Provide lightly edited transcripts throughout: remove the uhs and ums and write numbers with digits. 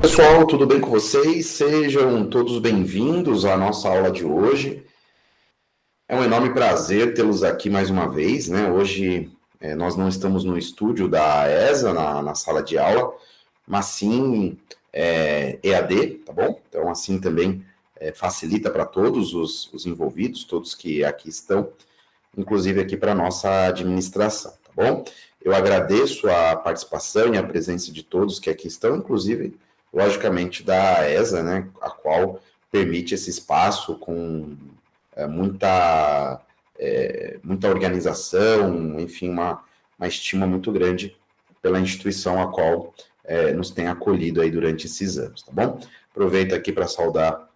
Pessoal, tudo bem com vocês? Sejam todos bem-vindos à nossa aula de hoje. É um enorme prazer tê-los aqui mais uma vez, né? Hoje nós não estamos no estúdio da ESA, na sala de aula, mas sim EAD, tá bom? Então, assim também facilita para todos os envolvidos, todos que aqui estão, inclusive aqui para a nossa administração, tá bom? Eu agradeço a participação e a presença de todos que aqui estão, inclusive, logicamente, da ESA, né, a qual permite esse espaço com muita organização, enfim, uma estima muito grande pela instituição a qual nos tem acolhido aí durante esses anos, tá bom? Aproveito aqui para saudar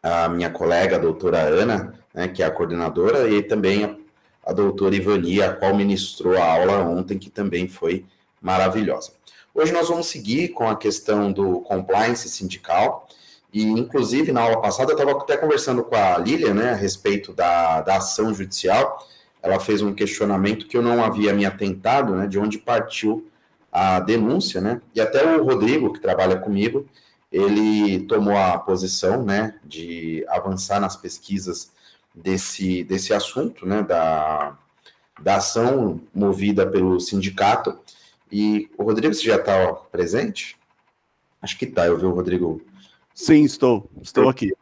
a minha colega, a doutora Ana, né, que é a coordenadora, e também a doutora Ivani, a qual ministrou a aula ontem, que também foi maravilhosa. Hoje nós vamos seguir com a questão do compliance sindical, e inclusive na aula passada eu estava até conversando com a Lília, né, a respeito da ação judicial. Ela fez um questionamento que eu não havia me atentado, né, de onde partiu a denúncia, né, e até o Rodrigo, que trabalha comigo, ele tomou a posição, né, de avançar nas pesquisas desse assunto, né, da ação movida pelo sindicato. E o Rodrigo, você já está presente? Acho que está, eu vi o Rodrigo. Sim, estou aqui.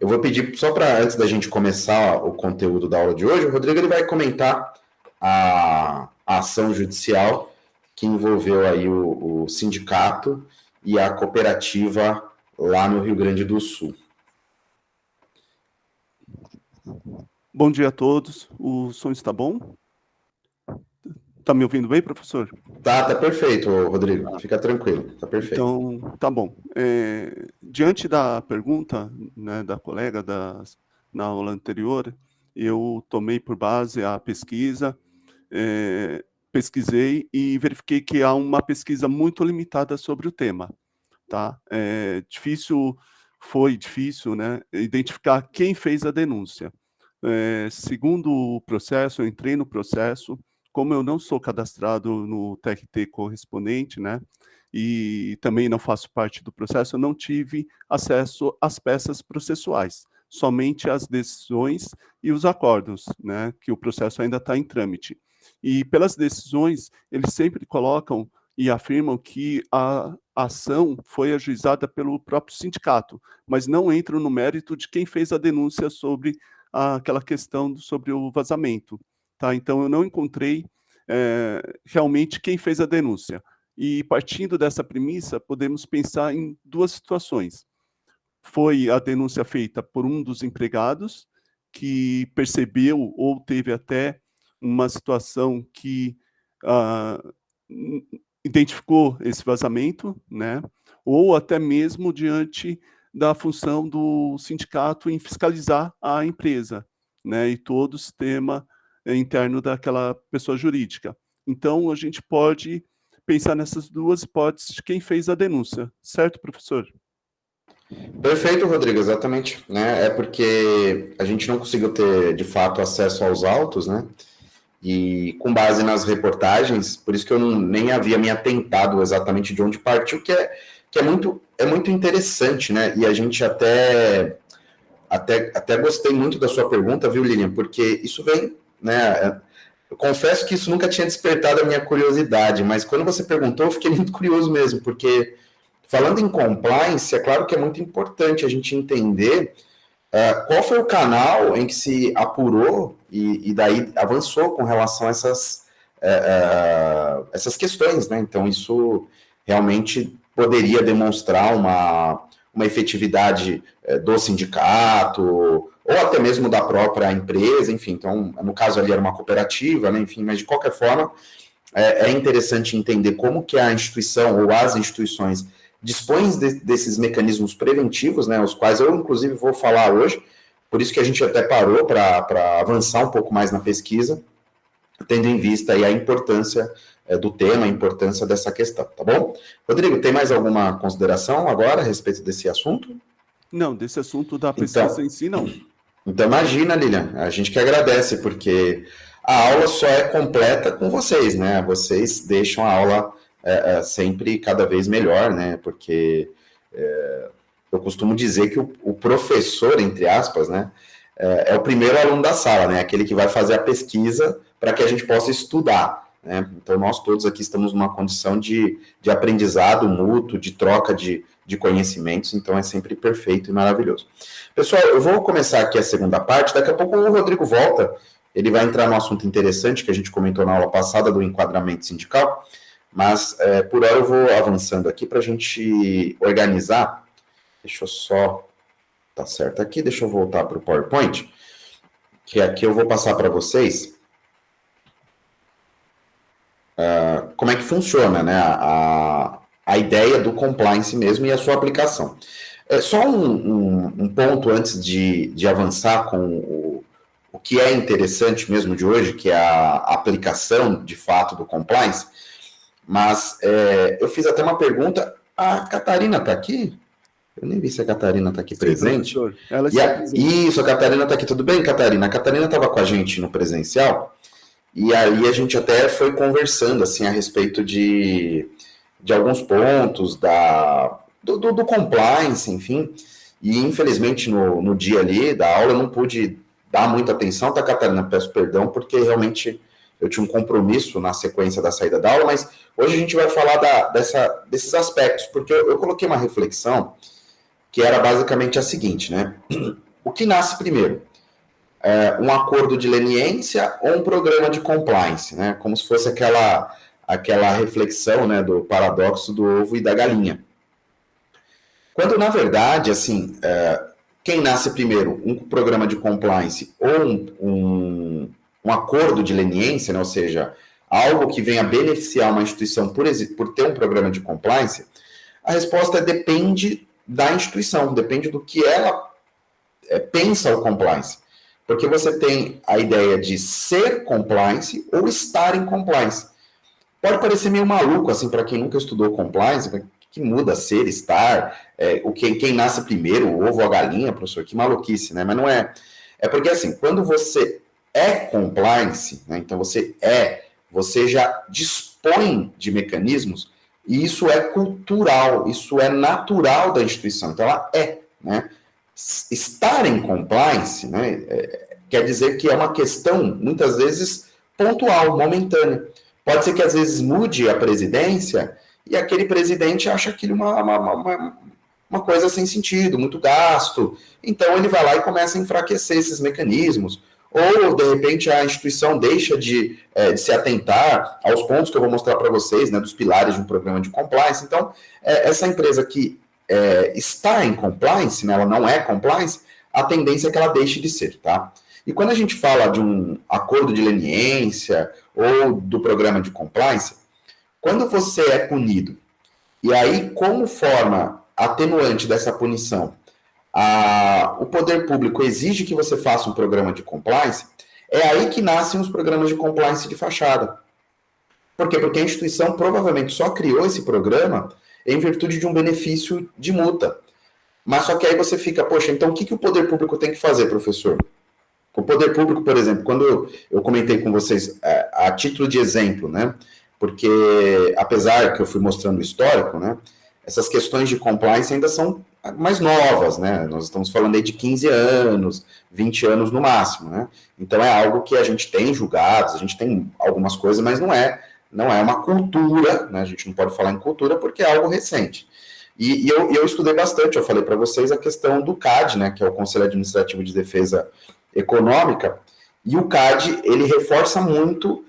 Eu vou pedir, só para antes da gente começar o conteúdo da aula de hoje, o Rodrigo ele vai comentar a ação judicial que envolveu aí o sindicato e a cooperativa lá no Rio Grande do Sul. Bom dia a todos. O som está bom? Está me ouvindo bem, professor? Tá perfeito, Rodrigo. Fica tranquilo, tá perfeito. Então, tá bom. Diante da pergunta, né, da colega na aula anterior, eu tomei por base a pesquisa, pesquisei e verifiquei que há uma pesquisa muito limitada sobre o tema, tá? Foi difícil, né, identificar quem fez a denúncia. Segundo o processo, eu entrei no processo, como eu não sou cadastrado no TRT correspondente, né, e também não faço parte do processo, eu não tive acesso às peças processuais, somente as decisões e os acordos, né, que o processo ainda está em trâmite. E pelas decisões, eles sempre colocam e afirmam que a ação foi ajuizada pelo próprio sindicato, mas não entram no mérito de quem fez a denúncia sobre aquela questão sobre o vazamento, tá? Então, eu não encontrei realmente quem fez a denúncia. E partindo dessa premissa, podemos pensar em duas situações. Foi a denúncia feita por um dos empregados, que percebeu ou teve até uma situação que identificou esse vazamento, né? Ou até mesmo diante da função do sindicato em fiscalizar a empresa, né? E todo o sistema interno daquela pessoa jurídica. Então, a gente pode pensar nessas duas hipóteses de quem fez a denúncia, certo, professor? Perfeito, Rodrigo, exatamente, né? É porque a gente não conseguiu ter, de fato, acesso aos autos, né? E com base nas reportagens, por isso que eu nem havia me atentado exatamente de onde partiu, que é muito interessante, né? E a gente até gostei muito da sua pergunta, viu, Lilian? Porque isso vem, né? Eu confesso que isso nunca tinha despertado a minha curiosidade, mas quando você perguntou, eu fiquei muito curioso mesmo, porque falando em compliance, é claro que é muito importante a gente entender qual foi o canal em que se apurou e daí avançou com relação a essas questões, né? Então, isso realmente poderia demonstrar uma efetividade do sindicato ou até mesmo da própria empresa, enfim. Então, no caso ali era uma cooperativa, né? Enfim, mas de qualquer forma, é interessante entender como que a instituição ou as instituições dispõem desses mecanismos preventivos, né, os quais eu, inclusive, vou falar hoje, por isso que a gente até parou para avançar um pouco mais na pesquisa, tendo em vista aí a importância do tema, a importância dessa questão, tá bom? Rodrigo, tem mais alguma consideração agora a respeito desse assunto? Não, desse assunto da pesquisa em si, não. Então, imagina, Lilian, a gente que agradece, porque a aula só é completa com vocês, né? Vocês deixam a aula sempre cada vez melhor, né? Porque eu costumo dizer que o professor, entre aspas, né, é o primeiro aluno da sala, né? Aquele que vai fazer a pesquisa para que a gente possa estudar, né? Então, nós todos aqui estamos numa condição de aprendizado mútuo, de troca de conhecimentos, então é sempre perfeito e maravilhoso. Pessoal, eu vou começar aqui a segunda parte, daqui a pouco o Rodrigo volta, ele vai entrar no assunto interessante que a gente comentou na aula passada do enquadramento sindical, mas por hora eu vou avançando aqui para a gente organizar. Deixa eu só... Tá certo aqui, deixa eu voltar para o PowerPoint, que aqui eu vou passar para vocês como é que funciona, né, a ideia do compliance mesmo e a sua aplicação. Só um ponto antes de avançar com o que é interessante mesmo de hoje, que é a aplicação de fato do compliance, mas eu fiz até uma pergunta, a Catarina está aqui? Eu nem vi se a Catarina está aqui. Sim, presente. Professor. Ela está presente. Isso, a Catarina está aqui. Tudo bem, Catarina? A Catarina estava com a gente no presencial e ali a gente até foi conversando assim, a respeito de alguns pontos do compliance, enfim. E, infelizmente, no dia ali da aula eu não pude dar muita atenção, tá, Catarina? Peço perdão, porque realmente eu tinha um compromisso na sequência da saída da aula, mas hoje a gente vai falar desses aspectos, porque eu coloquei uma reflexão que era basicamente a seguinte, né? O que nasce primeiro? Um acordo de leniência ou um programa de compliance, né? Como se fosse aquela reflexão, né, do paradoxo do ovo e da galinha. Quando, na verdade, assim, quem nasce primeiro? Um programa de compliance ou um acordo de leniência, né? Ou seja, algo que venha beneficiar uma instituição por ter um programa de compliance? A resposta depende da instituição, depende do que ela pensa o compliance. Porque você tem a ideia de ser compliance ou estar em compliance. Pode parecer meio maluco, assim, para quem nunca estudou compliance, que muda ser, estar, quem nasce primeiro, o ovo ou a galinha, professor, que maluquice, né? Mas não é. É porque, assim, quando você é compliance, né, então você já dispõe de mecanismos. E isso é cultural, isso é natural da instituição. Então, ela né? Estar em compliance, né, quer dizer que é uma questão, muitas vezes, pontual, momentânea. Pode ser que, às vezes, mude a presidência e aquele presidente acha aquilo uma coisa sem sentido, muito gasto. Então, ele vai lá e começa a enfraquecer esses mecanismos. Ou, de repente, a instituição deixa de se atentar aos pontos que eu vou mostrar para vocês, né, dos pilares de um programa de compliance. Então, essa empresa que está em compliance, né, ela não é compliance, a tendência é que ela deixe de ser, tá? E quando a gente fala de um acordo de leniência ou do programa de compliance, quando você é punido, e aí, como forma atenuante dessa punição, o poder público exige que você faça um programa de compliance, é aí que nascem os programas de compliance de fachada. Por quê? Porque a instituição provavelmente só criou esse programa em virtude de um benefício de multa. Mas só que aí você fica, poxa, então o que o poder público tem que fazer, professor? O poder público, por exemplo, quando eu comentei com vocês, a título de exemplo, né? Porque, apesar que eu fui mostrando o histórico, né? Essas questões de compliance ainda são mais novas, né? Nós estamos falando aí de 15 anos, 20 anos no máximo, né? Então é algo que a gente tem julgados, a gente tem algumas coisas, mas não é uma cultura, né? A gente não pode falar em cultura porque é algo recente. E eu estudei bastante, eu falei para vocês a questão do CAD, né? Que é o Conselho Administrativo de Defesa Econômica, e o CAD, ele reforça muito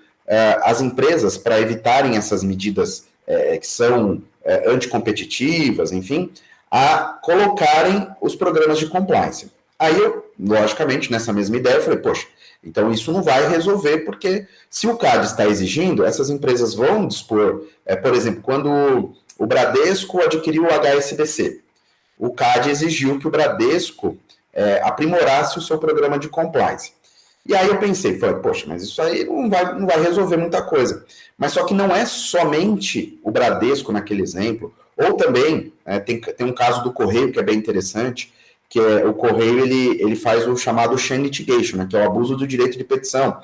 as empresas para evitarem essas medidas que são anticompetitivas, enfim, a colocarem os programas de compliance. Aí eu, logicamente, nessa mesma ideia, eu falei, poxa, então isso não vai resolver, porque se o CAD está exigindo, essas empresas vão dispor, por exemplo, quando o Bradesco adquiriu o HSBC, o CAD exigiu que o Bradesco aprimorasse o seu programa de compliance. E aí eu pensei, falei, poxa, mas isso aí não vai resolver muita coisa. Mas só que não é somente o Bradesco naquele exemplo, ou também tem um caso do Correio que é bem interessante, que o Correio ele faz o chamado sham litigation, né, que é o abuso do direito de petição.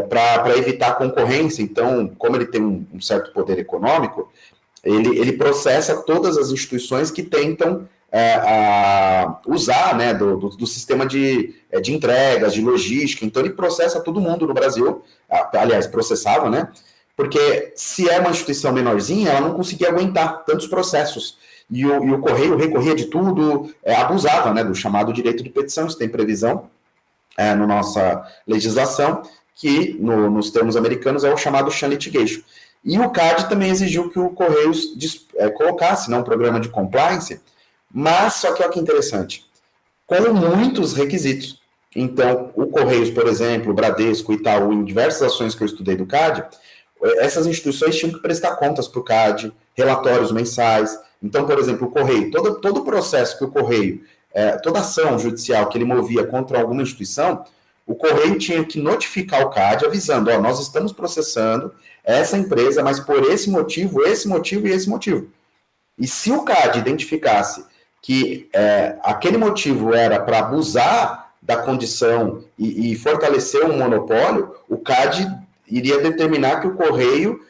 para evitar a concorrência. Então, como ele tem um certo poder econômico, ele processa todas as instituições que tentam usar, né, do sistema de entregas, de logística. Então, ele processa todo mundo no Brasil, aliás, processava, né, porque se é uma instituição menorzinha, ela não conseguia aguentar tantos processos. E o Correio recorria de tudo, abusava, né, do chamado direito de petição. Isso tem previsão na nossa legislação, que nos termos americanos é o chamado sham litigation. E o CAD também exigiu que o Correio colocasse, né, um programa de compliance, mas só que olha que interessante, com muitos requisitos. Então, o Correios, por exemplo, o Bradesco, o Itaú, em diversas ações que eu estudei do CAD, essas instituições tinham que prestar contas para o CAD, relatórios mensais. Então, por exemplo, o Correio, todo o processo que o Correio, toda ação judicial que ele movia contra alguma instituição, o Correio tinha que notificar o CAD avisando, nós estamos processando essa empresa, mas por esse motivo e esse motivo. E se o CAD identificasse que aquele motivo era para abusar da condição e fortalecer um monopólio, o CAD iria determinar que o Correio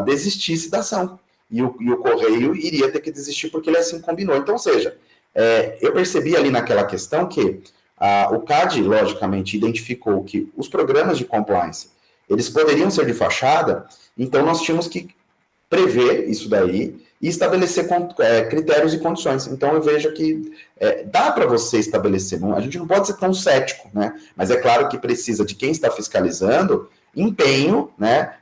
desistisse da ação. E o Correio iria ter que desistir porque ele assim combinou. Então, ou seja, eu percebi ali naquela questão que o CAD, logicamente, identificou que os programas de compliance, eles poderiam ser de fachada, então nós tínhamos que prever isso daí e estabelecer critérios e condições. Então, eu vejo que dá para você estabelecer, a gente não pode ser tão cético, né? Mas é claro que precisa de quem está fiscalizando empenho, né?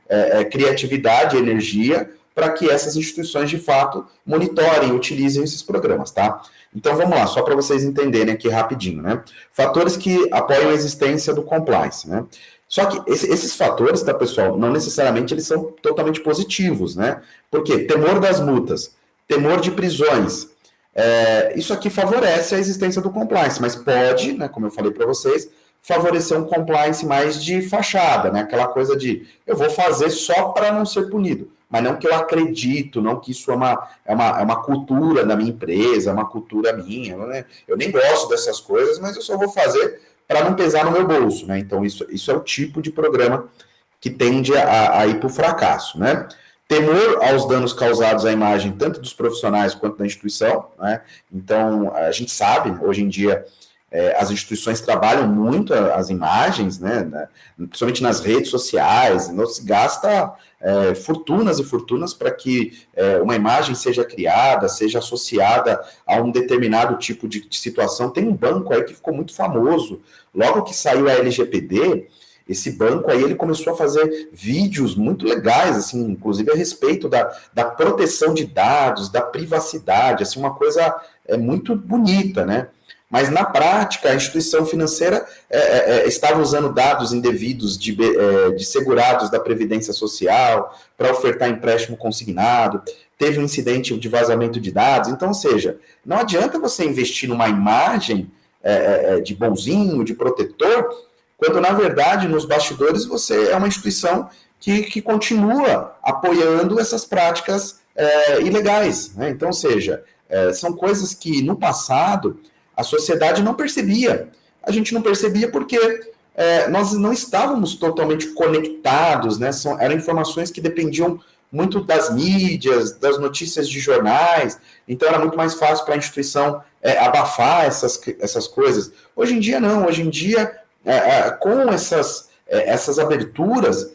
Criatividade, energia, para que essas instituições, de fato, monitorem e utilizem esses programas, tá? Então, vamos lá, só para vocês entenderem aqui rapidinho, né? Fatores que apoiam a existência do compliance, né? Só que esses fatores, tá, pessoal, não necessariamente eles são totalmente positivos, né? Porque temor das multas, temor de prisões, isso aqui favorece a existência do compliance, mas pode, né, como eu falei para vocês, favorecer um compliance mais de fachada, né? Aquela coisa de eu vou fazer só para não ser punido, mas não que eu acredito, não que isso é uma cultura da minha empresa, é uma cultura minha, né? Eu nem gosto dessas coisas, mas eu só vou fazer para não pesar no meu bolso, né? Então, isso é o tipo de programa que tende a ir para o fracasso, né? Temor aos danos causados à imagem, tanto dos profissionais quanto da instituição, né? Então, a gente sabe, hoje em dia, as instituições trabalham muito as imagens, né? Principalmente nas redes sociais, não se gasta fortunas e fortunas para que uma imagem seja criada, seja associada a um determinado tipo de situação. Tem um banco aí que ficou muito famoso, logo que saiu a LGPD, esse banco aí ele começou a fazer vídeos muito legais, assim, inclusive a respeito da proteção de dados, da privacidade, assim, uma coisa muito bonita, né? Mas, na prática, a instituição financeira estava usando dados indevidos de segurados da Previdência Social para ofertar empréstimo consignado, teve um incidente de vazamento de dados. Então, ou seja, não adianta você investir numa imagem de bonzinho, de protetor, quando, na verdade, nos bastidores, você é uma instituição que continua apoiando essas práticas ilegais, né? Então, ou seja, são coisas que, no passado, a sociedade não percebia. A gente não percebia porque nós não estávamos totalmente conectados, né? Eram informações que dependiam muito das mídias, das notícias de jornais, então era muito mais fácil para a instituição abafar essas coisas. Hoje em dia, não. Hoje em dia, com essas aberturas,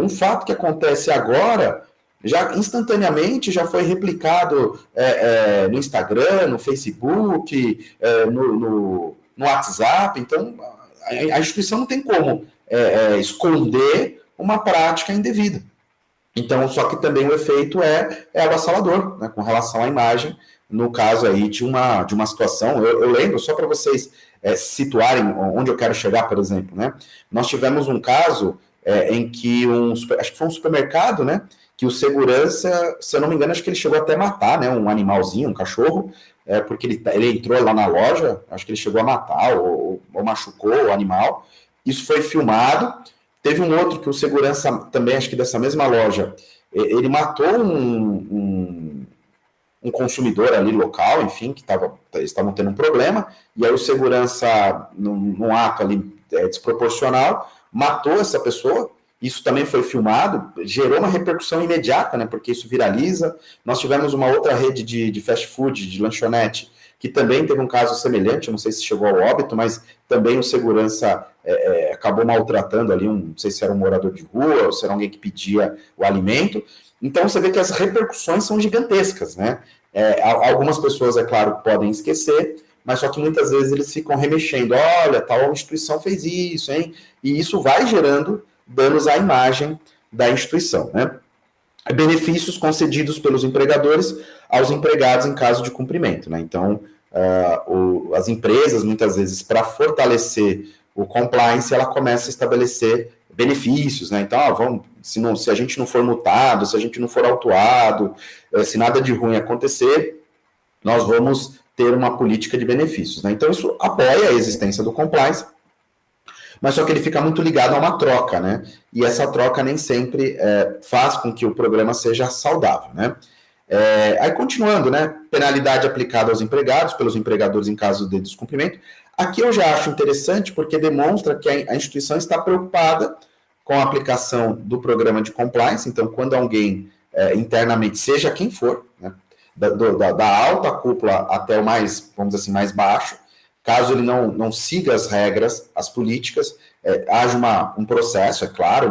um fato que acontece agora já instantaneamente já foi replicado no Instagram, no Facebook, no WhatsApp. Então, a instituição não tem como esconder uma prática indevida. Então, só que também o efeito é avassalador, né, com relação à imagem, no caso aí de uma situação. Eu lembro, só para vocês situarem onde eu quero chegar, por exemplo, né? Nós tivemos um caso em que acho que foi um supermercado, né? Que o segurança, se eu não me engano, acho que ele chegou até a matar, né, um animalzinho, um cachorro, porque ele entrou lá na loja, acho que ele chegou a matar ou machucou o animal. Isso foi filmado. Teve um outro que o segurança também, acho que dessa mesma loja, ele matou um consumidor ali local, enfim, que eles estavam tendo um problema, e aí o segurança, num ato ali desproporcional, matou essa pessoa. Isso também foi filmado, gerou uma repercussão imediata, né, porque isso viraliza. Nós tivemos uma outra rede de fast food, de lanchonete, que também teve um caso semelhante, não sei se chegou ao óbito, mas também o segurança acabou maltratando ali, não sei se era um morador de rua, ou se era alguém que pedia o alimento. Então você vê que as repercussões são gigantescas, né? Algumas pessoas, é claro, podem esquecer, mas só que muitas vezes eles ficam remexendo, olha, tal instituição fez isso, hein? E isso vai gerando danos à imagem da instituição, né? Benefícios concedidos pelos empregadores aos empregados em caso de cumprimento, né? Então, as empresas, muitas vezes, para fortalecer o compliance, ela começa a estabelecer benefícios, né? Então, se a gente não for multado, se a gente não for autuado, se nada de ruim acontecer, nós vamos ter uma política de benefícios, né? Então, isso apoia a existência do compliance, mas só que ele fica muito ligado a uma troca, né? E essa troca nem sempre faz com que o programa seja saudável, né? Aí, continuando, né? Penalidade aplicada aos empregados, pelos empregadores em caso de descumprimento. Aqui eu já acho interessante, porque demonstra que a instituição está preocupada com a aplicação do programa de compliance. Então, quando alguém internamente, seja quem for, né? Da alta cúpula até o mais, vamos dizer assim, mais baixo, caso ele não siga as regras, as políticas, haja um processo, é claro,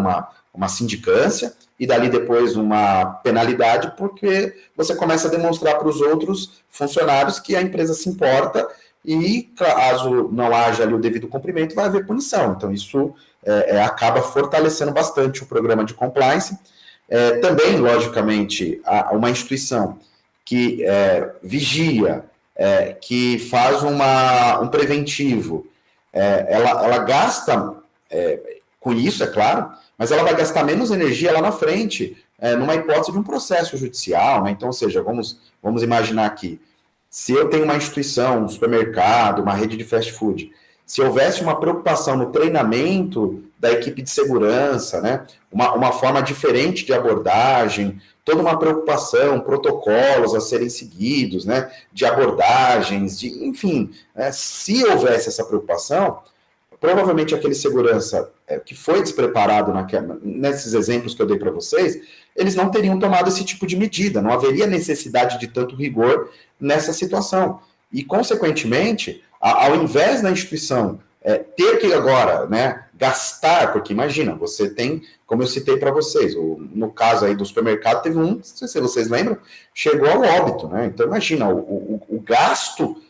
uma sindicância, e dali depois uma penalidade, porque você começa a demonstrar para os outros funcionários que a empresa se importa, e caso não haja ali o devido cumprimento, vai haver punição. Então, isso acaba fortalecendo bastante o programa de compliance. Também, logicamente, uma instituição que vigia, que faz um preventivo, ela gasta com isso, é claro, mas ela vai gastar menos energia lá na frente, numa hipótese de um processo judicial, né? Então, ou seja, vamos imaginar aqui, se eu tenho uma instituição, um supermercado, uma rede de fast food, se houvesse uma preocupação no treinamento da equipe de segurança, né? Uma forma diferente de abordagem, toda uma preocupação, protocolos a serem seguidos, né? De abordagens, enfim, né? Se houvesse essa preocupação, provavelmente aquele segurança que foi despreparado nesses exemplos que eu dei para vocês, eles não teriam tomado esse tipo de medida, não haveria necessidade de tanto rigor nessa situação. E, consequentemente, ao invés da instituição ter que agora, né, gastar, porque imagina, você tem, como eu citei para vocês, no caso aí do supermercado, teve não sei se vocês lembram, chegou ao óbito, né? Então, imagina, o gasto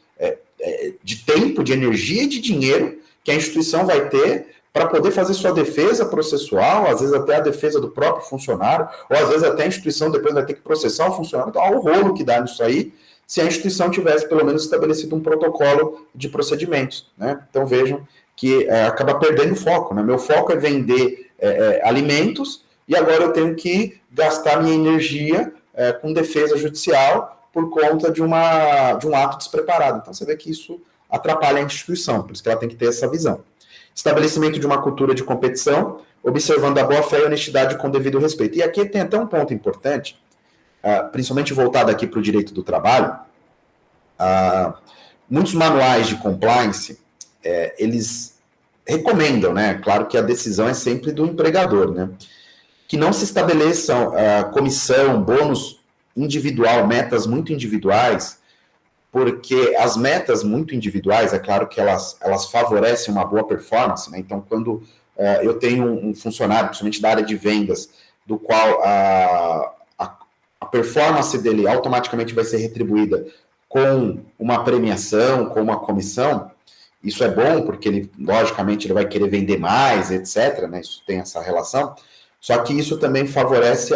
de tempo, de energia e de dinheiro que a instituição vai ter para poder fazer sua defesa processual, às vezes até a defesa do próprio funcionário, ou às vezes até a instituição depois vai ter que processar o funcionário. Então, olha o rolo que dá nisso aí, se a instituição tivesse pelo menos estabelecido um protocolo de procedimentos, né? Então, vejam que acaba perdendo o foco, né? Meu foco é vender alimentos, e agora eu tenho que gastar minha energia com defesa judicial por conta de um ato despreparado. Então, você vê que isso atrapalha a instituição, por isso que ela tem que ter essa visão. Estabelecimento de uma cultura de competição, observando a boa-fé e honestidade com devido respeito. E aqui tem até um ponto importante, principalmente voltado aqui para o direito do trabalho. Muitos manuais de compliance, eles recomendam, né? Claro que a decisão é sempre do empregador, né? Que não se estabeleçam comissão, bônus individual, metas muito individuais, porque as metas muito individuais, é claro que elas favorecem uma boa performance, né? Então, quando eu tenho um funcionário, principalmente da área de vendas, do qual a performance dele automaticamente vai ser retribuída com uma premiação, com uma comissão, isso é bom, porque ele, logicamente, ele vai querer vender mais, etc., né? Isso tem essa relação, só que isso também favorece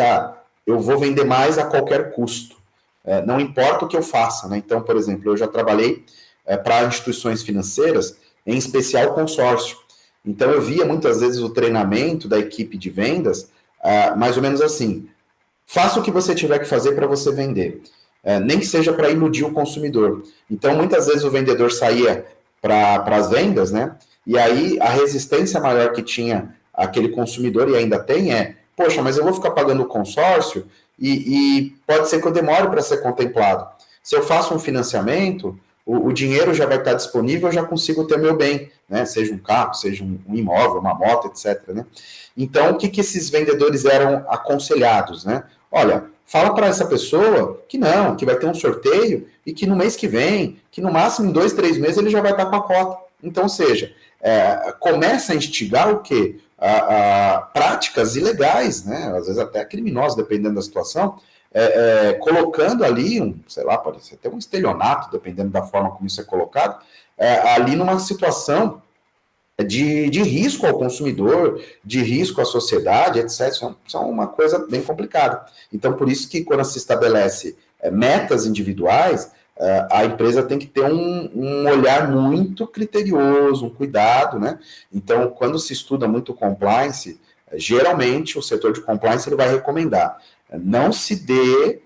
eu vou vender mais a qualquer custo. Não importa o que eu faça, né? Então, por exemplo, eu já trabalhei para instituições financeiras, em especial consórcio. Então, eu via muitas vezes o treinamento da equipe de vendas, mais ou menos assim: faça o que você tiver que fazer para você vender, nem que seja para iludir o consumidor. Então, muitas vezes o vendedor saía para as vendas, né? E aí a resistência maior que tinha aquele consumidor, e ainda tem, poxa, mas eu vou ficar pagando o consórcio e pode ser que eu demore para ser contemplado. Se eu faço um financiamento, o dinheiro já vai estar disponível, eu já consigo ter meu bem, né? Seja um carro, seja um imóvel, uma moto, etc. Né? Então, o que esses vendedores eram aconselhados, né? Olha, fala para essa pessoa que não, que vai ter um sorteio e que no mês que vem, que no máximo em 2, 3 meses ele já vai estar com a cota. Então, ou seja, começa a instigar o quê? Práticas ilegais, né? Às vezes até criminosas, dependendo da situação, colocando ali, sei lá, pode ser até um estelionato, dependendo da forma como isso é colocado, ali numa situação de risco ao consumidor, de risco à sociedade, etc. Isso é uma coisa bem complicada. Então, por isso que quando se estabelece metas individuais, a empresa tem que ter um olhar muito criterioso, um cuidado, né? Então, quando se estuda muito compliance, geralmente o setor de compliance ele vai recomendar não se dê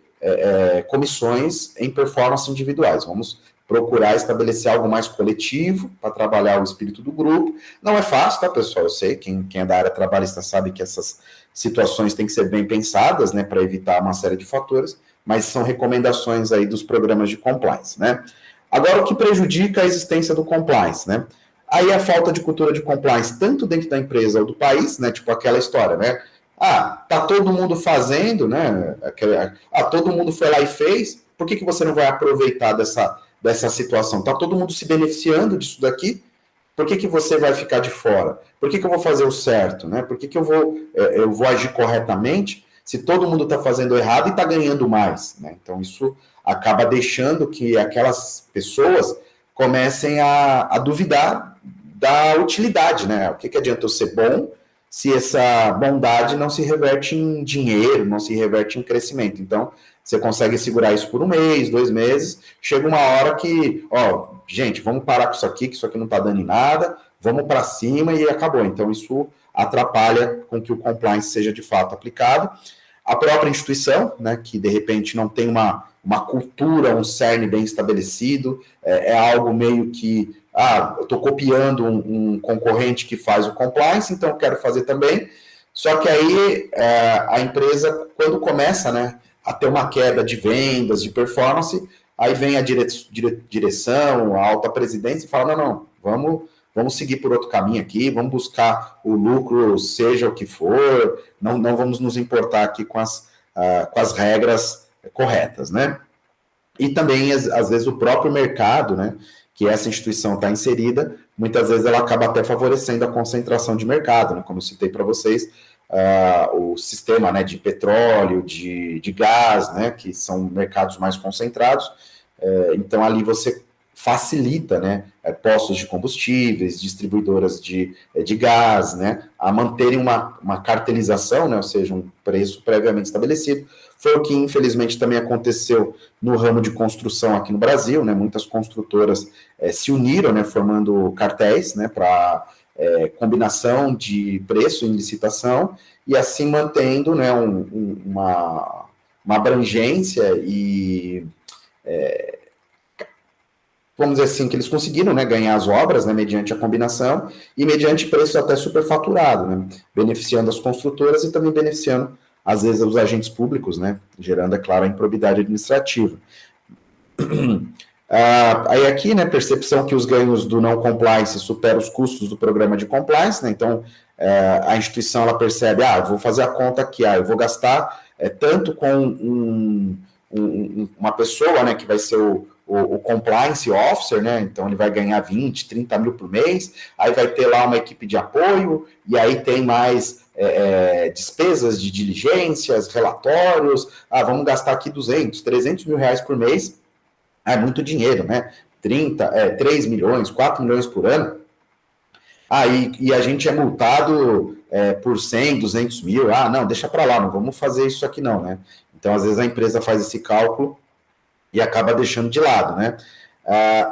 comissões em performance individuais. Vamos procurar estabelecer algo mais coletivo para trabalhar o espírito do grupo. Não é fácil, tá, pessoal? Eu sei, quem é da área trabalhista sabe que essas situações têm que ser bem pensadas, né, para evitar uma série de fatores, mas são recomendações aí dos programas de compliance, né? Agora, o que prejudica a existência do compliance, né? Aí a falta de cultura de compliance, tanto dentro da empresa ou do país, né? Tipo aquela história, né? Tá todo mundo fazendo, né? Todo mundo foi lá e fez, por que você não vai aproveitar dessa situação? Tá todo mundo se beneficiando disso daqui, por que você vai ficar de fora? Por que eu vou fazer o certo, né? Por que eu vou agir corretamente se todo mundo está fazendo errado e está ganhando mais, né? Então, isso acaba deixando que aquelas pessoas comecem a duvidar da utilidade, né? O que adianta eu ser bom se essa bondade não se reverte em dinheiro, não se reverte em crescimento? Então, você consegue segurar isso por 1 mês, 2 meses, chega uma hora que, gente, vamos parar com isso aqui, que isso aqui não está dando em nada, vamos para cima e acabou. Então, isso atrapalha com que o compliance seja de fato aplicado. A própria instituição, né, que de repente não tem uma cultura, um cerne bem estabelecido, é algo meio que, eu estou copiando um concorrente que faz o compliance, então eu quero fazer também. Só que aí a empresa, quando começa, né, a ter uma queda de vendas, de performance, aí vem a direção, a alta presidência e fala, não, vamos seguir por outro caminho aqui, vamos buscar o lucro, seja o que for, não vamos nos importar aqui com as regras corretas, né? E também, às vezes, o próprio mercado, né, que essa instituição está inserida, muitas vezes ela acaba até favorecendo a concentração de mercado, né? Como eu citei para vocês, o sistema, né, de petróleo, de gás, né, que são mercados mais concentrados, então ali você facilita, né, postos de combustíveis, distribuidoras de gás, né, a manterem uma cartelização, né, ou seja, um preço previamente estabelecido. Foi o que, infelizmente, também aconteceu no ramo de construção aqui no Brasil, né, muitas construtoras se uniram, né, formando cartéis, né, para combinação de preço em licitação, e assim mantendo, né, uma abrangência e vamos dizer assim, que eles conseguiram, né, ganhar as obras, né, mediante a combinação e mediante preço até superfaturado, né, beneficiando as construtoras e também beneficiando, às vezes, os agentes públicos, né, gerando, é claro, a improbidade administrativa. Aí aqui, né, percepção que os ganhos do não compliance superam os custos do programa de compliance, né, então a instituição ela percebe, eu vou fazer a conta aqui, eu vou gastar tanto com uma pessoa, né, que vai ser o compliance officer, né, então ele vai ganhar 20, 30 mil por mês, aí vai ter lá uma equipe de apoio, e aí tem mais despesas de diligências, relatórios, vamos gastar aqui 200, 300 mil reais por mês, é muito dinheiro, né, 3 milhões, 4 milhões por ano, e a gente é multado por 100, 200 mil, não, deixa para lá, não vamos fazer isso aqui não, né, então às vezes a empresa faz esse cálculo e acaba deixando de lado, né?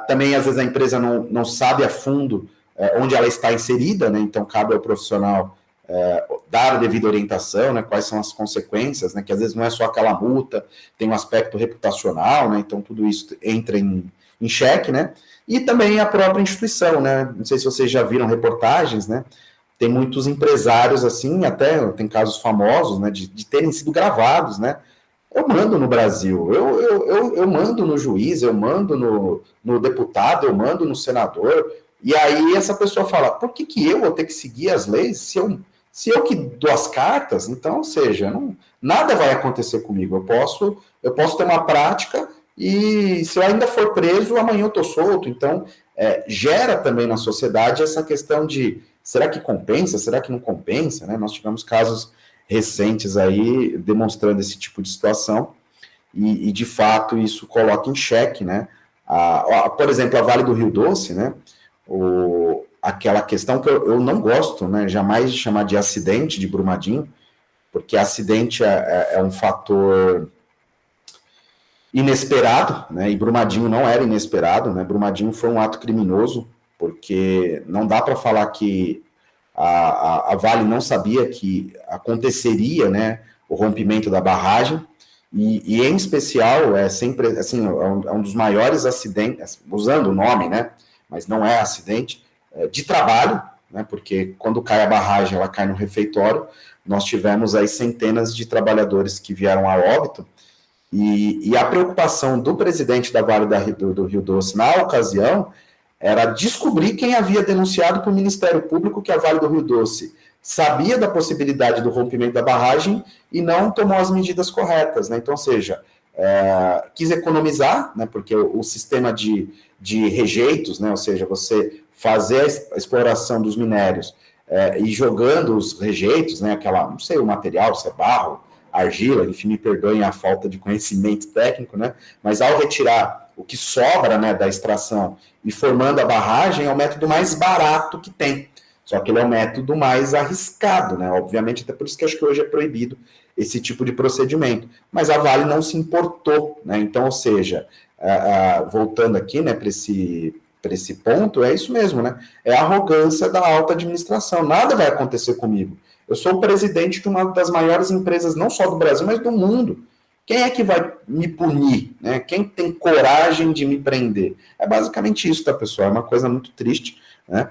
Também, às vezes, a empresa não sabe a fundo onde ela está inserida, né? Então, cabe ao profissional dar a devida orientação, né? Quais são as consequências, né? Que às vezes não é só aquela multa, tem um aspecto reputacional, né? Então, tudo isso entra em xeque, né? E também a própria instituição, né? Não sei se vocês já viram reportagens, né? Tem muitos empresários, assim, até tem casos famosos, né? De terem sido gravados, né? eu mando no Brasil, eu mando no juiz, eu mando no deputado, eu mando no senador, e aí essa pessoa fala, por que eu vou ter que seguir as leis se eu que dou as cartas? Então, ou seja, nada vai acontecer comigo, eu posso ter uma prática e se eu ainda for preso, amanhã eu estou solto. Então, gera também na sociedade essa questão de, será que compensa, será que não compensa, né? Nós tivemos casos recentes aí demonstrando esse tipo de situação e de fato isso coloca em xeque, né? Por exemplo, a Vale do Rio Doce, né? Aquela questão que eu não gosto, né? Jamais de chamar de acidente de Brumadinho, porque acidente é um fator inesperado, né? E Brumadinho não era inesperado, né? Brumadinho foi um ato criminoso, porque não dá para falar que a Vale não sabia que aconteceria, né, o rompimento da barragem, e em especial, sempre, assim, é um dos maiores acidentes, usando o nome, né, mas não é acidente, de trabalho, né, porque quando cai a barragem, ela cai no refeitório, nós tivemos aí centenas de trabalhadores que vieram a óbito, e a preocupação do presidente da Vale do Rio Doce, na ocasião, era descobrir quem havia denunciado para o Ministério Público que a Vale do Rio Doce sabia da possibilidade do rompimento da barragem e não tomou as medidas corretas, né? Então, ou seja, quis economizar, né? Porque o sistema de rejeitos, né? Ou seja, você fazer a exploração dos minérios e jogando os rejeitos, né? Não sei o material, se é barro, argila, enfim, me perdoem a falta de conhecimento técnico, né? Mas ao retirar o que sobra, né, da extração e formando a barragem, é o método mais barato que tem. Só que ele é o método mais arriscado, né? Obviamente, até por isso que acho que hoje é proibido esse tipo de procedimento. Mas a Vale não se importou, né? Então, ou seja, voltando aqui, né, para esse ponto, é isso mesmo, né? É a arrogância da alta administração. Nada vai acontecer comigo. Eu sou o presidente de uma das maiores empresas, não só do Brasil, mas do mundo. Quem é que vai me punir? Né? Quem tem coragem de me prender? É basicamente isso, tá, pessoal? É uma coisa muito triste, né?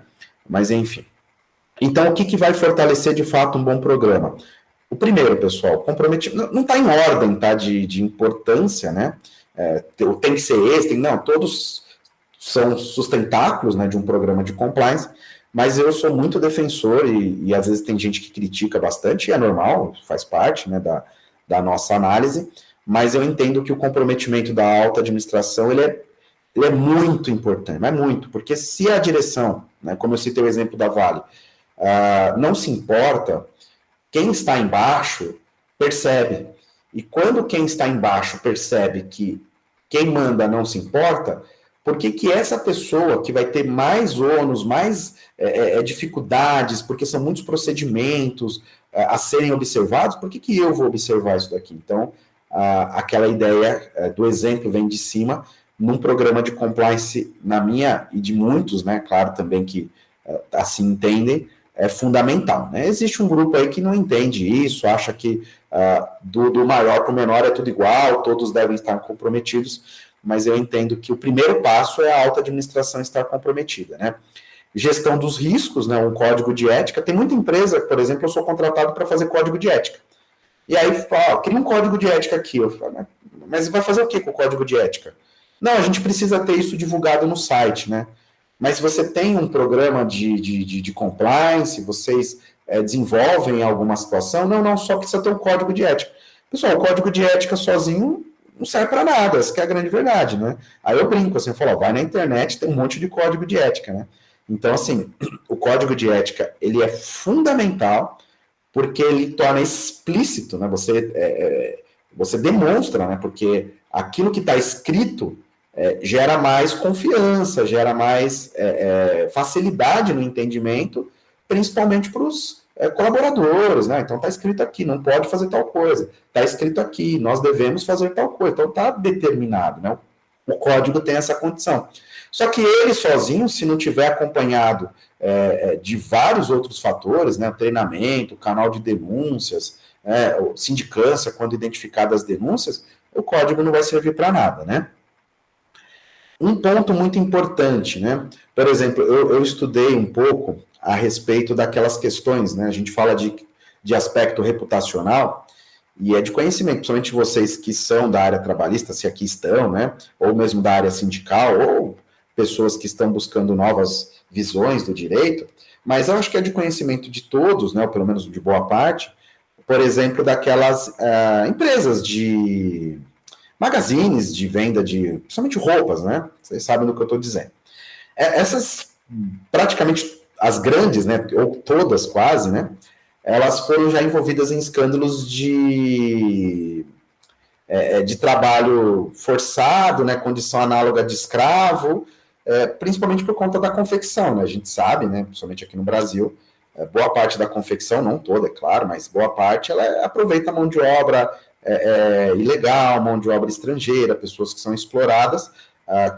Mas, enfim. Então, o que vai fortalecer, de fato, um bom programa? O primeiro, pessoal, comprometimento. Não está em ordem, tá? De importância, né? Tem que ser esse, não, todos são sustentáculos, né, de um programa de compliance, mas eu sou muito defensor e às vezes tem gente que critica bastante, e é normal, faz parte, né, da nossa análise, mas eu entendo que o comprometimento da alta administração, ele é muito importante, mas muito, porque se a direção, né, como eu citei o exemplo da Vale, não se importa, quem está embaixo percebe, e quando quem está embaixo percebe que quem manda não se importa, por que essa pessoa que vai ter mais ônus, mais dificuldades, porque são muitos procedimentos a serem observados, por que eu vou observar isso daqui? Então, aquela ideia do exemplo vem de cima, num programa de compliance, na minha e de muitos, né, claro também que assim entendem, é fundamental. Né? Existe um grupo aí que não entende isso, acha que do maior para o menor é tudo igual, todos devem estar comprometidos, mas eu entendo que o primeiro passo é a alta administração estar comprometida, né? Gestão dos riscos, né? Um código de ética. Tem muita empresa, por exemplo, eu sou contratado para fazer código de ética. E aí, cria um código de ética aqui. Eu falo, mas vai fazer o que com o código de ética? Não, a gente precisa ter isso divulgado no site, né? Mas se você tem um programa de compliance, vocês desenvolvem alguma situação, não, só precisa ter um código de ética. Pessoal, o código de ética sozinho não serve para nada, essa que é a grande verdade, né? Aí eu brinco, assim, eu falo, vai na internet, tem um monte de código de ética, né? Então, assim, o código de ética, ele é fundamental porque ele torna explícito, né? Você demonstra, né? Porque aquilo que está escrito gera mais confiança, gera mais facilidade no entendimento, principalmente para os colaboradores, né? Então está escrito aqui, não pode fazer tal coisa. Está escrito aqui, nós devemos fazer tal coisa. Então está determinado, né? O código tem essa condição. Só que ele sozinho, se não tiver acompanhado de vários outros fatores, né? Treinamento, canal de denúncias, sindicância, quando identificadas as denúncias, o código não vai servir para nada, né? Um ponto muito importante, né? Por exemplo, eu estudei um pouco a respeito daquelas questões, né? A gente fala de aspecto reputacional, E é de conhecimento, principalmente vocês que são da área trabalhista, se aqui estão, né? Ou mesmo da área sindical, ou pessoas que estão buscando novas visões do direito, mas eu acho que é de conhecimento de todos, né? Ou pelo menos de boa parte, por exemplo, daquelas empresas de magazines de venda de, principalmente roupas, né? Vocês sabem do que eu estou dizendo. Essas, praticamente as grandes, né? Ou todas quase, né? Elas foram já envolvidas em escândalos de trabalho forçado, né, condição análoga de escravo, principalmente por conta da confecção, né, a gente sabe, né, principalmente aqui no Brasil, boa parte da confecção, não toda, é claro, mas boa parte, ela aproveita a mão de obra ilegal, mão de obra estrangeira, pessoas que são exploradas,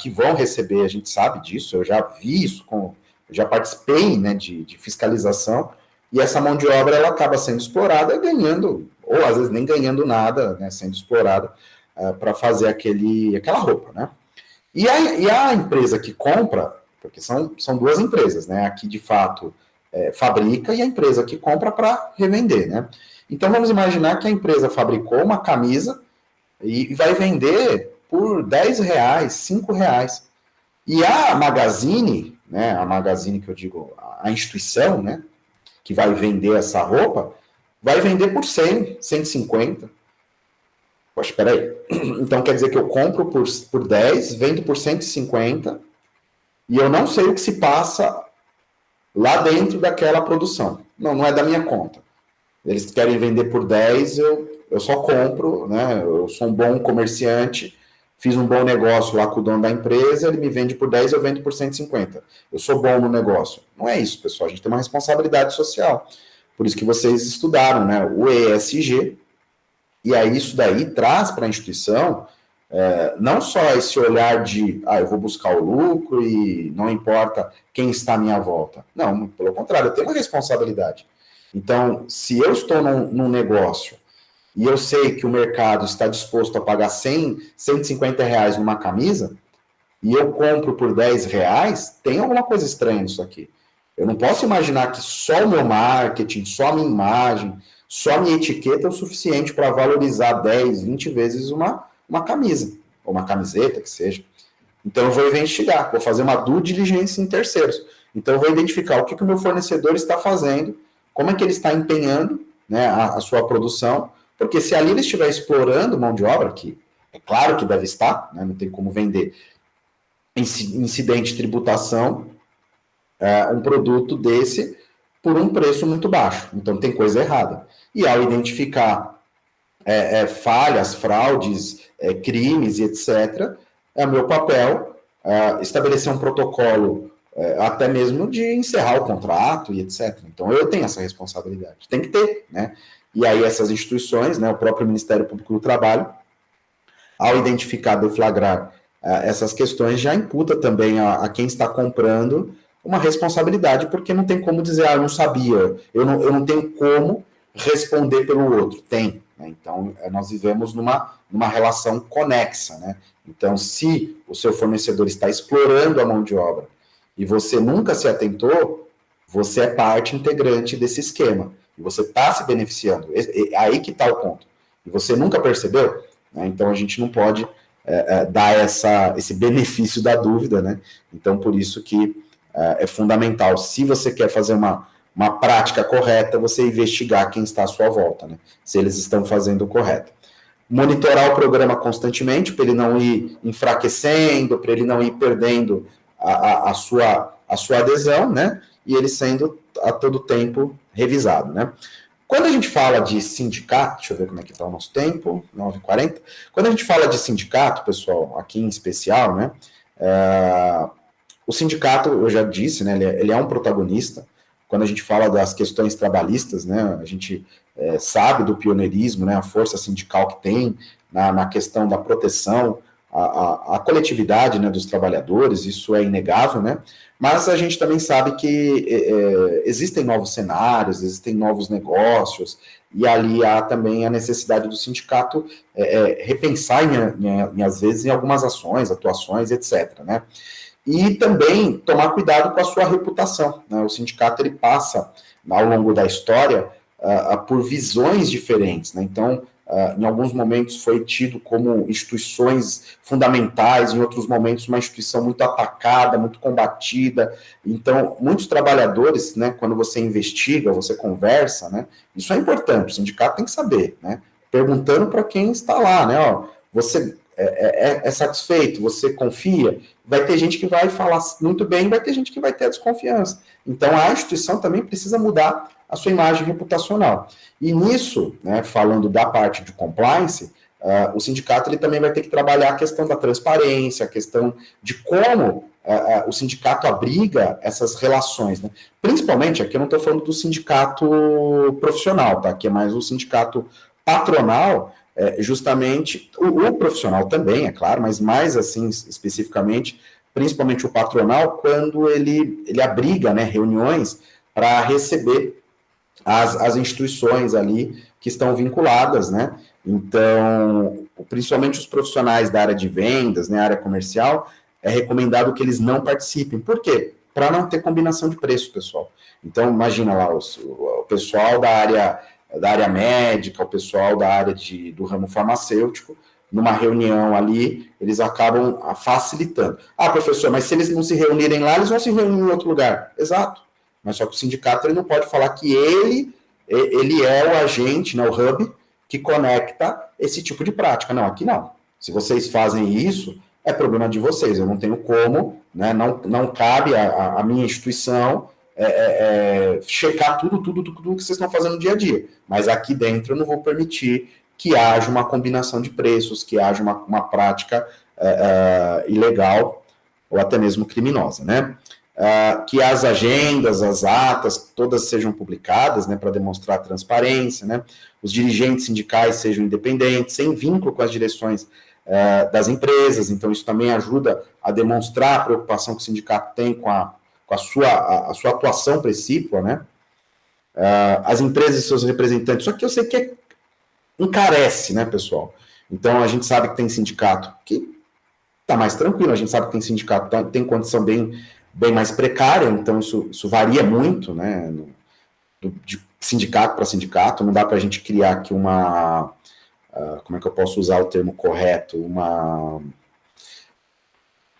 que vão receber, a gente sabe disso, eu já vi isso, eu já participei, né, de fiscalização, e essa mão de obra ela acaba sendo explorada ganhando, ou às vezes nem ganhando nada, né, sendo explorada para fazer aquela roupa, né? E a empresa que compra, porque são duas empresas, né? A que de fato fabrica e a empresa que compra para revender, né? Então vamos imaginar que a empresa fabricou uma camisa e vai vender por R$10, R$5. E a Magazine, né? A Magazine que eu digo, a instituição, né? Que vai vender essa roupa, vai vender por 100, 150. Poxa, espera aí. Então quer dizer que eu compro por 10, vendo por 150, e eu não sei o que se passa lá dentro daquela produção. Não é da minha conta. Eles querem vender por 10, eu só compro, né? Eu sou um bom comerciante, fiz um bom negócio lá com o dono da empresa, ele me vende por 10, eu vendo por 150. Eu sou bom no negócio. Não é isso, pessoal. A gente tem uma responsabilidade social. Por isso que vocês estudaram, né? O ESG. E aí isso daí traz para a instituição não só esse olhar de eu vou buscar o lucro e não importa quem está à minha volta. Não, pelo contrário, eu tenho uma responsabilidade. Então, se eu estou num negócio e eu sei que o mercado está disposto a pagar 100, R$150 numa camisa, e eu compro por R$10, tem alguma coisa estranha nisso aqui. Eu não posso imaginar que só o meu marketing, só a minha imagem, só a minha etiqueta é o suficiente para valorizar 10, 20 vezes uma camisa, ou uma camiseta, que seja. Então, eu vou investigar, vou fazer uma due diligência em terceiros. Então, eu vou identificar o que o meu fornecedor está fazendo, como é que ele está empenhando, né, a sua produção, porque se ali ele estiver explorando mão de obra, que é claro que deve estar, né, não tem como vender incidente de tributação, um produto desse por um preço muito baixo. Então, tem coisa errada. E ao identificar falhas, fraudes, crimes e etc., é meu papel estabelecer um protocolo até mesmo de encerrar o contrato e etc. Então, eu tenho essa responsabilidade. Tem que ter, né? E aí essas instituições, né, o próprio Ministério Público do Trabalho, ao identificar, deflagrar essas questões, já imputa também a quem está comprando uma responsabilidade, porque não tem como dizer, eu não sabia, eu não tenho como responder pelo outro. Tem. Né? Então, nós vivemos numa relação conexa. Né? Então, se o seu fornecedor está explorando a mão de obra e você nunca se atentou, você é parte integrante desse esquema. E você está se beneficiando. Aí que está o ponto. E você nunca percebeu? Né? Então, a gente não pode dar esse benefício da dúvida. Né? Então, por isso que é fundamental. Se você quer fazer uma prática correta, você investigar quem está à sua volta, né? Se eles estão fazendo o correto. Monitorar o programa constantemente, para ele não ir enfraquecendo, para ele não ir perdendo a sua adesão, né? E ele sendo a todo tempo revisado, né? Quando a gente fala de sindicato, deixa eu ver como é que está o nosso tempo, 9h40. Quando a gente fala de sindicato, pessoal, aqui em especial, né? O sindicato, eu já disse, né, ele é um protagonista. Quando a gente fala das questões trabalhistas, né, a gente sabe do pioneirismo, né, a força sindical que tem na questão da proteção à coletividade, né, dos trabalhadores, isso é inegável, né, mas a gente também sabe que existem novos cenários, existem novos negócios, e ali há também a necessidade do sindicato repensar, às vezes, em algumas ações, atuações, etc., né. E também tomar cuidado com a sua reputação. Né? O sindicato ele passa, ao longo da história, por visões diferentes. Né? Então, em alguns momentos foi tido como instituições fundamentais, em outros momentos uma instituição muito atacada, muito combatida. Então, muitos trabalhadores, né, quando você investiga, você conversa, né, isso é importante, o sindicato tem que saber, né, perguntando para quem está lá, né, ó, você é satisfeito, você confia, vai ter gente que vai falar muito bem, vai ter gente que vai ter a desconfiança. Então, a instituição também precisa mudar a sua imagem reputacional. E nisso, né, falando da parte de compliance, o sindicato ele também vai ter que trabalhar a questão da transparência, a questão de como o sindicato abriga essas relações. Né? Principalmente, aqui eu não estou falando do sindicato profissional, tá? Que é mais o sindicato patronal, justamente, o profissional também, é claro, mas mais assim, especificamente, principalmente o patronal, quando ele abriga, né, reuniões para receber as instituições ali que estão vinculadas, né? Então, principalmente os profissionais da área de vendas, né, área comercial, é recomendado que eles não participem. Por quê? Para não ter combinação de preço, pessoal. Então, imagina lá, o pessoal da área médica, o pessoal da área do ramo farmacêutico, numa reunião ali, eles acabam facilitando. Ah, professor, mas se eles não se reunirem lá, eles vão se reunir em outro lugar. Exato. Mas só que o sindicato ele não pode falar que ele é o agente, né, o hub, que conecta esse tipo de prática. Não, aqui não. Se vocês fazem isso, é problema de vocês. Eu não tenho como, né, não cabe a minha instituição checar tudo que vocês estão fazendo no dia a dia. Mas aqui dentro eu não vou permitir que haja uma combinação de preços, que haja uma prática ilegal ou até mesmo criminosa, né? Que as agendas, as atas, todas sejam publicadas, né, para demonstrar transparência, né? Os dirigentes sindicais sejam independentes, sem vínculo com as direções das empresas. Então, isso também ajuda a demonstrar a preocupação que o sindicato tem com a sua atuação precípua, né? As empresas e seus representantes. Só que eu sei que encarece, né, pessoal? Então, a gente sabe que tem sindicato que está mais tranquilo, a gente sabe que tem sindicato que tem condição bem mais precária, então isso varia muito, né, de sindicato para sindicato. Não dá para a gente criar aqui como é que eu posso usar o termo correto,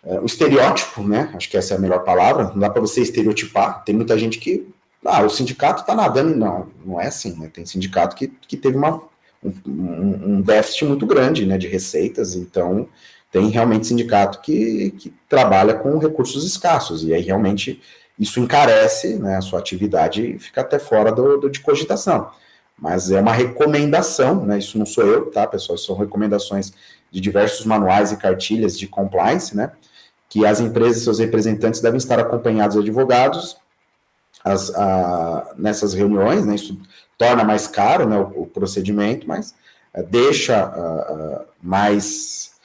o estereótipo, né, acho que essa é a melhor palavra. Não dá para você estereotipar. Tem muita gente que, o sindicato está nadando, e não é assim, né, tem sindicato que teve um déficit muito grande, né, de receitas. Então tem realmente sindicato que trabalha com recursos escassos, e aí realmente isso encarece, né, a sua atividade e fica até fora de cogitação. Mas é uma recomendação, né, isso não sou eu, tá, pessoal? São recomendações de diversos manuais e cartilhas de compliance, né, que as empresas e seus representantes devem estar acompanhados de advogados nessas reuniões, né, isso torna mais caro, né, o procedimento, mas deixa mais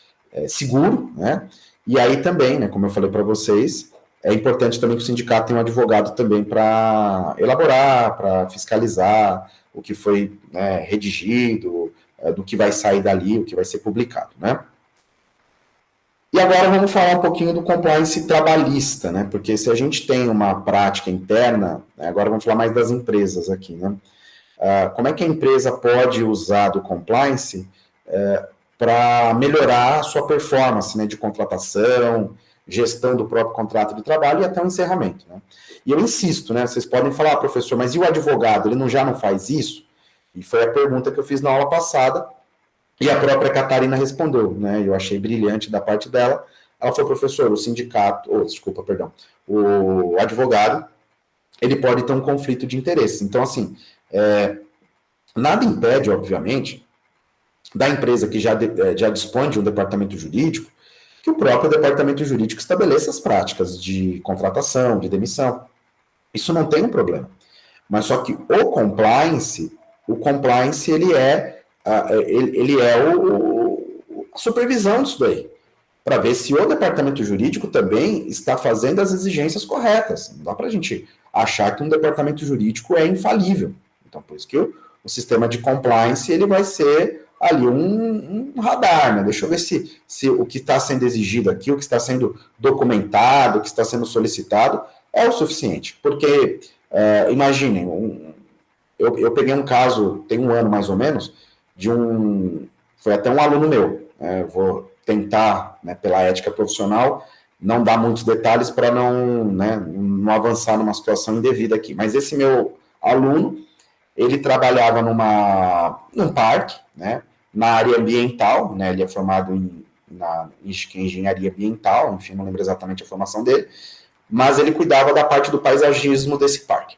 seguro, né? E aí também, né, como eu falei para vocês, é importante também que o sindicato tenha um advogado também para elaborar, para fiscalizar o que foi, né, redigido, do que vai sair dali, o que vai ser publicado, né? E agora vamos falar um pouquinho do compliance trabalhista, né? Porque se a gente tem uma prática interna, agora vamos falar mais das empresas aqui, né? Como é que a empresa pode usar do compliance para melhorar a sua performance, né, de contratação, gestão do próprio contrato de trabalho e até o encerramento, né? E eu insisto, né, vocês podem falar, professor, mas e o advogado, ele já não faz isso? E foi a pergunta que eu fiz na aula passada, e a própria Catarina respondeu, né, eu achei brilhante da parte dela. Ela falou, professor, o advogado, ele pode ter um conflito de interesse. Então, assim, nada impede, obviamente, da empresa que já dispõe de um departamento jurídico, que o próprio departamento jurídico estabeleça as práticas de contratação, de demissão. Isso não tem um problema. Mas só que o compliance ele é a supervisão disso daí, para ver se o departamento jurídico também está fazendo as exigências corretas. Não dá para a gente achar que um departamento jurídico é infalível. Então, por isso que o sistema de compliance ele vai ser ali um radar, né? Deixa eu ver se o que está sendo exigido aqui, o que está sendo documentado, o que está sendo solicitado é o suficiente. Porque, imaginem, eu peguei um caso, tem um ano mais ou menos, Foi até um aluno meu, né? Eu vou tentar, né, pela ética profissional, não dar muitos detalhes para não, né, não avançar numa situação indevida aqui. Mas esse meu aluno, ele trabalhava num parque, né, na área ambiental, né, ele é formado em engenharia ambiental, enfim, não lembro exatamente a formação dele, mas ele cuidava da parte do paisagismo desse parque.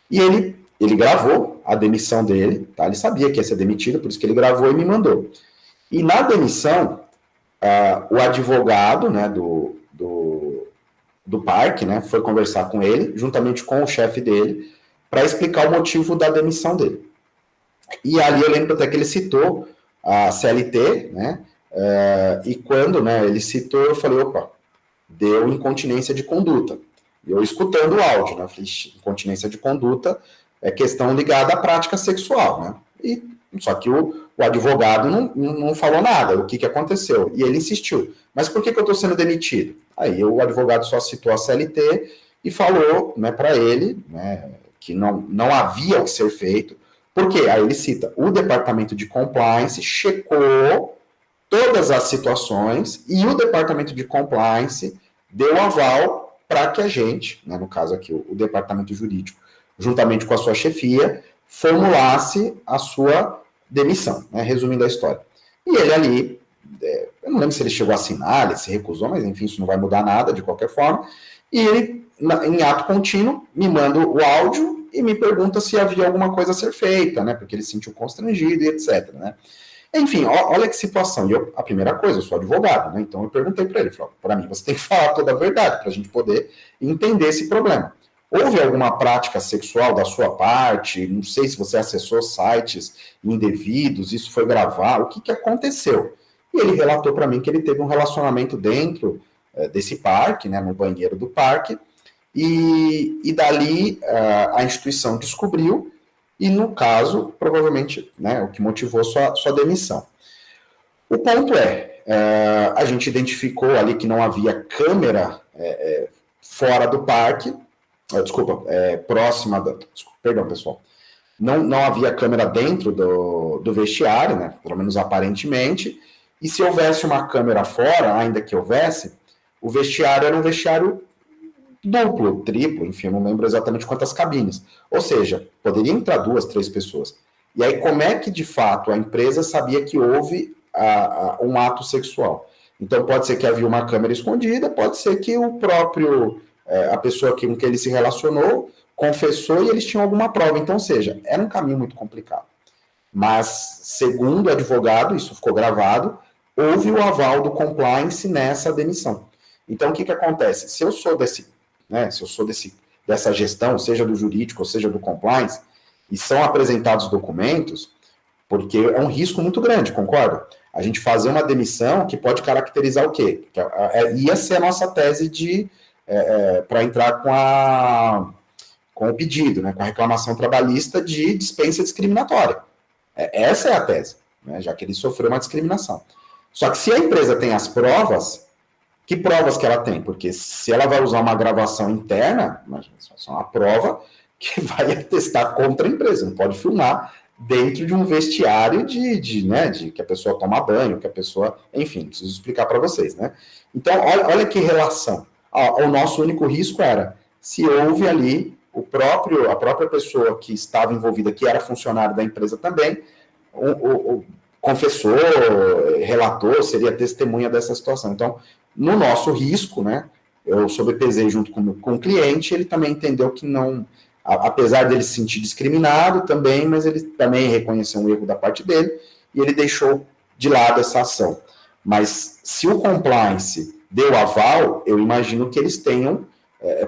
E ele gravou a demissão dele, tá? Ele sabia que ia ser demitido, por isso que ele gravou e me mandou. E na demissão, o advogado, né, do parque, né, foi conversar com ele, juntamente com o chefe dele, para explicar o motivo da demissão dele. E ali eu lembro até que ele citou a CLT, né, e quando, né, ele citou, eu falei, opa, deu incontinência de conduta. E eu escutando o áudio, né, eu falei, incontinência de conduta é questão ligada à prática sexual, né, e só que o advogado não falou nada, o que aconteceu, e ele insistiu, mas por que eu estou sendo demitido? Aí o advogado só citou a CLT e falou, né, para ele, né, que não havia o que ser feito, porque aí ele cita, o departamento de compliance checou todas as situações e o departamento de compliance deu aval para que a gente, né, no caso aqui o departamento jurídico, juntamente com a sua chefia, formulasse a sua demissão, né, resumindo a história. E ele ali, eu não lembro se ele chegou a assinar, ele se recusou, mas enfim, isso não vai mudar nada de qualquer forma, e ele, em ato contínuo, me manda o áudio e me pergunta se havia alguma coisa a ser feita, né, porque ele se sentiu constrangido e etc, né. Enfim, olha que situação. E a primeira coisa, eu sou advogado, né, então eu perguntei para ele, para mim, você tem que falar toda a verdade para a gente poder entender esse problema. Houve alguma prática sexual da sua parte? Não sei se você acessou sites indevidos, isso foi gravado, o que aconteceu? E ele relatou para mim que ele teve um relacionamento dentro desse parque, né, no banheiro do parque, e dali a instituição descobriu, e no caso, provavelmente, né, o que motivou sua demissão. O ponto a gente identificou ali que não havia câmera fora do parque, próxima perdão, pessoal. Não havia câmera dentro do vestiário, né? Pelo menos aparentemente. E se houvesse uma câmera fora, ainda que houvesse, o vestiário era um vestiário duplo, triplo, enfim, eu não lembro exatamente quantas cabines. Ou seja, poderia entrar 2, 3 pessoas. E aí, como é que, de fato, a empresa sabia que houve um ato sexual? Então, pode ser que havia uma câmera escondida, pode ser que o próprio... a pessoa com que ele se relacionou confessou e eles tinham alguma prova. Então, ou seja, era um caminho muito complicado. Mas, segundo o advogado, isso ficou gravado, houve o aval do compliance nessa demissão. Então, o que acontece? Se eu sou dessa gestão, seja do jurídico ou seja do compliance, e são apresentados documentos, porque é um risco muito grande, concorda? A gente fazer uma demissão que pode caracterizar o quê? Ia ser a nossa tese para entrar com o pedido, né, com a reclamação trabalhista de dispensa discriminatória. Essa é a tese, né, já que ele sofreu uma discriminação. Só que se a empresa tem as provas, que provas que ela tem? Porque se ela vai usar uma gravação interna, é uma prova que vai atestar contra a empresa, não pode filmar dentro de um vestiário de que a pessoa toma banho, que a pessoa... Enfim, preciso explicar para vocês, né? Então, olha que relação. O nosso único risco era se houve ali a própria pessoa que estava envolvida, que era funcionário da empresa também, confessou, relatou, seria testemunha dessa situação. Então, no nosso risco, né, eu sobrepesei junto com o cliente, ele também entendeu que não, apesar dele se sentir discriminado também, mas ele também reconheceu um erro da parte dele, e ele deixou de lado essa ação. Mas se o compliance deu aval, eu imagino que eles tenham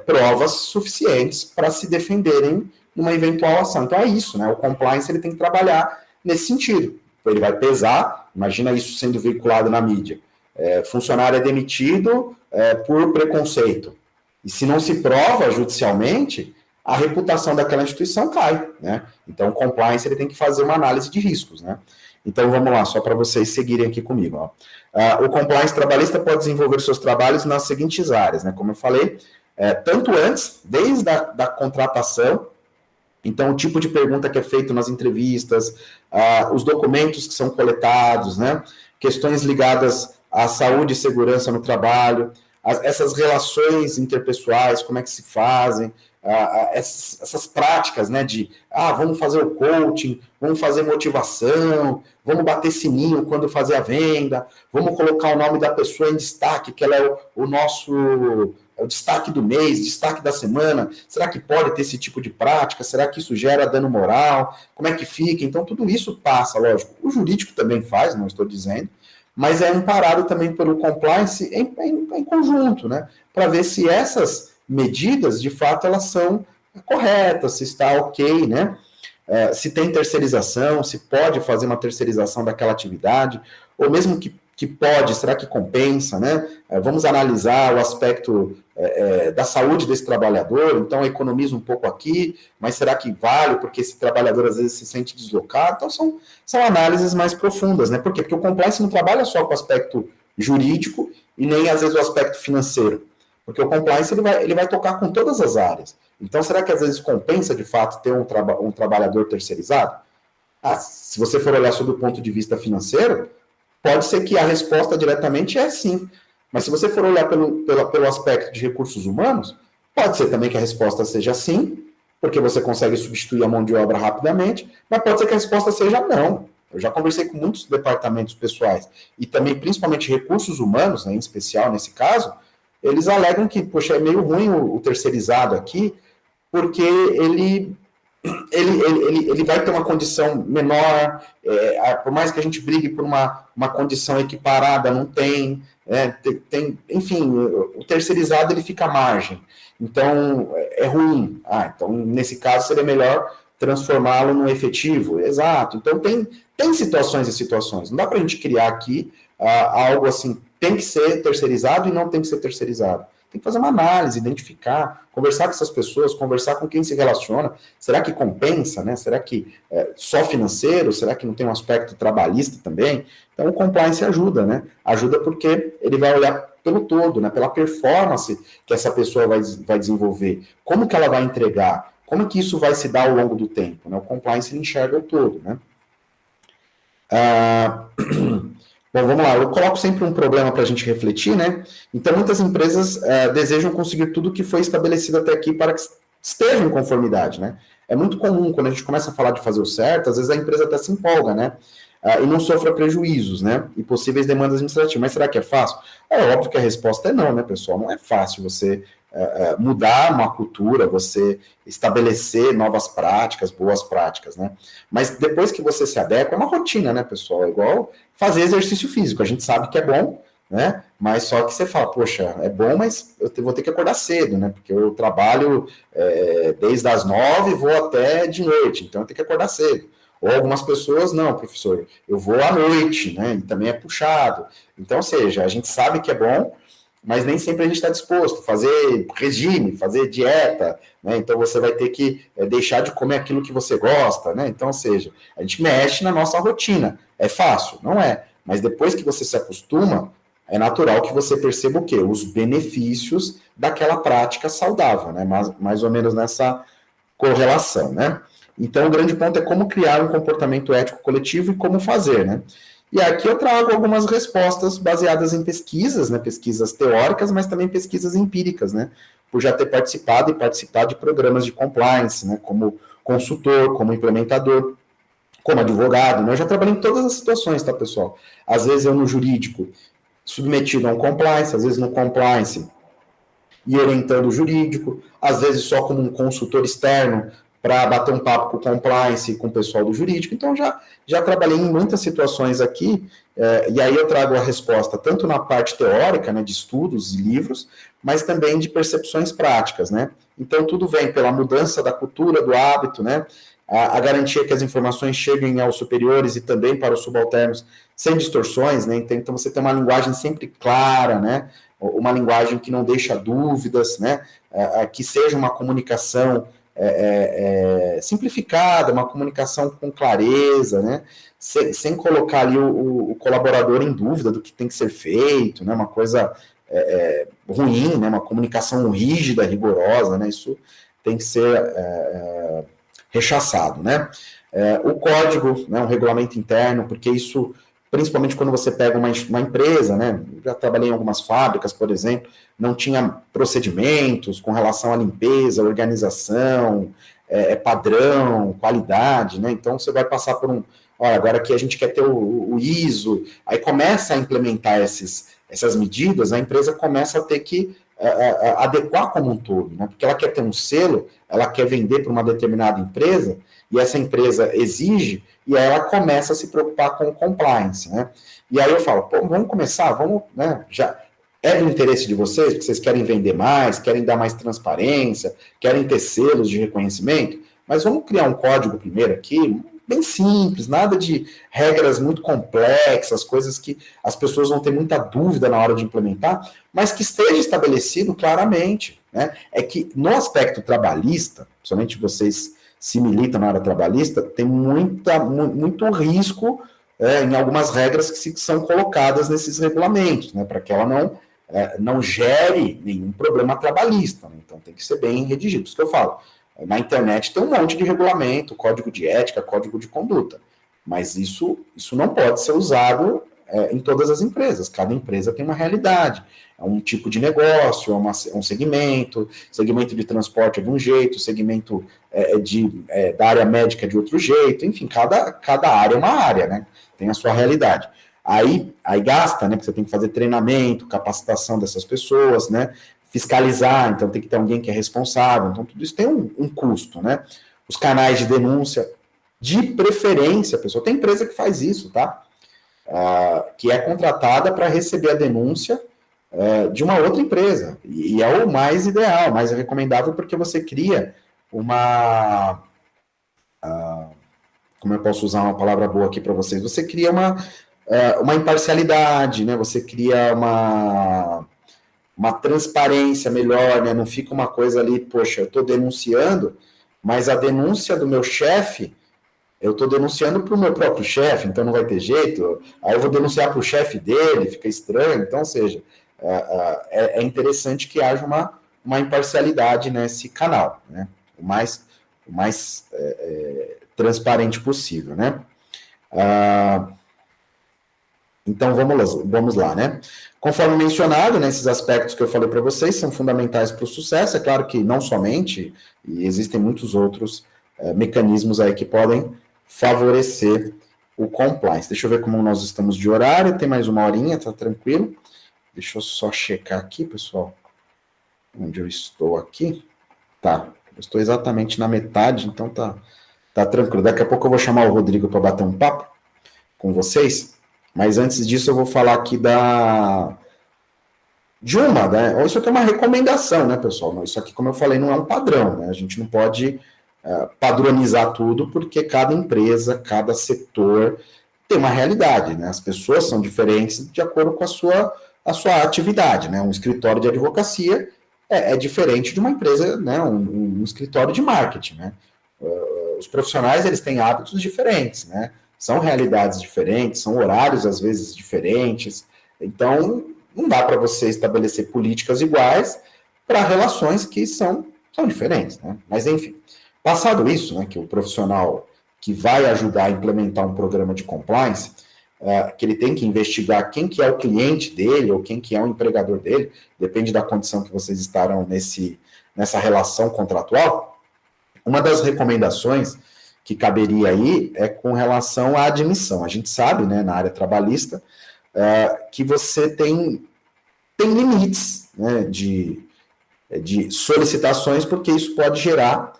provas suficientes para se defenderem numa eventual ação. Então é isso, né? O compliance ele tem que trabalhar nesse sentido. Ele vai pesar, imagina isso sendo veiculado na mídia. Funcionário é demitido por preconceito. E se não se prova judicialmente, a reputação daquela instituição cai, né? Então o compliance ele tem que fazer uma análise de riscos, né? Então vamos lá, só para vocês seguirem aqui comigo. Ó. O compliance trabalhista pode desenvolver seus trabalhos nas seguintes áreas, né? Como eu falei, tanto antes, desde a contratação, Então, o tipo de pergunta que é feito nas entrevistas, os documentos que são coletados, né? Questões ligadas à saúde e segurança no trabalho, essas relações interpessoais, como é que se fazem, essas práticas, né, vamos fazer o coaching, vamos fazer motivação, vamos bater sininho quando fazer a venda, vamos colocar o nome da pessoa em destaque, que ela é o nosso o destaque do mês, destaque da semana. Será que pode ter esse tipo de prática? Será que isso gera dano moral? Como é que fica? Então, tudo isso passa, lógico. O jurídico também faz, não estou dizendo, mas é amparado também pelo compliance em conjunto, né? Para ver se essas medidas, de fato, elas são corretas, se está ok, né? Se tem terceirização, se pode fazer uma terceirização daquela atividade, ou mesmo que pode, será que compensa, né? Vamos analisar o aspecto da saúde desse trabalhador, então economiza um pouco aqui, mas será que vale, porque esse trabalhador às vezes se sente deslocado? Então são análises mais profundas, né? Por quê? Porque o compliance não trabalha só com o aspecto jurídico e nem às vezes o aspecto financeiro, porque o compliance ele vai tocar com todas as áreas. Então será que às vezes compensa de fato ter um trabalhador terceirizado? Se você for olhar sob o ponto de vista financeiro, pode ser que a resposta diretamente é sim. Mas se você for olhar pelo aspecto de recursos humanos, pode ser também que a resposta seja sim, porque você consegue substituir a mão de obra rapidamente, mas pode ser que a resposta seja não. Eu já conversei com muitos departamentos pessoais, e também principalmente recursos humanos, né, em especial nesse caso, eles alegam que, poxa, é meio ruim o terceirizado aqui, porque ele vai ter uma condição menor, por mais que a gente brigue por uma condição equiparada, não tem, enfim, o terceirizado ele fica à margem, então é ruim. Então nesse caso seria melhor transformá-lo no efetivo, exato. Então tem situações e situações, não dá para a gente criar aqui algo assim, tem que ser terceirizado e não tem que ser terceirizado. Tem que fazer uma análise, identificar, conversar com essas pessoas, conversar com quem se relaciona. Será que compensa, né? Será que só financeiro? Será que não tem um aspecto trabalhista também? Então, o compliance ajuda, né? Ajuda porque ele vai olhar pelo todo, né? Pela performance que essa pessoa vai desenvolver. Como que ela vai entregar? Como que isso vai se dar ao longo do tempo, né? O compliance ele enxerga o todo, né? Bom, vamos lá, eu coloco sempre um problema para a gente refletir, né? Então, muitas empresas desejam conseguir tudo que foi estabelecido até aqui para que esteja em conformidade, né? É muito comum, quando a gente começa a falar de fazer o certo, às vezes a empresa até se empolga, né? E não sofra prejuízos, né? E possíveis demandas administrativas. Mas será que é fácil? É óbvio que a resposta é não, né, pessoal? Não é fácil você mudar uma cultura, você estabelecer novas práticas, boas práticas, né? Mas depois que você se adequa, é uma rotina, né, pessoal? É igual fazer exercício físico. A gente sabe que é bom, né? Mas só que você fala, poxa, é bom, mas eu vou ter que acordar cedo, né? Porque eu trabalho desde as 9 e vou até de noite, então eu tenho que acordar cedo. Ou algumas pessoas, não, professor, eu vou à noite, né? E também é puxado. Então, ou seja, a gente sabe que é bom, mas nem sempre a gente está disposto a fazer regime, fazer dieta, né? Então você vai ter que deixar de comer aquilo que você gosta, né? Então, ou seja, a gente mexe na nossa rotina. É fácil? Não é. Mas depois que você se acostuma, é natural que você perceba o quê? Os benefícios daquela prática saudável, né? Mais ou menos nessa correlação, né? Então, o grande ponto é como criar um comportamento ético coletivo e como fazer, né? E aqui eu trago algumas respostas baseadas em pesquisas, né? Pesquisas teóricas, mas também pesquisas empíricas, né? Por já ter participado de programas de compliance, né? Como consultor, como implementador, como advogado, né? Eu já trabalhei em todas as situações, tá, pessoal? Às vezes eu no jurídico, submetido a um compliance, às vezes no compliance e orientando o jurídico, às vezes só como um consultor externo para bater um papo com o compliance e com o pessoal do jurídico. Então, já trabalhei em muitas situações aqui, e aí eu trago a resposta tanto na parte teórica, né, de estudos e livros, mas também de percepções práticas, né? Então, tudo vem pela mudança da cultura, do hábito, né? A garantia que as informações cheguem aos superiores e também para os subalternos sem distorções, né? Então, você tem uma linguagem sempre clara, né? Uma linguagem que não deixa dúvidas, né? Que seja uma comunicação simplificada, uma comunicação com clareza, né? Sem colocar ali o colaborador em dúvida do que tem que ser feito, né? Uma coisa ruim, né? Uma comunicação rígida, rigorosa, né? Isso tem que ser rechaçado, né? O código, né, um regulamento interno, porque isso, principalmente quando você pega uma empresa, né? Já trabalhei em algumas fábricas, por exemplo, não tinha procedimentos com relação à limpeza, organização, padrão, qualidade, né? Então você vai passar por olha, agora aqui a gente quer ter o ISO, aí começa a implementar essas medidas, a empresa começa a ter que adequar como um todo, né? Porque ela quer ter um selo, ela quer vender para uma determinada empresa, e essa empresa exige, e aí ela começa a se preocupar com o compliance, né? E aí eu falo, pô, vamos começar, vamos, né? Já é do interesse de vocês, porque vocês querem vender mais, querem dar mais transparência, querem ter selos de reconhecimento, mas vamos criar um código primeiro aqui, bem simples, nada de regras muito complexas, coisas que as pessoas vão ter muita dúvida na hora de implementar, mas que esteja estabelecido claramente, né? É que no aspecto trabalhista, principalmente vocês se militam na área trabalhista, tem muito risco em algumas regras que são colocadas nesses regulamentos, né? Para que ela não gere nenhum problema trabalhista, né? Então tem que ser bem redigido. Por isso que eu falo, na internet tem um monte de regulamento, código de ética, código de conduta, mas isso não pode ser usado em todas as empresas. Cada empresa tem uma realidade, é um tipo de negócio, é um segmento de transporte é de um jeito, segmento da área médica é de outro jeito, enfim, cada área é uma área, né? Tem a sua realidade. Aí gasta, né? Porque você tem que fazer treinamento, capacitação dessas pessoas, né? Fiscalizar, então tem que ter alguém que é responsável, então tudo isso tem um custo, né? Os canais de denúncia, de preferência, pessoal, tem empresa que faz isso, tá? Que é contratada para receber a denúncia de uma outra empresa, e é o mais ideal, mais recomendável, porque você cria uma... como eu posso usar uma palavra boa aqui para vocês? Você cria uma imparcialidade, né? Você cria uma transparência melhor, né? Não fica uma coisa ali, poxa, eu estou denunciando, mas a denúncia do meu chefe, eu estou denunciando para o meu próprio chefe, então não vai ter jeito, aí eu vou denunciar para o chefe dele, fica estranho, então, ou seja, é interessante que haja uma imparcialidade nesse canal, né? O mais transparente possível, né? Então, vamos lá, né? Conforme mencionado, né, esses aspectos que eu falei para vocês são fundamentais para o sucesso. É claro que não somente, e existem muitos outros mecanismos aí que podem favorecer o compliance. Deixa eu ver como nós estamos de horário. Tem mais uma horinha, tá tranquilo? Deixa eu só checar aqui, pessoal. Onde eu estou aqui? Tá, eu estou exatamente na metade, então tá tranquilo. Daqui a pouco eu vou chamar o Rodrigo para bater um papo com vocês. Mas antes disso, eu vou falar aqui né? Isso aqui é uma recomendação, né, pessoal? Isso aqui, como eu falei, não é um padrão, né? A gente não pode padronizar tudo, porque cada empresa, cada setor tem uma realidade, né? As pessoas são diferentes de acordo com a sua atividade, né? Um escritório de advocacia é diferente de uma empresa, né? Um escritório de marketing, né? Os profissionais, eles têm hábitos diferentes, né? São realidades diferentes, são horários, às vezes, diferentes. Então, não dá para você estabelecer políticas iguais para relações que são diferentes, né? Mas, enfim, passado isso, né, que o profissional que vai ajudar a implementar um programa de compliance, que ele tem que investigar quem que é o cliente dele ou quem que é o empregador dele, depende da condição que vocês estarão nessa relação contratual. Uma das recomendações que caberia aí é com relação à admissão. A gente sabe, né, na área trabalhista, que você tem limites, né, de solicitações, porque isso pode gerar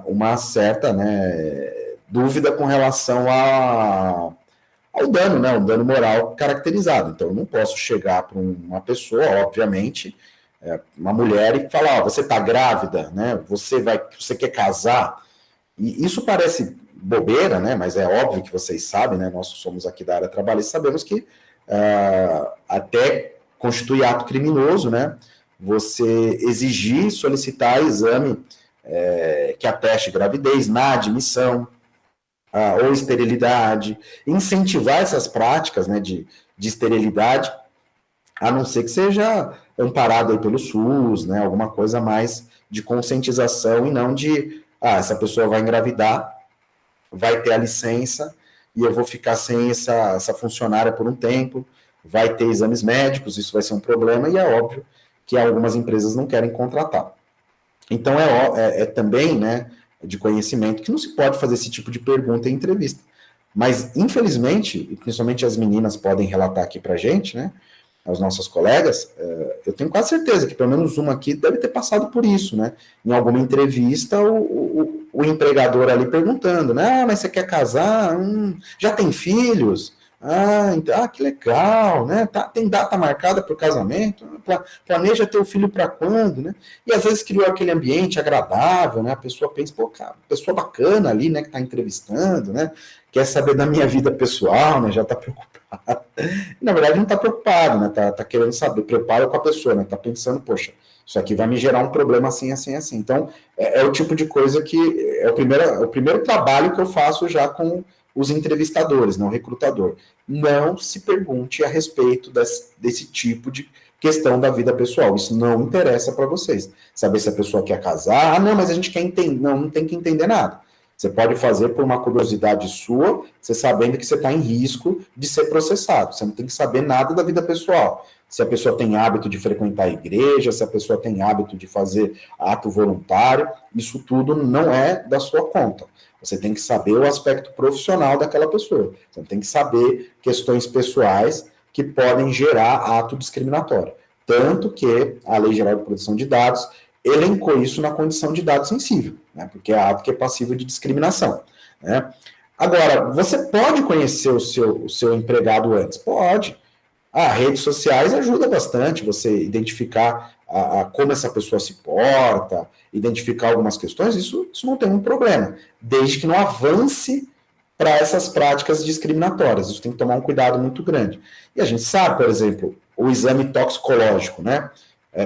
uma certa, né, dúvida com relação ao dano, né, um dano moral caracterizado. Então, eu não posso chegar para uma pessoa, obviamente, uma mulher, e falar, você está grávida, né, você quer casar. E isso parece bobeira, né? Mas é óbvio que vocês sabem, né? Nós somos aqui da área trabalhista, sabemos que até constitui ato criminoso, né? Você exigir, solicitar exame que ateste gravidez na admissão ou esterilidade, incentivar essas práticas, né, de esterilidade, a não ser que seja amparado aí pelo SUS, né? Alguma coisa mais de conscientização e não de essa pessoa vai engravidar, vai ter a licença, e eu vou ficar sem essa funcionária por um tempo, vai ter exames médicos, isso vai ser um problema, e é óbvio que algumas empresas não querem contratar. Então, é também, né, de conhecimento que não se pode fazer esse tipo de pergunta em entrevista. Mas, infelizmente, e principalmente as meninas podem relatar aqui para a gente, né, aos nossos colegas, eu tenho quase certeza que pelo menos uma aqui deve ter passado por isso, né? Em alguma entrevista, o empregador ali perguntando, né? Mas você quer casar? Já tem filhos? Que legal, né? Tem data marcada para o casamento? Planeja ter o filho para quando, né? E às vezes criou aquele ambiente agradável, né? A pessoa pensa, pô, cara, pessoa bacana ali, né? Que está entrevistando, né? Quer saber da minha vida pessoal, né? Já está preocupado. Na verdade, não está preocupado, né? Tá querendo saber, prepara com a pessoa, né? Tá pensando, poxa, isso aqui vai me gerar um problema assim, assim, assim. Então, é o tipo de coisa que é o primeiro trabalho que eu faço já com os entrevistadores, não o recrutador. Não se pergunte a respeito desse tipo de questão da vida pessoal. Isso não interessa para vocês. Saber se a pessoa quer casar, não, mas a gente quer entender. Não tem que entender nada. Você pode fazer por uma curiosidade sua, você sabendo que você está em risco de ser processado. Você não tem que saber nada da vida pessoal. Se a pessoa tem hábito de frequentar a igreja, se a pessoa tem hábito de fazer ato voluntário, isso tudo não é da sua conta. Você tem que saber o aspecto profissional daquela pessoa. Você tem que saber questões pessoais que podem gerar ato discriminatório. Tanto que a Lei Geral de Proteção de Dados elencou isso na condição de dado sensível, né, porque é ato que é passível de discriminação. Né. Agora, você pode conhecer o seu empregado antes? Pode. Redes sociais ajuda bastante você identificar como essa pessoa se porta, identificar algumas questões, isso não tem um problema, desde que não avance para essas práticas discriminatórias. Isso tem que tomar um cuidado muito grande. E a gente sabe, por exemplo, o exame toxicológico, né?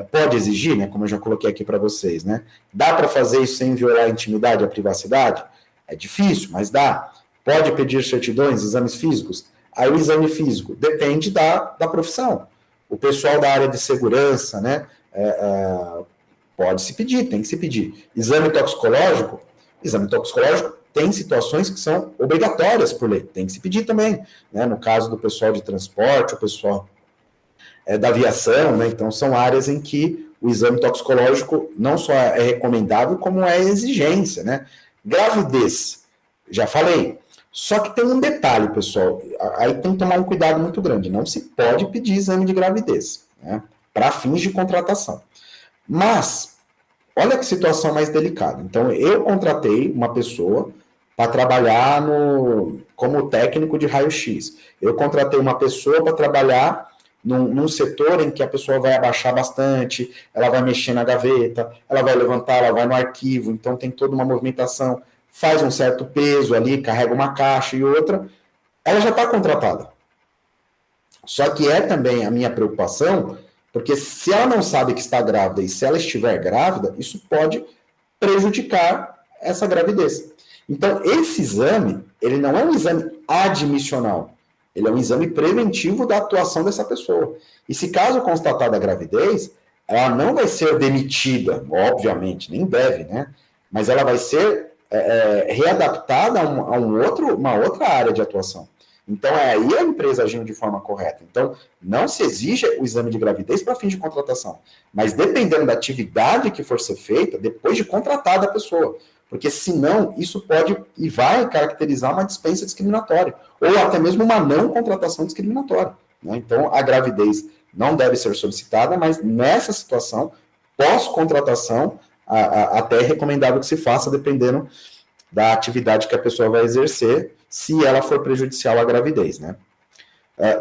Pode exigir, né? Como eu já coloquei aqui para vocês, né? Dá para fazer isso sem violar a intimidade e a privacidade? É difícil, mas dá. Pode pedir certidões, exames físicos? Aí o exame físico depende da profissão. O pessoal da área de segurança, né? Pode se pedir, tem que se pedir. Exame toxicológico tem situações que são obrigatórias por lei, tem que se pedir também, né? No caso do pessoal de transporte, o pessoal da aviação, né? Então são áreas em que o exame toxicológico não só é recomendável, como é exigência, né? Gravidez, já falei. Só que tem um detalhe, pessoal, aí tem que tomar um cuidado muito grande, não se pode pedir exame de gravidez, né? Para fins de contratação. Mas, olha que situação mais delicada. Então, eu contratei uma pessoa para trabalhar como técnico de raio-x. Eu contratei uma pessoa para trabalhar num setor em que a pessoa vai abaixar bastante, ela vai mexer na gaveta, ela vai levantar, ela vai no arquivo, então tem toda uma movimentação, faz um certo peso ali, carrega uma caixa e outra, ela já está contratada. Só que é também a minha preocupação, porque se ela não sabe que está grávida e se ela estiver grávida, isso pode prejudicar essa gravidez. Então, esse exame, ele não é um exame admissional, ele é um exame preventivo da atuação dessa pessoa. E se caso constatada a gravidez, ela não vai ser demitida, obviamente, nem deve, né? Mas ela vai ser readaptada a uma outra área de atuação. Então, é aí a empresa agindo de forma correta. Então, não se exige o exame de gravidez para fins de contratação, mas dependendo da atividade que for ser feita, depois de contratada a pessoa. Porque, senão, isso pode e vai caracterizar uma dispensa discriminatória, ou até mesmo uma não contratação discriminatória. Né? Então, a gravidez não deve ser solicitada, mas nessa situação, pós-contratação, até é recomendável que se faça, dependendo da atividade que a pessoa vai exercer, se ela for prejudicial à gravidez, né?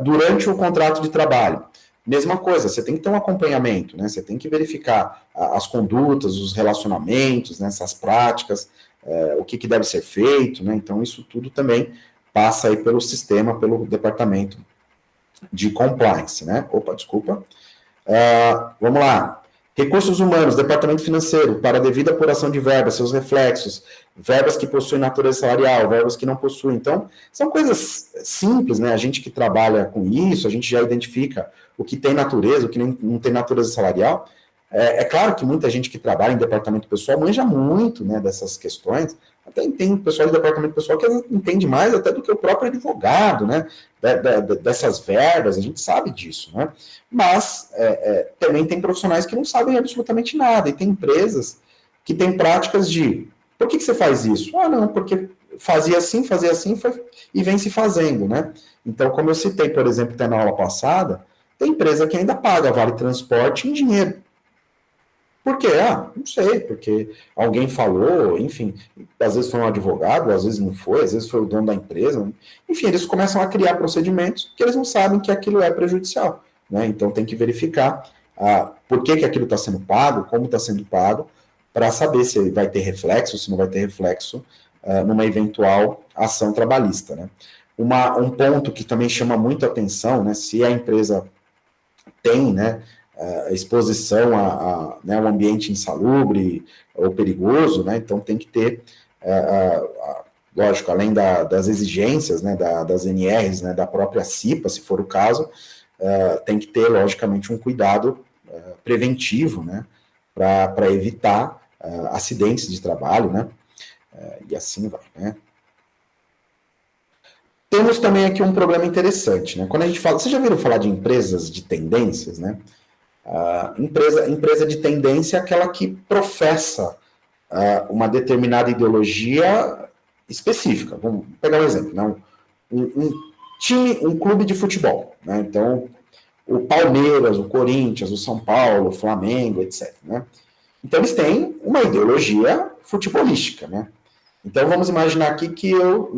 Durante o contrato de trabalho, mesma coisa, você tem que ter um acompanhamento, né? Você tem que verificar as condutas, os relacionamentos, né? Essas práticas, o que deve ser feito, né? Então, isso tudo também passa aí pelo sistema, pelo departamento de compliance, né? Vamos lá. Recursos humanos, departamento financeiro, para a devida apuração de verbas, seus reflexos, verbas que possuem natureza salarial, verbas que não possuem. Então, são coisas simples, né? A gente que trabalha com isso, a gente já identifica o que tem natureza, o que não tem natureza salarial. É claro que muita gente que trabalha em departamento pessoal manja muito, né, dessas questões. Até tem pessoal de departamento pessoal que entende mais até do que o próprio advogado, né, dessas verbas, a gente sabe disso, né. Mas também tem profissionais que não sabem absolutamente nada, e tem empresas que têm práticas de, por que você faz isso? Ah, não, porque fazia assim, e vem se fazendo, né. Então, como eu citei, por exemplo, até na aula passada, tem empresa que ainda paga vale transporte em dinheiro. Por quê? Ah, não sei, porque alguém falou, enfim, às vezes foi um advogado, às vezes não foi, às vezes foi o dono da empresa. Enfim, eles começam a criar procedimentos que eles não sabem que aquilo é prejudicial, né? Então tem que verificar por que aquilo está sendo pago, como está sendo pago, para saber se vai ter reflexo, se não vai ter reflexo numa eventual ação trabalhista, né? Um ponto que também chama muito atenção, né? Se a empresa tem, né, exposição né, um ambiente insalubre ou perigoso, né, então tem que ter, lógico, além das exigências, né, das NRs, né, da própria CIPA, se for o caso, tem que ter, logicamente, um cuidado preventivo, né, para evitar acidentes de trabalho, né, e assim vai, né. Temos também aqui um problema interessante, né, quando a gente fala, vocês já viram falar de empresas de tendências, né? Empresa de tendência é aquela que professa uma determinada ideologia específica. Vamos pegar um exemplo, né? Um clube de futebol, né? Então, o Palmeiras, o Corinthians, o São Paulo, o Flamengo, etc. Né? Então, eles têm uma ideologia futebolística, né? Então, vamos imaginar aqui que eu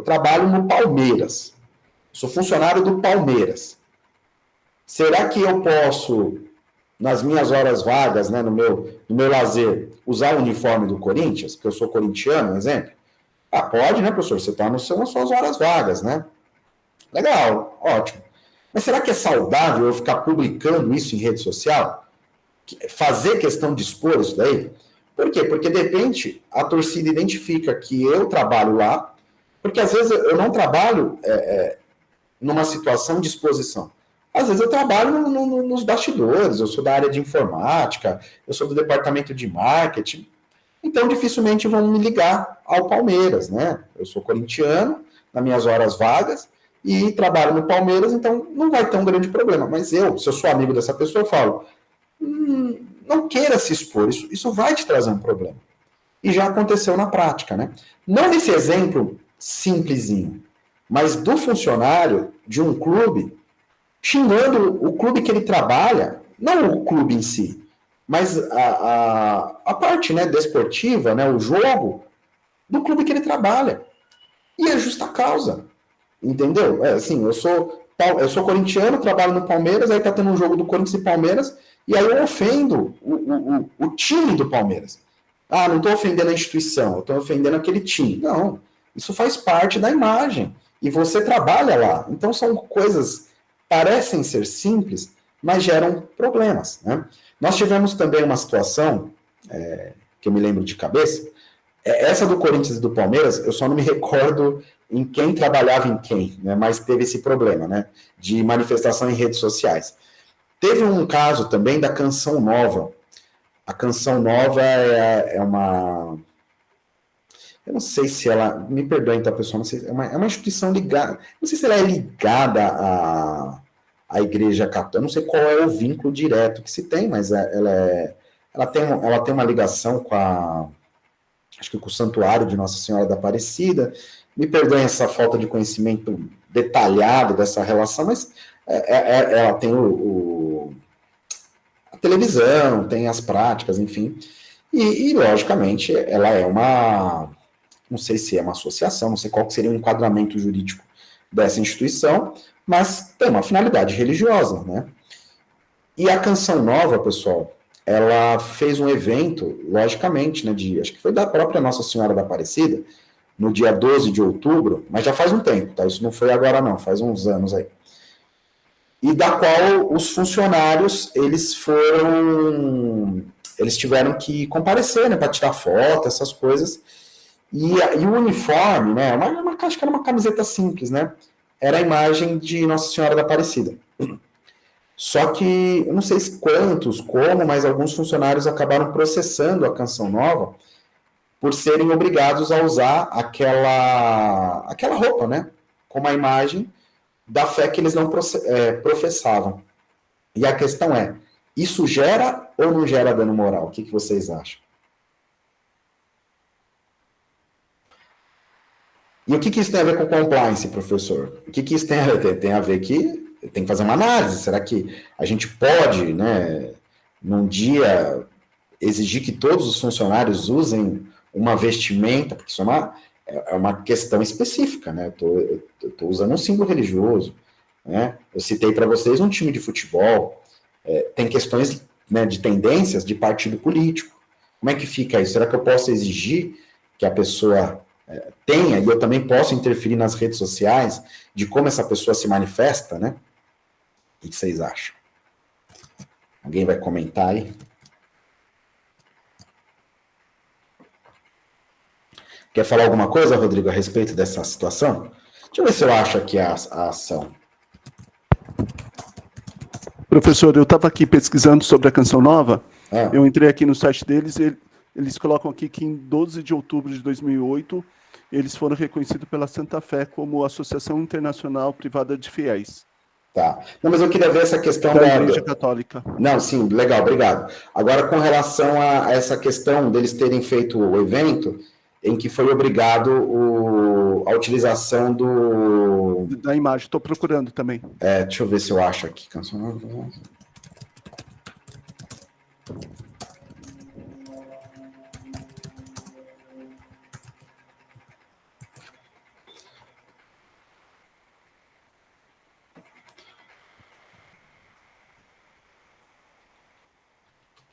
trabalho no Palmeiras, sou funcionário do Palmeiras. Será que eu posso, nas minhas horas vagas, né, no meu lazer, usar o uniforme do Corinthians, porque eu sou corintiano, um exemplo? Ah, pode, né, professor? Você está nas suas horas vagas, né? Legal, ótimo. Mas será que é saudável eu ficar publicando isso em rede social? Fazer questão de expor isso daí? Por quê? Porque, de repente, a torcida identifica que eu trabalho lá, porque, às vezes, eu não trabalho numa situação de exposição. Às vezes eu trabalho nos bastidores, eu sou da área de informática, eu sou do departamento de marketing, então dificilmente vão me ligar ao Palmeiras, né? Eu sou corintiano, nas minhas horas vagas, e trabalho no Palmeiras, então não vai ter um grande problema. Mas se eu sou amigo dessa pessoa, eu falo, não queira se expor, isso vai te trazer um problema. E já aconteceu na prática, né? Não nesse exemplo simplesinho, mas do funcionário de um clube xingando o clube que ele trabalha, não o clube em si, mas a parte, né, desportiva, né, o jogo do clube que ele trabalha. E é justa causa, entendeu? Assim, eu sou corintiano, trabalho no Palmeiras, aí tá tendo um jogo do Corinthians e Palmeiras, e aí eu ofendo o time do Palmeiras. Ah, não estou ofendendo a instituição, eu estou ofendendo aquele time. Não, isso faz parte da imagem. E você trabalha lá. Então são coisas parecem ser simples, mas geram problemas, né? Nós tivemos também uma situação, que eu me lembro de cabeça, essa do Corinthians e do Palmeiras, eu só não me recordo em quem trabalhava em quem, né? Mas teve esse problema, né? De manifestação em redes sociais. Teve um caso também da Canção Nova. A Canção Nova é uma... Eu não sei se ela... Me perdoem, tá, pessoal? Não sei, é uma instituição ligada... Não sei se ela é ligada à Igreja Católica. Eu não sei qual é o vínculo direto que se tem, mas ela tem uma ligação com acho que com o Santuário de Nossa Senhora da Aparecida. Me perdoem essa falta de conhecimento detalhado dessa relação, mas ela tem a televisão, tem as práticas, enfim. E, logicamente, ela é uma... Não sei se é uma associação, não sei qual que seria o enquadramento jurídico dessa instituição, mas tem uma finalidade religiosa, né? E a Canção Nova, pessoal, ela fez um evento, logicamente, né, acho que foi da própria Nossa Senhora da Aparecida, no dia 12 de outubro, mas já faz um tempo, tá? Isso não foi agora não, faz uns anos aí. E da qual os funcionários, eles tiveram que comparecer, né, para tirar foto, essas coisas. E o uniforme, né, acho que era uma camiseta simples, né, era a imagem de Nossa Senhora da Aparecida. Só que, eu não sei quantos, como, mas alguns funcionários acabaram processando a Canção Nova por serem obrigados a usar aquela roupa, né? Como a imagem da fé que eles não professavam. E a questão é, isso gera ou não gera dano moral? O que vocês acham? E o que isso tem a ver com compliance, professor? O que isso tem a ver? Tem a ver que tem que fazer uma análise. Será que a gente pode, né, num dia, exigir que todos os funcionários usem uma vestimenta? Porque isso é uma questão específica, né? Eu estou usando um símbolo religioso, né? Eu citei para vocês um time de futebol. Tem questões, né, de tendências de partido político. Como é que fica isso? Será que eu posso exigir que a pessoa tenha, e eu também posso interferir nas redes sociais de como essa pessoa se manifesta, né? O que vocês acham? Alguém vai comentar aí? Quer falar alguma coisa, Rodrigo, a respeito dessa situação? Deixa eu ver se eu acho aqui a ação. Professor, eu estava aqui pesquisando sobre a Canção Nova, eu entrei aqui no site deles, eles colocam aqui que em 12 de outubro de 2008, eles foram reconhecidos pela Santa Fé como Associação Internacional Privada de Fiéis. Tá. Não, mas eu queria ver essa questão da Igreja Católica. Não, sim, legal, obrigado. Agora, com relação a essa questão deles terem feito o evento, em que foi obrigado a utilização da imagem, estou procurando também. Deixa eu ver se eu acho aqui. Canção Nova.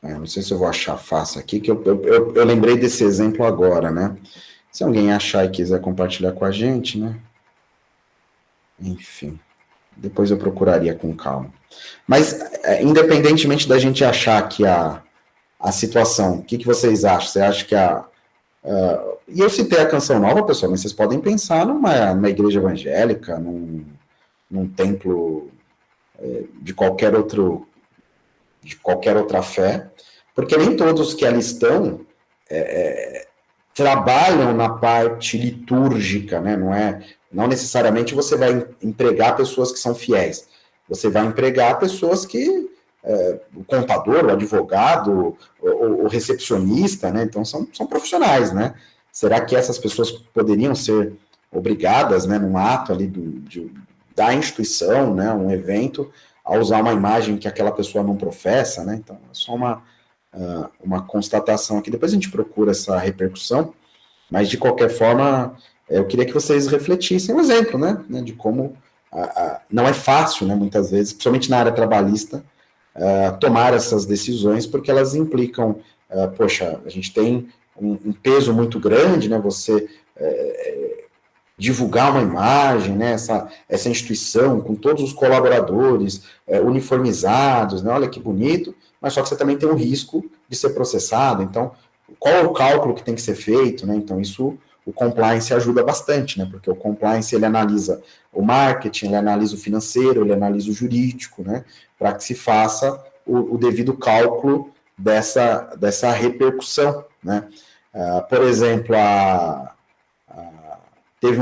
Não sei se eu vou achar fácil aqui, que eu lembrei desse exemplo agora, né? Se alguém achar e quiser compartilhar com a gente, né? Enfim, depois eu procuraria com calma. Mas, independentemente da gente achar aqui a situação, o que vocês acham? Você acha que e eu citei a Canção Nova, pessoal, mas vocês podem pensar numa igreja evangélica, num templo de qualquer outra fé, porque nem todos que ali estão trabalham na parte litúrgica, né? Não necessariamente você vai empregar pessoas que são fiéis, você vai empregar pessoas que o contador, o advogado, o recepcionista, né? Então são profissionais, né? Será que essas pessoas poderiam ser obrigadas, né, num ato ali da instituição, né, um evento, a usar uma imagem que aquela pessoa não professa, né? Então, é só uma constatação aqui. Depois a gente procura essa repercussão, mas, de qualquer forma, eu queria que vocês refletissem um exemplo, né, de como não é fácil, né, muitas vezes, principalmente na área trabalhista, tomar essas decisões, porque elas implicam, poxa, a gente tem um peso muito grande, né, você divulgar uma imagem, né, essa instituição com todos os colaboradores uniformizados, né, olha que bonito, mas só que você também tem o risco de ser processado. Então, qual é o cálculo que tem que ser feito, né? Então, isso, o compliance ajuda bastante, né, porque o compliance, ele analisa o marketing, ele analisa o financeiro, ele analisa o jurídico, né, para que se faça o devido cálculo dessa repercussão, né. Por exemplo, teve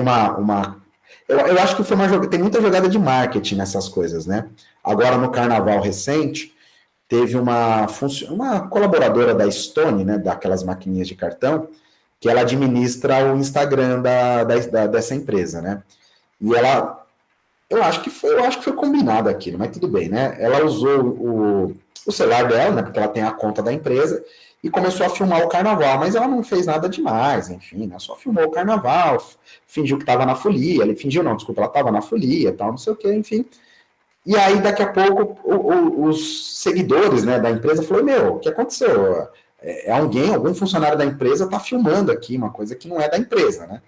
eu acho que foi tem muita jogada de marketing nessas coisas, né? Agora, no carnaval recente, teve uma colaboradora da Stone, né, daquelas maquininhas de cartão, que ela administra o Instagram dessa empresa, né? E eu acho que foi combinado aquilo, mas tudo bem, né? Ela usou o celular dela, né, porque ela tem a conta da empresa, e começou a filmar o carnaval, mas ela não fez nada demais, enfim, né? Só filmou o carnaval, fingiu que estava na folia, ela estava na folia, tal, não sei o que, enfim. E aí, daqui a pouco, os seguidores, né, da empresa falaram, o que aconteceu? Algum funcionário da empresa está filmando aqui uma coisa que não é da empresa, né?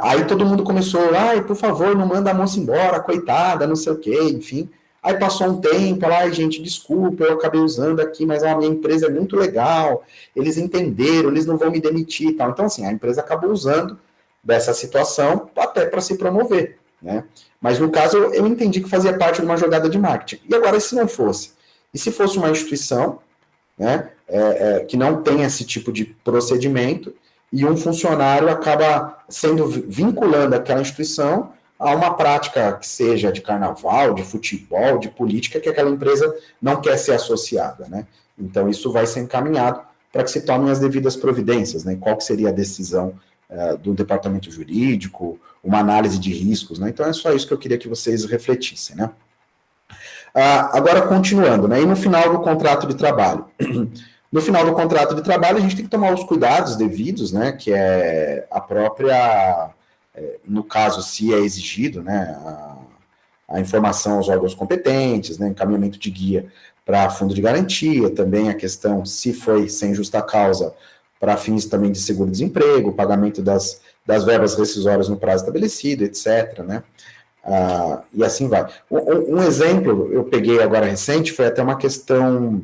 Aí todo mundo começou, por favor, não manda a moça embora, coitada, não sei o quê, enfim. Aí passou um tempo, gente, desculpa, eu acabei usando aqui, mas a minha empresa é muito legal, eles entenderam, eles não vão me demitir e tal. Então, assim, a empresa acabou usando dessa situação até para se promover, né? Mas no caso eu entendi que fazia parte de uma jogada de marketing. E agora, se não fosse? E se fosse uma instituição, né, que não tem esse tipo de procedimento e um funcionário acaba sendo vinculando aquela instituição a uma prática que seja de carnaval, de futebol, de política, que aquela empresa não quer ser associada, né? Então, isso vai ser encaminhado para que se tomem as devidas providências, né? Qual que seria a decisão do departamento jurídico, uma análise de riscos, né? Então, é só isso que eu queria que vocês refletissem, né? Agora, continuando, né? E no final do contrato de trabalho? No final do contrato de trabalho, a gente tem que tomar os cuidados devidos, né? Que é a própria, no caso, se é exigido, né? A informação aos órgãos competentes, né? Encaminhamento de guia para fundo de garantia, também a questão, se foi sem justa causa, para fins também de seguro-desemprego, pagamento das verbas rescisórias no prazo estabelecido, etc., né? E assim vai. Um exemplo, eu peguei agora recente, foi até uma questão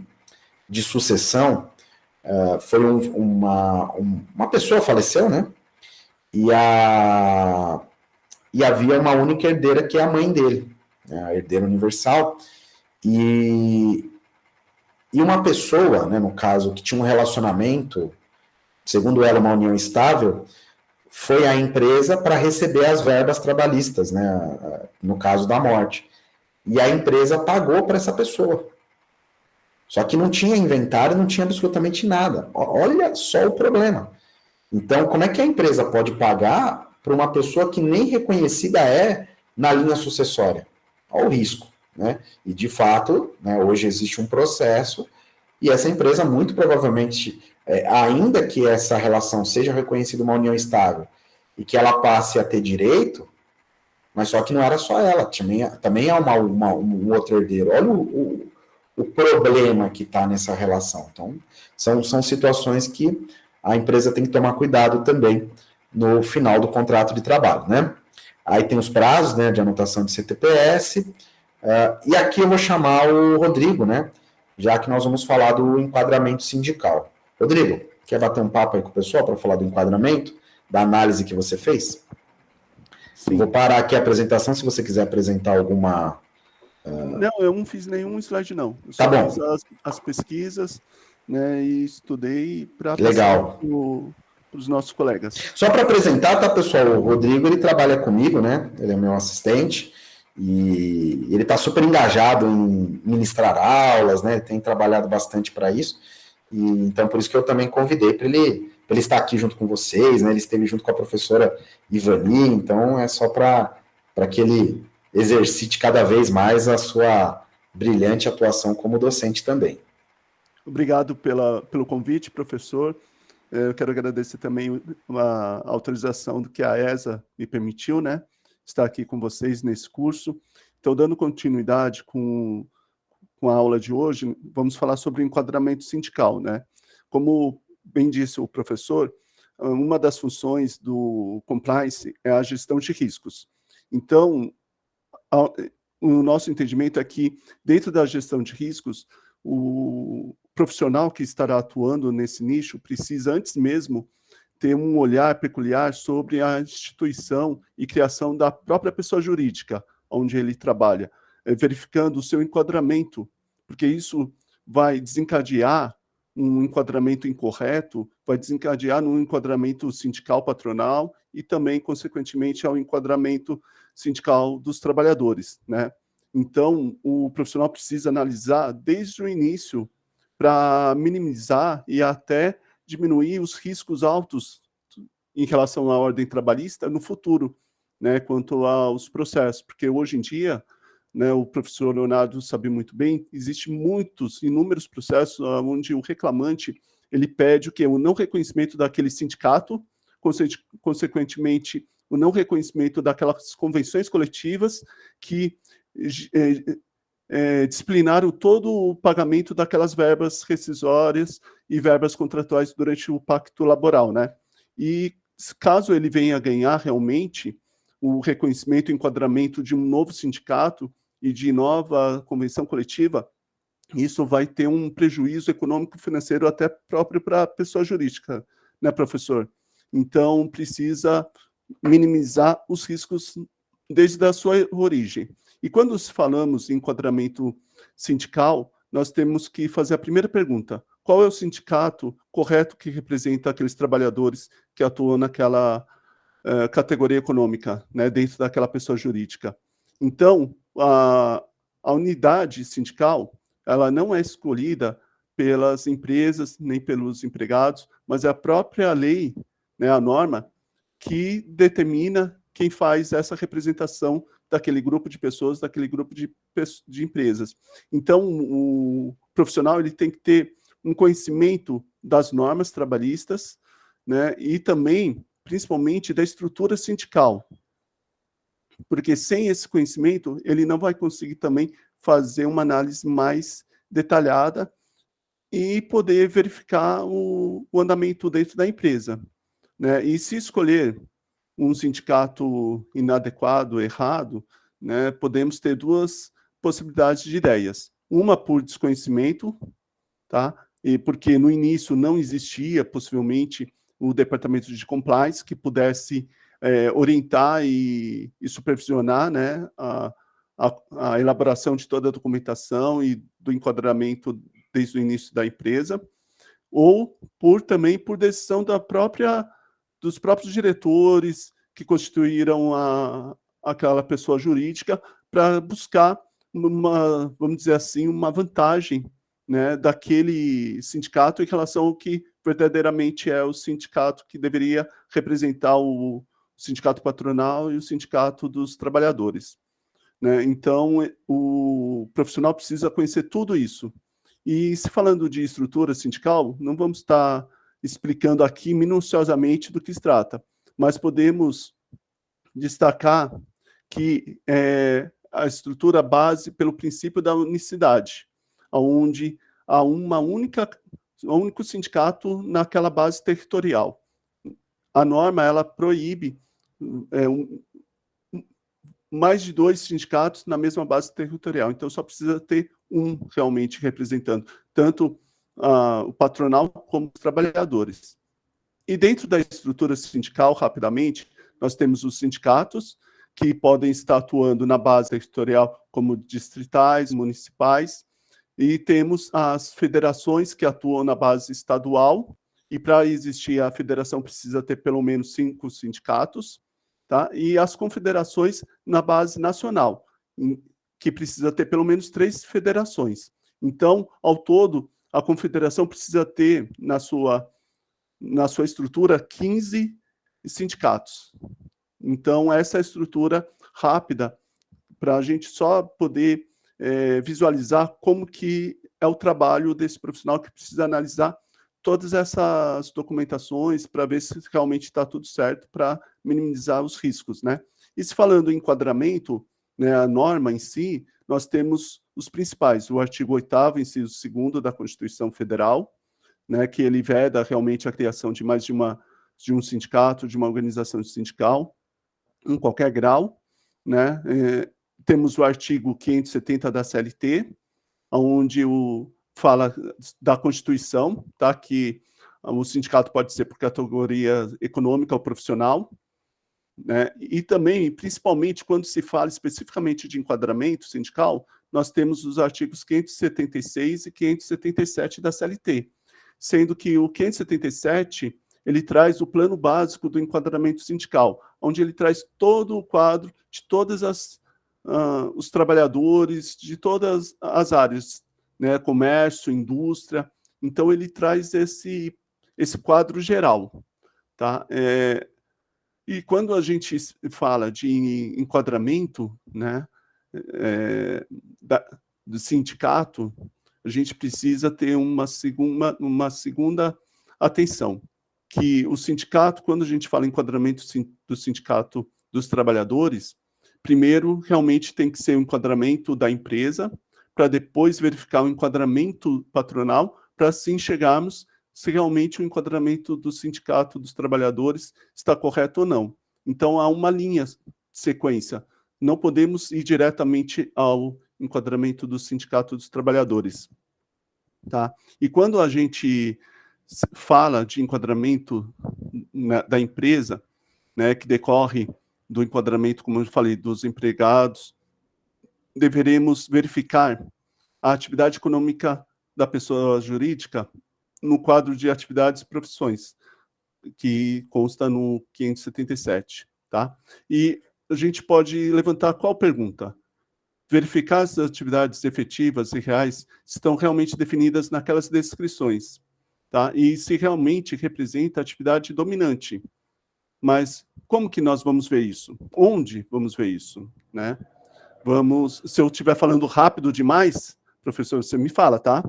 de sucessão, foi uma pessoa faleceu, né? E havia uma única herdeira, que é a mãe dele, né, a herdeira universal, e uma pessoa, né, no caso, que tinha um relacionamento, segundo ela, uma união estável, foi à empresa para receber as verbas trabalhistas, né, no caso da morte. E a empresa pagou para essa pessoa. Só que não tinha inventário, não tinha absolutamente nada. Olha só o problema. Então, como é que a empresa pode pagar para uma pessoa que nem reconhecida é na linha sucessória? Olha o risco, né? E, de fato, né, hoje existe um processo e essa empresa, muito provavelmente, ainda que essa relação seja reconhecida uma união estável e que ela passe a ter direito, mas só que não era só ela, também há um outro herdeiro. Olha o problema que está nessa relação. Então, são situações que a empresa tem que tomar cuidado também no final do contrato de trabalho, né? Aí tem os prazos, né, de anotação de CTPS, e aqui eu vou chamar o Rodrigo, né, já que nós vamos falar do enquadramento sindical. Rodrigo, quer bater um papo aí com o pessoal para falar do enquadramento, da análise que você fez? Sim. Vou parar aqui a apresentação, se você quiser apresentar alguma... Não, eu não fiz nenhum slide, não. Eu só fiz as pesquisas, né, e estudei para passar para os nossos colegas. Só para apresentar, tá, pessoal? O Rodrigo, ele trabalha comigo, né? Ele é meu assistente e ele está super engajado em ministrar aulas, né? Tem trabalhado bastante para isso. E então, por isso que eu também convidei para ele estar aqui junto com vocês, né? Ele esteve junto com a professora Ivani, então é só para que ele exercite cada vez mais a sua brilhante atuação como docente também. Obrigado pelo convite, professor. Eu quero agradecer também a autorização que a ESA me permitiu, né, estar aqui com vocês nesse curso. Então, dando continuidade com a aula de hoje, vamos falar sobre enquadramento sindical, né? Como bem disse o professor, uma das funções do compliance é a gestão de riscos. Então, o nosso entendimento é que, dentro da gestão de riscos, o profissional que estará atuando nesse nicho precisa, antes mesmo, ter um olhar peculiar sobre a instituição e criação da própria pessoa jurídica onde ele trabalha, verificando o seu enquadramento, porque isso vai desencadear um enquadramento incorreto, vai desencadear num enquadramento sindical patronal e também, consequentemente, ao enquadramento sindical dos trabalhadores, né? Então, o profissional precisa analisar desde o início para minimizar e até diminuir os riscos altos em relação à ordem trabalhista no futuro, né, quanto aos processos, porque hoje em dia, né, o professor Leonardo sabe muito bem, existem inúmeros processos onde o reclamante ele pede o quê? O não reconhecimento daquele sindicato, consequentemente, o não reconhecimento daquelas convenções coletivas que disciplinaram todo o pagamento daquelas verbas rescisórias e verbas contratuais durante o pacto laboral, né? E caso ele venha a ganhar realmente o reconhecimento e enquadramento de um novo sindicato e de nova convenção coletiva, isso vai ter um prejuízo econômico financeiro até próprio para a pessoa jurídica, né, professor? Então, precisa minimizar os riscos desde a sua origem. E quando falamos em enquadramento sindical, nós temos que fazer a primeira pergunta: qual é o sindicato correto que representa aqueles trabalhadores que atuam naquela categoria econômica, né, dentro daquela pessoa jurídica? Então, a unidade sindical, ela não é escolhida pelas empresas nem pelos empregados, mas é a própria lei, né, a norma, que determina quem faz essa representação daquele grupo de pessoas, daquele grupo de empresas. Então, o profissional ele tem que ter um conhecimento das normas trabalhistas, né, e também, principalmente, da estrutura sindical, porque sem esse conhecimento, ele não vai conseguir também fazer uma análise mais detalhada e poder verificar o andamento dentro da empresa, né? E se escolher um sindicato inadequado, errado, né, podemos ter duas possibilidades de ideias. Uma por desconhecimento, tá? E porque no início não existia, possivelmente, o departamento de compliance que pudesse orientar e supervisionar, né, a elaboração de toda a documentação e do enquadramento desde o início da empresa, ou também por decisão dos próprios diretores que constituíram aquela pessoa jurídica para buscar vamos dizer assim, uma vantagem, né, daquele sindicato em relação ao que verdadeiramente é o sindicato que deveria representar o sindicato patronal e o sindicato dos trabalhadores, né? Então, o profissional precisa conhecer tudo isso. E se falando de estrutura sindical, não vamos estar explicando aqui minuciosamente do que se trata, mas podemos destacar que a estrutura base pelo princípio da unicidade, onde há um único sindicato naquela base territorial. A norma ela proíbe mais de 2 sindicatos na mesma base territorial, então só precisa ter um realmente representando tanto o patronal como os trabalhadores. E dentro da estrutura sindical, rapidamente, nós temos os sindicatos, que podem estar atuando na base territorial como distritais, municipais, e temos as federações que atuam na base estadual, e para existir a federação precisa ter pelo menos 5 sindicatos, tá? E as confederações na base nacional, que precisa ter pelo menos 3 federações. Então, ao todo, a confederação precisa ter na sua estrutura 15 sindicatos. Então, essa é a estrutura rápida para a gente só poder visualizar como que é o trabalho desse profissional que precisa analisar todas essas documentações para ver se realmente está tudo certo para minimizar os riscos, né? E se falando em enquadramento, né, a norma em si, nós temos os principais, o artigo 8º, inciso 2º da Constituição Federal, né, que ele veda realmente a criação de mais de um sindicato, de uma organização sindical, em qualquer grau, né? Temos o artigo 570 da CLT, onde fala da Constituição, tá? Que o sindicato pode ser por categoria econômica ou profissional, né? E também, principalmente, quando se fala especificamente de enquadramento sindical, nós temos os artigos 576 e 577 da CLT, sendo que o 577 ele traz o plano básico do enquadramento sindical, onde ele traz todo o quadro de todas os trabalhadores de todas as áreas, né, comércio, indústria. Então ele traz esse quadro geral, tá? E quando a gente fala de enquadramento, né, do sindicato, a gente precisa ter uma segunda atenção, que o sindicato, quando a gente fala em enquadramento do sindicato dos trabalhadores, primeiro realmente tem que ser o enquadramento da empresa, para depois verificar o enquadramento patronal, para assim chegarmos se realmente o enquadramento do sindicato dos trabalhadores está correto ou não. Então, há uma linha de sequência. Não podemos ir diretamente ao enquadramento do sindicato dos trabalhadores, tá? E quando a gente fala de enquadramento da empresa, né, que decorre do enquadramento, como eu falei, dos empregados, deveremos verificar a atividade econômica da pessoa jurídica no quadro de atividades e profissões, que consta no 577, tá? E a gente pode levantar qual pergunta? Verificar se as atividades efetivas e reais estão realmente definidas naquelas descrições, tá? E se realmente representa a atividade dominante. Mas como que nós vamos ver isso? Onde vamos ver isso, né? Se eu estiver falando rápido demais, professor, você me fala, tá?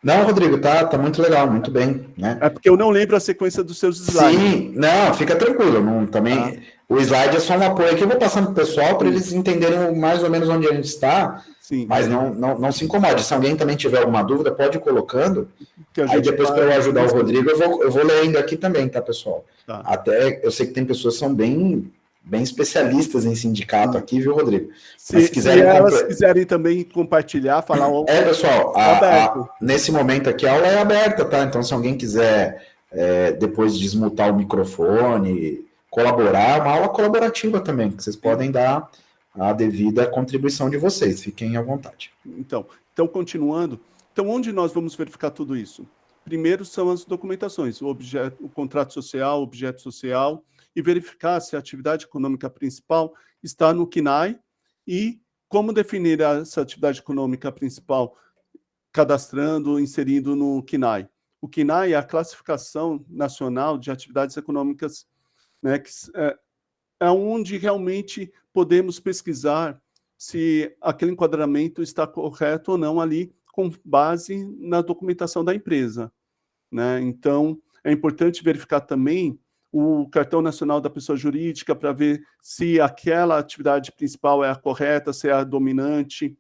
Não, Rodrigo, tá muito legal, muito bem, né? É porque eu não lembro a sequência dos seus slides. Sim, não, fica tranquilo, não, também, o slide é só um apoio aqui, eu vou passando para o pessoal para eles entenderem mais ou menos onde a gente está, Sim. Mas não se incomode, se alguém também tiver alguma dúvida, pode ir colocando, aí depois para eu ajudar o Rodrigo, eu vou lendo aqui também, tá, pessoal? Tá. Até, eu sei que tem pessoas que são bem especialistas em sindicato aqui, viu, Rodrigo? Se elas quiserem também compartilhar, falar... pessoal, nesse momento aqui a aula é aberta, tá? Então, se alguém quiser depois desmutar o microfone, colaborar, é uma aula colaborativa também, que vocês podem dar a devida contribuição de vocês, fiquem à vontade. Então continuando, onde nós vamos verificar tudo isso? Primeiro são as documentações, o contrato social, o objeto social, e verificar se a atividade econômica principal está no CNAE e como definir essa atividade econômica principal cadastrando, inserindo no CNAE. O CNAE é a Classificação Nacional de Atividades Econômicas, né, que é onde realmente podemos pesquisar se aquele enquadramento está correto ou não ali, com base na documentação da empresa, né? Então, é importante verificar também o cartão nacional da pessoa jurídica para ver se aquela atividade principal é a correta, se é a dominante,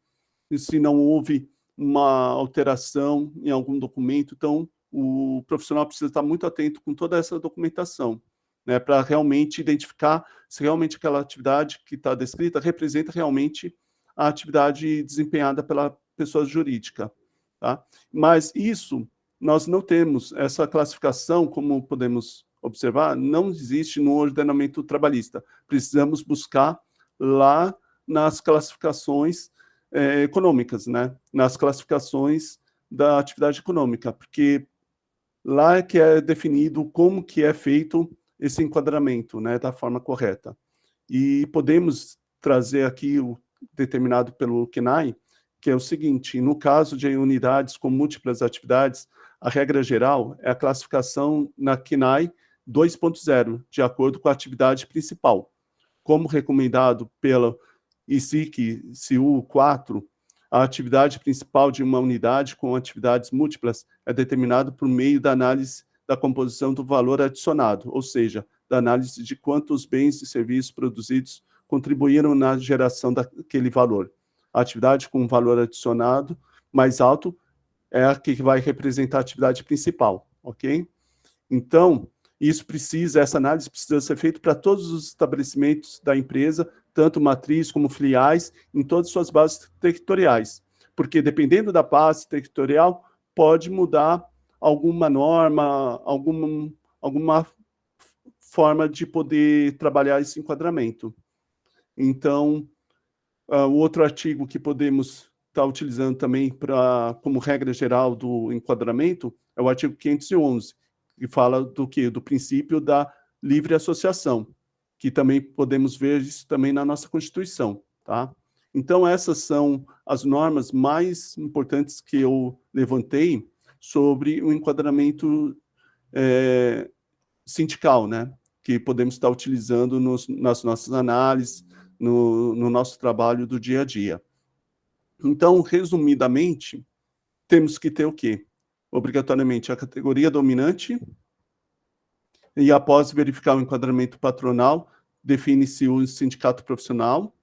e se não houve uma alteração em algum documento. Então, o profissional precisa estar muito atento com toda essa documentação, né, para realmente identificar se realmente aquela atividade que está descrita representa realmente a atividade desempenhada pela pessoa jurídica, tá? Mas isso, nós não temos essa classificação, como podemos observar, não existe no ordenamento trabalhista. Precisamos buscar lá nas classificações econômicas, né? Nas classificações da atividade econômica, porque lá é que é definido como que é feito esse enquadramento, né, da forma correta. E podemos trazer aqui o determinado pelo CNAE, que é o seguinte: no caso de unidades com múltiplas atividades, a regra geral é a classificação na CNAE 2.0, de acordo com a atividade principal. Como recomendado pela ICIC-CU 4, a atividade principal de uma unidade com atividades múltiplas é determinada por meio da análise da composição do valor adicionado, ou seja, da análise de quantos bens e serviços produzidos contribuíram na geração daquele valor. A atividade com valor adicionado mais alto é a que vai representar a atividade principal, ok? Então, essa análise precisa ser feita para todos os estabelecimentos da empresa, tanto matriz como filiais, em todas as suas bases territoriais, porque dependendo da base territorial, pode mudar alguma norma, alguma forma de poder trabalhar esse enquadramento. Então, o outro artigo que podemos estar utilizando também como regra geral do enquadramento é o artigo 511, que fala do quê? Do princípio da livre associação, que também podemos ver isso também na nossa Constituição, tá? Então, essas são as normas mais importantes que eu levantei sobre o enquadramento sindical, né? Que podemos estar utilizando nas nossas análises, no nosso trabalho do dia a dia. Então, resumidamente, temos que ter o quê? Obrigatoriamente a categoria dominante, e após verificar o enquadramento patronal, define-se o sindicato profissional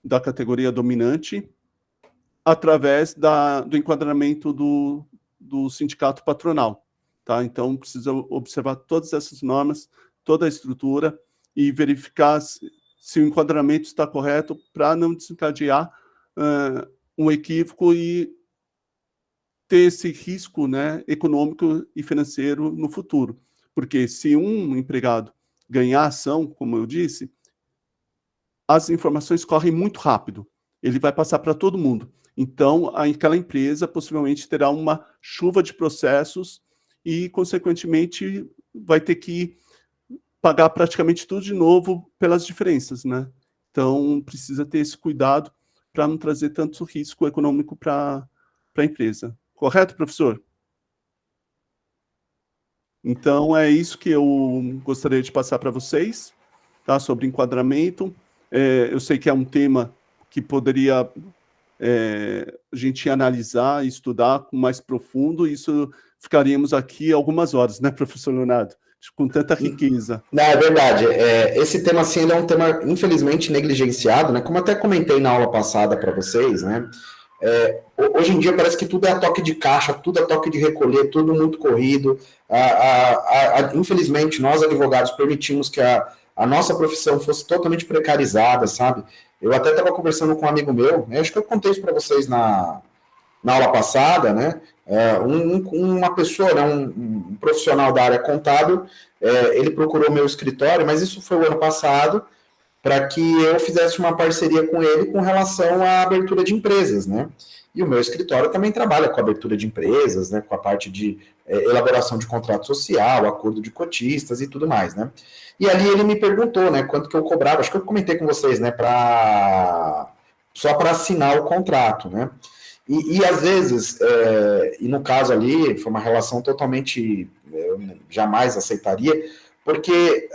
da categoria dominante através do enquadramento do sindicato patronal, tá? Então, precisa observar todas essas normas, toda a estrutura e verificar se o enquadramento está correto para não desencadear um equívoco e ter esse risco, né, econômico e financeiro no futuro. Porque se um empregado ganhar ação, como eu disse, as informações correm muito rápido. Ele vai passar para todo mundo. Então, aquela empresa possivelmente terá uma chuva de processos e, consequentemente, vai ter que pagar praticamente tudo de novo pelas diferenças, né? Então, precisa ter esse cuidado para não trazer tanto risco econômico para a empresa. Correto, professor? Então, é isso que eu gostaria de passar para vocês, tá? Sobre enquadramento. Eu sei que é um tema que poderia a gente analisar e estudar com mais profundo, isso ficaríamos aqui algumas horas, né, professor Leonardo? Com tanta riqueza. Não, é verdade. Esse tema, assim, ele é um tema, infelizmente, negligenciado, né? Como eu até comentei na aula passada para vocês, né? Hoje em dia parece que tudo é a toque de caixa, tudo é toque de recolher, tudo muito corrido. Infelizmente, nós advogados permitimos que a nossa profissão fosse totalmente precarizada, sabe? Eu até estava conversando com um amigo meu, né? Acho que eu contei isso para vocês na aula passada, né? Uma pessoa, né? Um profissional da área contábil, ele procurou meu escritório, mas isso foi o ano passado, para que eu fizesse uma parceria com ele com relação à abertura de empresas, né? E o meu escritório também trabalha com a abertura de empresas, né? Com a parte de elaboração de contrato social, acordo de cotistas e tudo mais, né? E ali ele me perguntou, né? Quanto que eu cobrava? Acho que eu comentei com vocês, né? Só para assinar o contrato, né? E às vezes, e no caso ali, foi uma relação totalmente, eu jamais aceitaria, porque,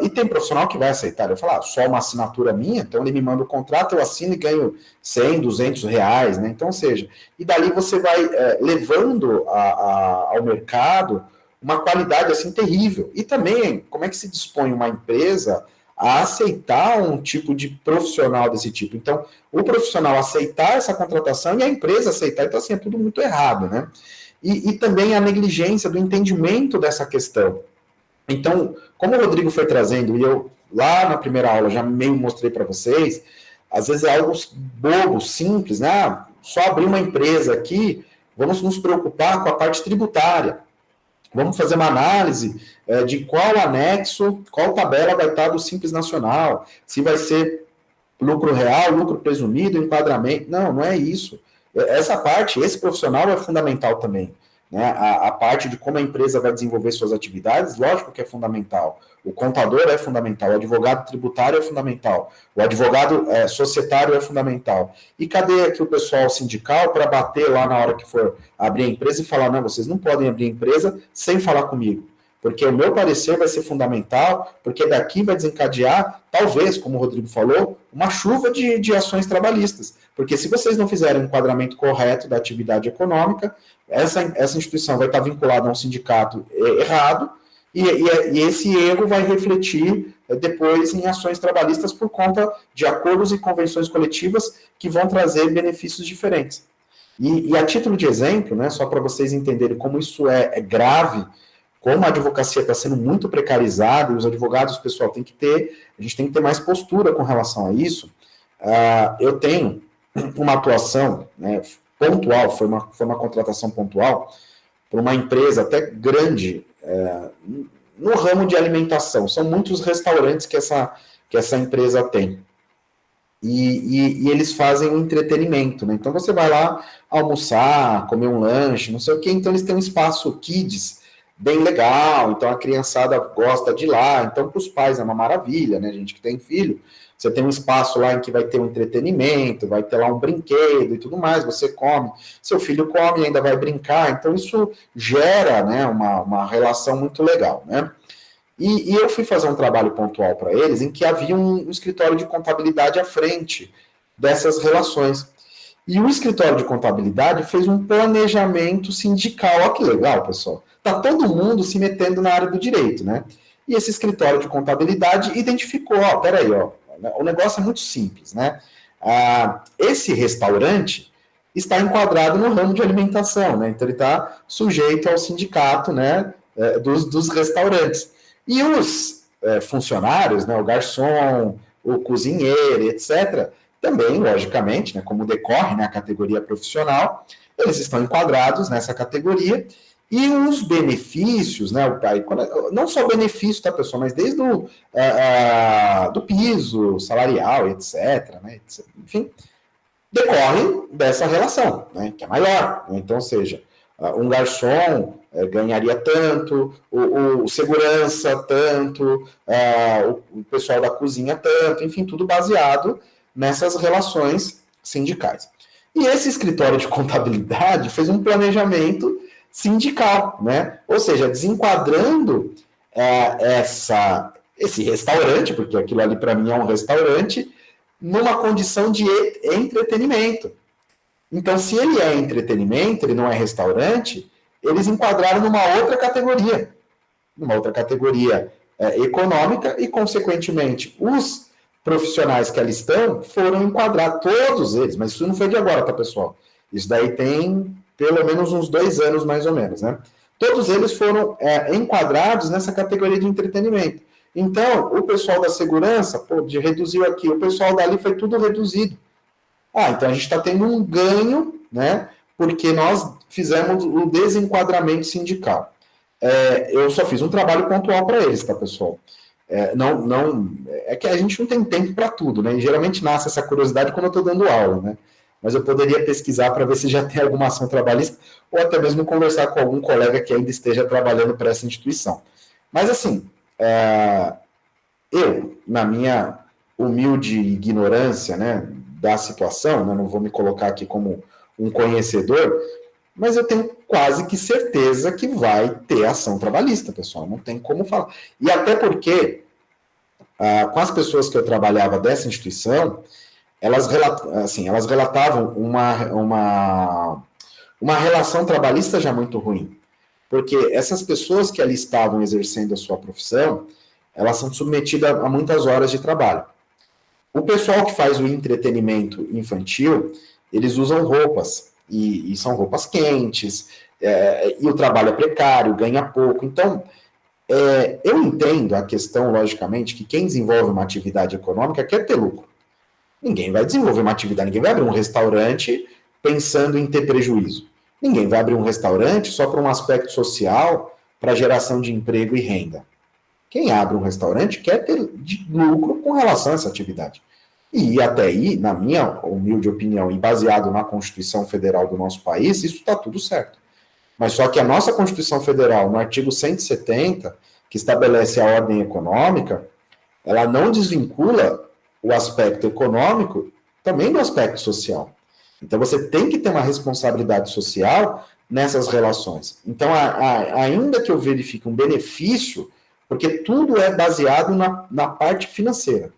e tem profissional que vai aceitar, eu falo, só uma assinatura minha, então ele me manda o contrato, eu assino e ganho 100, 200 reais, né? Então, ou seja, e dali você vai levando ao mercado uma qualidade assim terrível. E também, como é que se dispõe uma empresa a aceitar um tipo de profissional desse tipo? Então, o profissional aceitar essa contratação e a empresa aceitar, então assim, é tudo muito errado, né? E também a negligência do entendimento dessa questão. Então, como o Rodrigo foi trazendo, e eu lá na primeira aula já meio mostrei para vocês, às vezes é algo bobo, simples, né? Só abrir uma empresa aqui, vamos nos preocupar com a parte tributária. Vamos fazer uma análise de qual anexo, qual tabela vai estar do Simples Nacional, se vai ser lucro real, lucro presumido, enquadramento. Não, não é isso. Essa parte, esse profissional é fundamental também. Né? A parte de como a empresa vai desenvolver suas atividades, lógico que é fundamental. O contador é fundamental, o advogado tributário é fundamental, o advogado societário é fundamental. E cadê aqui o pessoal sindical para bater lá na hora que for abrir a empresa e falar, não, vocês não podem abrir a empresa sem falar comigo, porque o meu parecer vai ser fundamental, porque daqui vai desencadear, talvez, como o Rodrigo falou, uma chuva de ações trabalhistas. Porque se vocês não fizerem um enquadramento correto da atividade econômica, essa instituição vai estar vinculada a um sindicato errado, e esse erro vai refletir depois em ações trabalhistas por conta de acordos e convenções coletivas que vão trazer benefícios diferentes. E a título de exemplo, né, só para vocês entenderem como isso é grave, como a advocacia está sendo muito precarizada, e os advogados, pessoal, a gente tem que ter mais postura com relação a isso. Eu tenho uma atuação, né, pontual, foi uma contratação pontual para uma empresa até grande no ramo de alimentação. São muitos restaurantes que essa empresa tem. E eles fazem um entretenimento, né? Então você vai lá almoçar, comer um lanche, não sei o quê, então eles têm um espaço kids bem legal, então a criançada gosta de ir lá, então para os pais é uma maravilha, né? Gente que tem filho, você tem um espaço lá em que vai ter um entretenimento, vai ter lá um brinquedo e tudo mais, você come, seu filho come e ainda vai brincar, então isso gera, né, uma relação muito legal, né? E eu fui fazer um trabalho pontual para eles, em que havia um escritório de contabilidade à frente dessas relações. E o escritório de contabilidade fez um planejamento sindical. Olha que legal, pessoal. Está todo mundo se metendo na área do direito, né? E esse escritório de contabilidade identificou, peraí, o negócio é muito simples, né? Esse restaurante está enquadrado no ramo de alimentação, né? Então ele está sujeito ao sindicato, né, dos restaurantes. E os funcionários, né, o garçom, o cozinheiro, etc., também, logicamente, né, como decorre, né, a categoria profissional, eles estão enquadrados nessa categoria E os benefícios, né, não só benefício, tá, pessoal, mas desde do piso salarial, etc., né, enfim, decorrem dessa relação, né, que é maior. Então, ou seja, um garçom ganharia tanto, o segurança tanto, o pessoal da cozinha tanto, enfim, tudo baseado nessas relações sindicais. E esse escritório de contabilidade fez um planejamento sindical, né? Ou seja, desenquadrando esse restaurante, porque aquilo ali para mim é um restaurante, numa condição de entretenimento. Então, se ele é entretenimento, ele não é restaurante, eles enquadraram numa outra categoria econômica e, consequentemente, os profissionais que ali estão foram enquadrados, todos eles, mas isso não foi de agora, tá, pessoal? Isso daí tem pelo menos uns 2 anos, mais ou menos, né? Todos eles foram enquadrados nessa categoria de entretenimento. Então, o pessoal da segurança, reduziu aqui, o pessoal dali foi tudo reduzido. Então a gente está tendo um ganho, né? Porque nós fizemos o desenquadramento sindical. Eu só fiz um trabalho pontual para eles, tá, pessoal? É que a gente não tem tempo para tudo, né? E geralmente nasce essa curiosidade quando eu estou dando aula, né? Mas eu poderia pesquisar para ver se já tem alguma ação trabalhista, ou até mesmo conversar com algum colega que ainda esteja trabalhando para essa instituição. Mas, assim, eu, na minha humilde ignorância, né, da situação, né, não vou me colocar aqui como um conhecedor, mas eu tenho quase que certeza que vai ter ação trabalhista, pessoal, não tem como falar. E até porque, com as pessoas que eu trabalhava dessa instituição, elas relatavam uma relação trabalhista já muito ruim, porque essas pessoas que ali estavam exercendo a sua profissão, elas são submetidas a muitas horas de trabalho. O pessoal que faz o entretenimento infantil, eles usam roupas, e são roupas quentes, e o trabalho é precário, ganha pouco. Então, eu entendo a questão, logicamente, que quem desenvolve uma atividade econômica quer ter lucro. Ninguém vai desenvolver uma atividade, ninguém vai abrir um restaurante pensando em ter prejuízo. Ninguém vai abrir um restaurante só para um aspecto social, para geração de emprego e renda. Quem abre um restaurante quer ter lucro com relação a essa atividade. E até aí, na minha humilde opinião, e baseado na Constituição Federal do nosso país, isso está tudo certo. Mas só que a nossa Constituição Federal, no artigo 170, que estabelece a ordem econômica, ela não desvincula o aspecto econômico também do aspecto social. Então, você tem que ter uma responsabilidade social nessas relações. Então, ainda que eu verifique um benefício, porque tudo é baseado na parte financeira.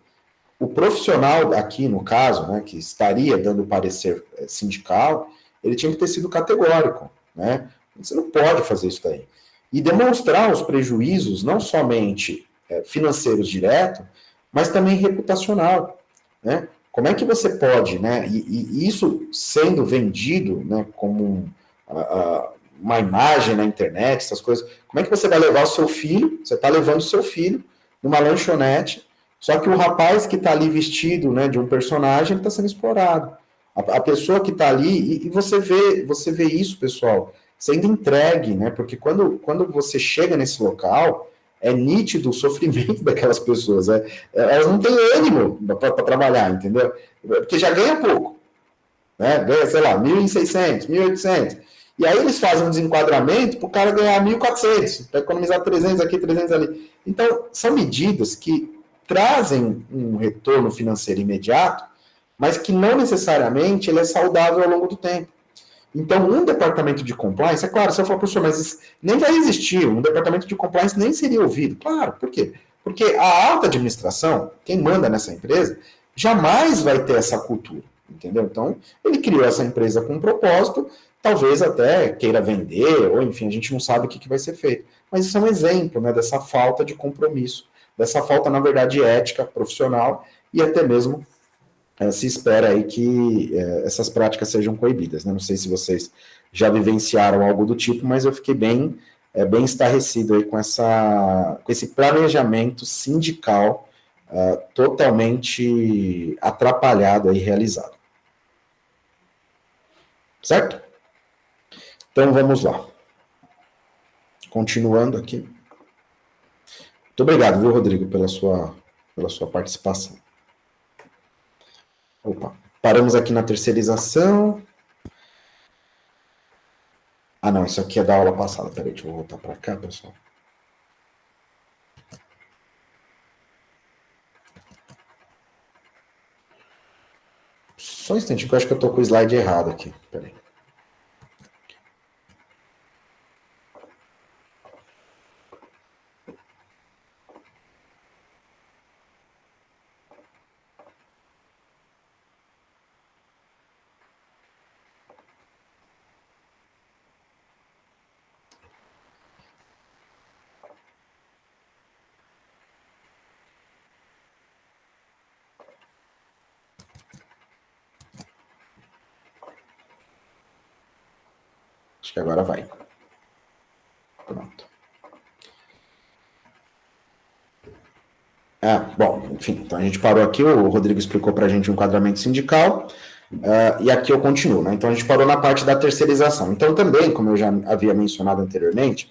O profissional aqui, no caso, né, que estaria dando parecer sindical, ele tinha que ter sido categórico, né? Você não pode fazer isso daí. E demonstrar os prejuízos, não somente financeiros diretos, mas também reputacional, né? Como é que você pode, né? E isso sendo vendido, né, como uma imagem na internet, essas coisas. Como é que você vai levar o seu filho? Você está levando o seu filho numa lanchonete, só que o rapaz que está ali vestido, né, de um personagem, está sendo explorado. A pessoa que está ali, e você vê isso, pessoal, sendo entregue, né? Porque quando você chega nesse local, é nítido o sofrimento daquelas pessoas. Elas não têm ânimo para trabalhar, entendeu? Porque já ganha pouco. Né? Ganha, sei lá, 1.600, 1.800. E aí eles fazem um desenquadramento para o cara ganhar 1.400, para economizar 300 aqui, 300 ali. Então, são medidas que trazem um retorno financeiro imediato, mas que não necessariamente ele é saudável ao longo do tempo. Então, um departamento de compliance, é claro, se eu for professor, mas nem vai existir, um departamento de compliance nem seria ouvido. Claro, por quê? Porque a alta administração, quem manda nessa empresa, jamais vai ter essa cultura, entendeu? Então, ele criou essa empresa com um propósito, talvez até queira vender, ou enfim, a gente não sabe o que vai ser feito. Mas isso é um exemplo, né, dessa falta de compromisso, dessa falta, na verdade, ética, profissional, e até mesmo se espera aí que essas práticas sejam coibidas, né? Não sei se vocês já vivenciaram algo do tipo, mas eu fiquei bem estarrecido aí com esse planejamento sindical totalmente atrapalhado e realizado. Certo? Então, vamos lá. continuando aqui. Muito obrigado, viu, Rodrigo, pela sua participação. Opa, paramos aqui na terceirização. Ah, não, isso aqui é da aula passada. Peraí, deixa eu voltar para cá, pessoal. Só um instante, que eu acho que eu estou com o slide errado aqui. Peraí. Acho que agora vai. Pronto. Bom, enfim, então a gente parou aqui, o Rodrigo explicou para a gente o enquadramento sindical, e aqui eu continuo, né? Então a gente parou na parte da terceirização. Então também, como eu já havia mencionado anteriormente,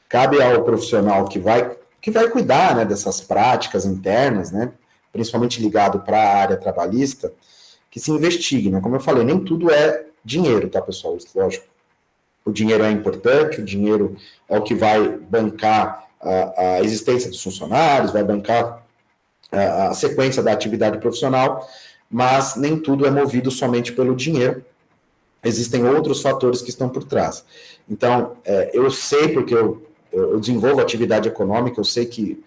cabe ao profissional que vai cuidar, né, dessas práticas internas, né, principalmente ligado para a área trabalhista, que se investigue, né? Como eu falei, nem tudo é dinheiro, tá, pessoal? Lógico. O dinheiro é importante, o dinheiro é o que vai bancar a existência dos funcionários, vai bancar a sequência da atividade profissional, mas nem tudo é movido somente pelo dinheiro. Existem outros fatores que estão por trás. Então, eu sei, porque eu desenvolvo atividade econômica, eu sei que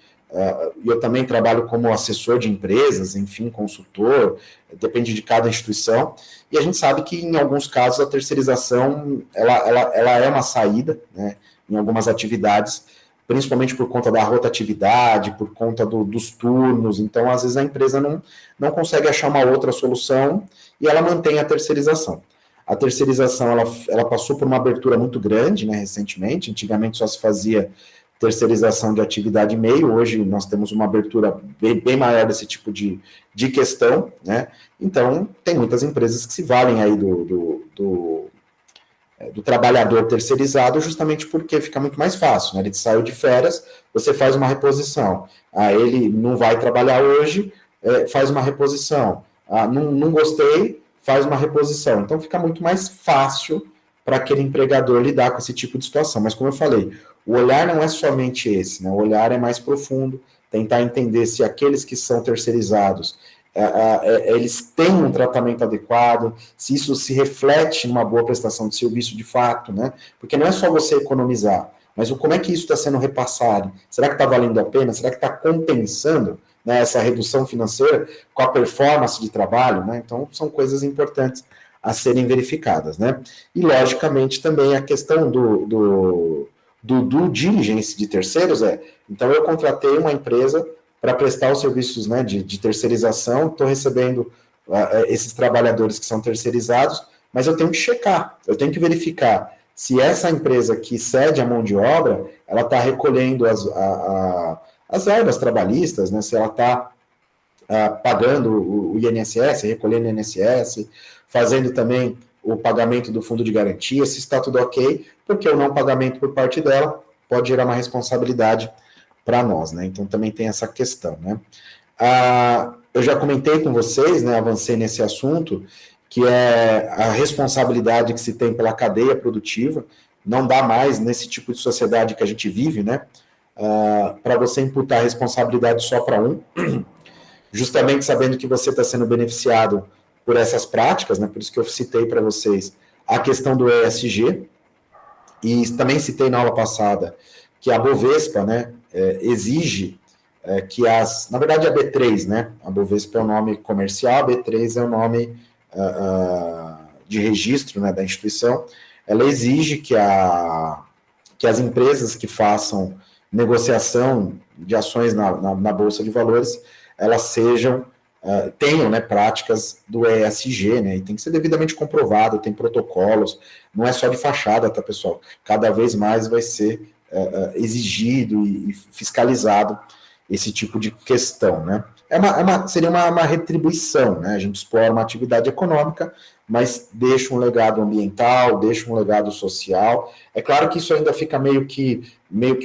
eu também trabalho como assessor de empresas, enfim, consultor, depende de cada instituição, e a gente sabe que em alguns casos a terceirização ela é uma saída, né, em algumas atividades, principalmente por conta da rotatividade, por conta dos turnos, então às vezes a empresa não consegue achar uma outra solução e ela mantém a terceirização. A terceirização ela passou por uma abertura muito grande, né, recentemente, antigamente só se fazia terceirização de atividade meio, hoje nós temos uma abertura bem maior desse tipo de questão, né? Então, tem muitas empresas que se valem aí do trabalhador terceirizado justamente porque fica muito mais fácil, né? Ele saiu de férias, você faz uma reposição. Ele não vai trabalhar hoje, faz uma reposição. Não gostei, faz uma reposição. Então, fica muito mais fácil para aquele empregador lidar com esse tipo de situação. Mas, como eu falei, o olhar não é somente esse, né? O olhar é mais profundo, tentar entender se aqueles que são terceirizados, eles têm um tratamento adequado, se isso se reflete numa boa prestação de serviço de fato, né? Porque não é só você economizar, mas como é que isso está sendo repassado? Será que está valendo a pena? Será que está compensando, né, essa redução financeira com a performance de trabalho, né? Então, são coisas importantes a serem verificadas, né? E, logicamente, também a questão do due diligence de terceiros então eu contratei uma empresa para prestar os serviços, né, de terceirização, estou recebendo esses trabalhadores que são terceirizados, mas eu tenho que checar, eu tenho que verificar se essa empresa que cede a mão de obra, ela está recolhendo as verbas trabalhistas, né, se ela está pagando o INSS, recolhendo o INSS, fazendo também o pagamento do fundo de garantia, se está tudo ok, porque o não pagamento por parte dela pode gerar uma responsabilidade para nós, né? Então também tem essa questão, né? Eu já comentei com vocês, né? Avancei nesse assunto, que é a responsabilidade que se tem pela cadeia produtiva, não dá mais nesse tipo de sociedade que a gente vive, né? Para você imputar a responsabilidade só para um, justamente sabendo que você está sendo beneficiado por essas práticas, né? Por isso que eu citei para vocês a questão do ESG, e também citei na aula passada que a Bovespa, né, exige que na verdade a B3, né, a Bovespa é o nome comercial, a B3 é o nome de registro, né, da instituição, ela exige que as empresas que façam negociação de ações na Bolsa de Valores, elas tenham, né, práticas do ESG, né, e tem que ser devidamente comprovado, tem protocolos, não é só de fachada, tá, pessoal? Cada vez mais vai ser exigido e fiscalizado esse tipo de questão, né? seria uma retribuição, né? A gente explora uma atividade econômica, mas deixa um legado ambiental, deixa um legado social. É claro que isso ainda fica meio que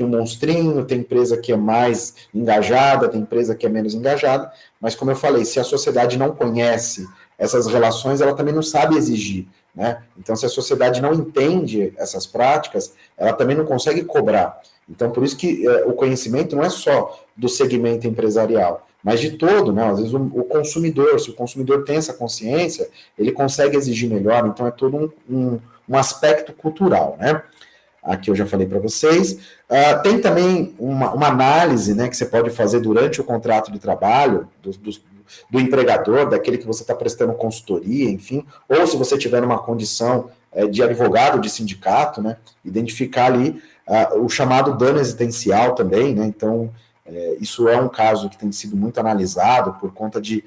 um monstrinho, tem empresa que é mais engajada, tem empresa que é menos engajada, mas como eu falei, se a sociedade não conhece essas relações, ela também não sabe exigir, né? Então, se a sociedade não entende essas práticas, ela também não consegue cobrar. Então, por isso que o conhecimento não é só do segmento empresarial, mas de todo, né? Às vezes o consumidor, se o consumidor tem essa consciência, ele consegue exigir melhor, então é todo um aspecto cultural, né? Aqui eu já falei para vocês. Tem também uma análise, né, que você pode fazer durante o contrato de trabalho do empregador, daquele que você está prestando consultoria, enfim, ou se você tiver numa condição de advogado de sindicato, né, identificar ali o chamado dano existencial também, né, então isso é um caso que tem sido muito analisado por conta de,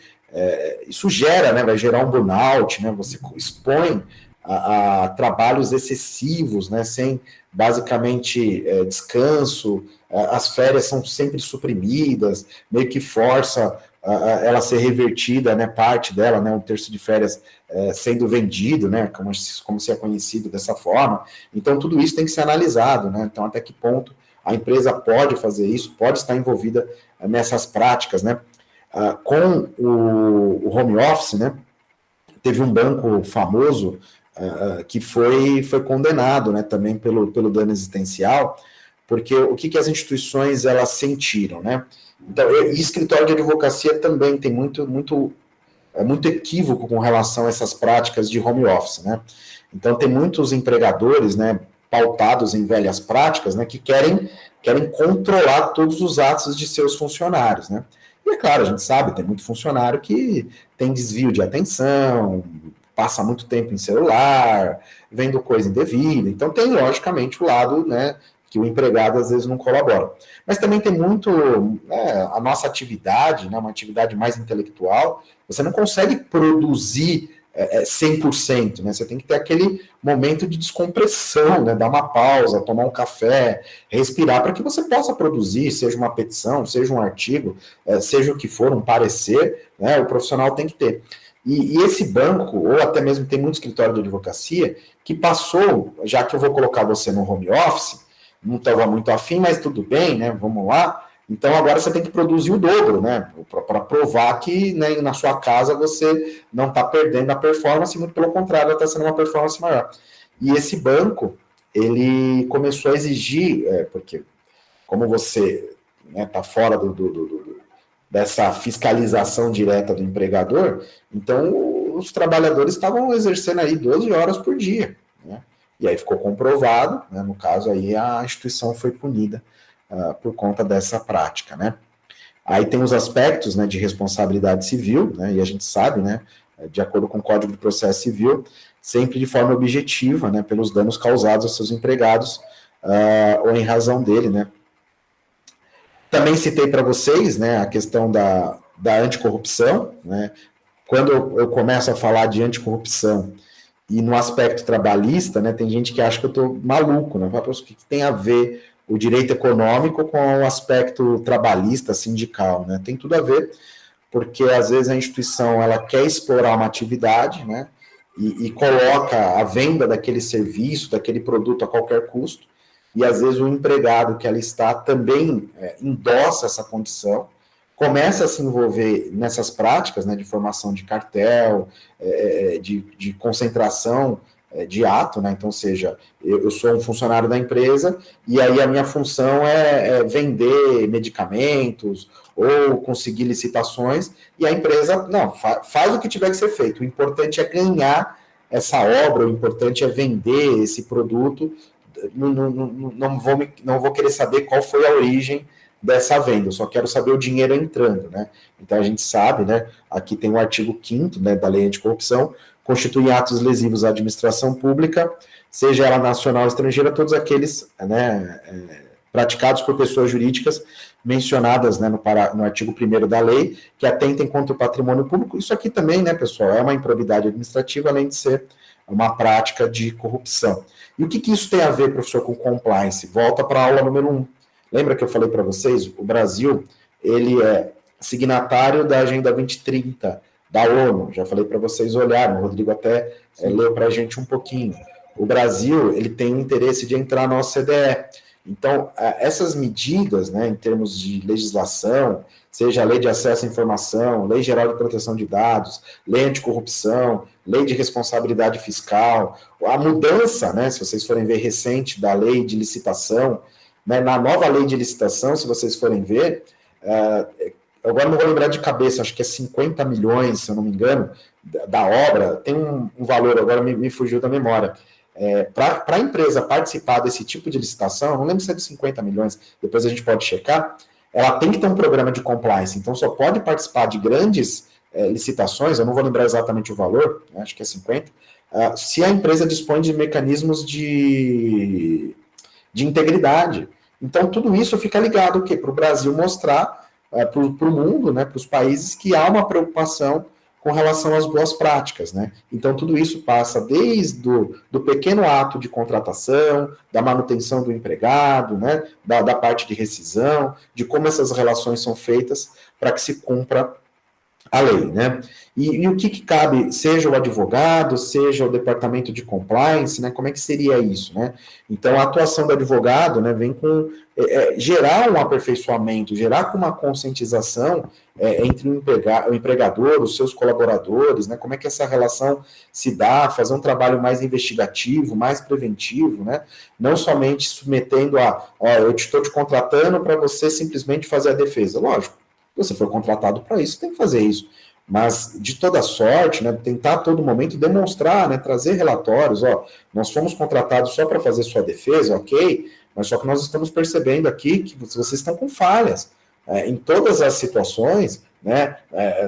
isso gera, né, vai gerar um burnout, né, você expõe a trabalhos excessivos, né, sem basicamente descanso, as férias são sempre suprimidas, meio que força ela ser revertida, né, parte dela, né, um terço de férias sendo vendido, né, como se é conhecido dessa forma. Então, tudo isso tem que ser analisado, né, então até que ponto a empresa pode fazer isso, pode estar envolvida nessas práticas, né. Com o home office, né, teve um banco famoso que foi condenado, né, também pelo dano existencial, porque o que as instituições elas sentiram, né? Então, e escritório de advocacia também tem muito equívoco com relação a essas práticas de home office, né? Então, tem muitos empregadores, né, pautados em velhas práticas, né, que querem controlar todos os atos de seus funcionários, né? E é claro, a gente sabe, tem muito funcionário que tem desvio de atenção, passa muito tempo em celular, vendo coisa indevida. Então, tem, logicamente, o lado, né, que o empregado às vezes não colabora. Mas também tem muito a nossa atividade, né, uma atividade mais intelectual, você não consegue produzir 100%, né? Você tem que ter aquele momento de descompressão, né? Dar uma pausa, tomar um café, respirar, para que você possa produzir, seja uma petição, seja um artigo, seja o que for, um parecer, né? O profissional tem que ter. E esse banco, ou até mesmo tem muito escritório de advocacia, que passou, já que eu vou colocar você no home office, não estava muito afim, mas tudo bem, né? Vamos lá. Então agora você tem que produzir o dobro, né? Para provar que, né, na sua casa você não está perdendo a performance, muito pelo contrário, está sendo uma performance maior. E esse banco, ele começou a exigir, porque como você está, né, fora dessa fiscalização direta do empregador, então os trabalhadores estavam exercendo aí 12 horas por dia, né? E aí ficou comprovado, né, no caso aí a instituição foi punida por conta dessa prática, né? Aí tem os aspectos, né, de responsabilidade civil, né, e a gente sabe, né, de acordo com o Código de Processo Civil, sempre de forma objetiva, né, pelos danos causados aos seus empregados ou em razão dele, né. Também citei para vocês, né, a questão da anticorrupção, né. Quando eu começo a falar de anticorrupção e no aspecto trabalhista, né, tem gente que acha que eu estou maluco, né, o que tem a ver o direito econômico com o aspecto trabalhista, sindical, né, tem tudo a ver, porque às vezes a instituição ela quer explorar uma atividade, né, e coloca a venda daquele serviço, daquele produto a qualquer custo, e às vezes o empregado que ela está também endossa essa condição, começa a se envolver nessas práticas, né, de formação de cartel, de concentração de ato, né, então, ou seja, eu sou um funcionário da empresa e aí a minha função é vender medicamentos ou conseguir licitações e a empresa, não, faz o que tiver que ser feito, o importante é ganhar essa obra, o importante é vender esse produto, não vou querer saber qual foi a origem dessa venda, eu só quero saber o dinheiro entrando, né? Então a gente sabe, né? Aqui tem o artigo 5º, né, da Lei Anticorrupção, constitui atos lesivos à administração pública, seja ela nacional ou estrangeira, todos aqueles, né, praticados por pessoas jurídicas mencionadas, né, no artigo 1º da lei, que atentem contra o patrimônio público. Isso aqui também, né, pessoal, é uma improbidade administrativa, além de ser uma prática de corrupção. E o que isso tem a ver, professor, com compliance? Volta para a aula número 1. Lembra que eu falei para vocês? O Brasil, ele é signatário da Agenda 2030 da ONU. Já falei para vocês olharem, o Rodrigo até leu para a gente um pouquinho. O Brasil ele tem o interesse de entrar na OCDE. Então, essas medidas, né, em termos de legislação, seja a Lei de Acesso à Informação, Lei Geral de Proteção de Dados, Lei Anticorrupção, Lei de Responsabilidade Fiscal, a mudança, né, se vocês forem ver recente, da Lei de Licitação, né, na nova Lei de Licitação, se vocês forem ver, agora não vou lembrar de cabeça, acho que é 50 milhões, se eu não me engano, da obra, tem um valor, agora me fugiu da memória. Para a empresa participar desse tipo de licitação, não lembro se é de 50 milhões, depois a gente pode checar, ela tem que ter um programa de compliance, então só pode participar de grandes licitações, eu não vou lembrar exatamente o valor, né, acho que é 50, se a empresa dispõe de mecanismos de integridade. Então, tudo isso fica ligado para o Brasil mostrar para o mundo, né, para os países, que há uma preocupação com relação às boas práticas, né? Então, tudo isso passa desde do pequeno ato de contratação, da manutenção do empregado, né, da parte de rescisão, de como essas relações são feitas para que se cumpra a lei, né? E o que cabe, seja o advogado, seja o departamento de compliance, né? Como é que seria isso, né? Então, a atuação do advogado, né, vem com gerar um aperfeiçoamento, gerar com uma conscientização entre o empregador, os seus colaboradores, né? Como é que essa relação se dá, fazer um trabalho mais investigativo, mais preventivo, né? Não somente submetendo eu estou te contratando para você simplesmente fazer a defesa. Lógico, você foi contratado para isso, tem que fazer isso. Mas, de toda sorte, né, tentar a todo momento demonstrar, né, trazer relatórios, nós fomos contratados só para fazer sua defesa, ok, mas só que nós estamos percebendo aqui que vocês estão com falhas. Em todas as situações, né,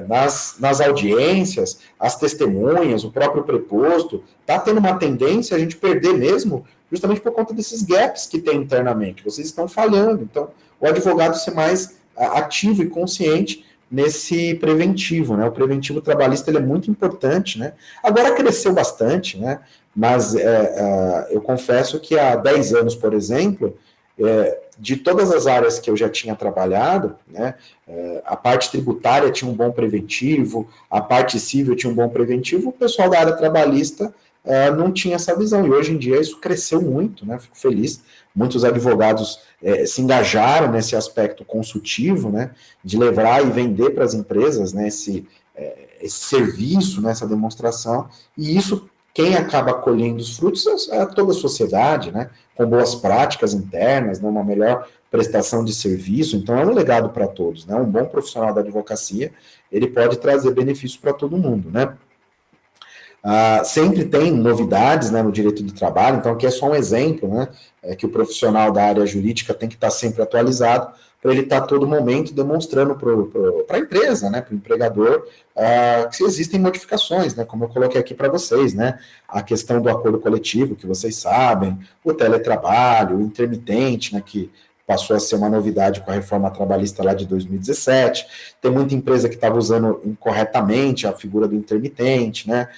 nas audiências, as testemunhas, o próprio preposto, está tendo uma tendência a gente perder mesmo, justamente por conta desses gaps que tem internamente. Vocês estão falhando. Então, o advogado ser mais ativo e consciente nesse preventivo, né? O preventivo trabalhista ele é muito importante, né? Agora cresceu bastante, né? Mas eu confesso que há 10 anos, por exemplo, de todas as áreas que eu já tinha trabalhado, né, a parte tributária tinha um bom preventivo, a parte civil tinha um bom preventivo, o pessoal da área trabalhista não tinha essa visão, e hoje em dia isso cresceu muito, né? Fico feliz. Muitos advogados se engajaram nesse aspecto consultivo, né, de levar e vender para as empresas, né, esse serviço, né, essa demonstração, e isso, quem acaba colhendo os frutos é toda a sociedade, né, com boas práticas internas, né, uma melhor prestação de serviço. Então é um legado para todos, né, um bom profissional da advocacia, ele pode trazer benefícios para todo mundo, né. Sempre tem novidades, né, no direito do trabalho, então aqui é só um exemplo, né, que o profissional da área jurídica tem que estar sempre atualizado, para ele estar a todo momento demonstrando para a empresa, né, para o empregador, que existem modificações, né, como eu coloquei aqui para vocês, né, a questão do acordo coletivo, que vocês sabem, o teletrabalho, o intermitente, né, que passou a ser uma novidade com a reforma trabalhista lá de 2017, tem muita empresa que estava usando incorretamente a figura do intermitente, né,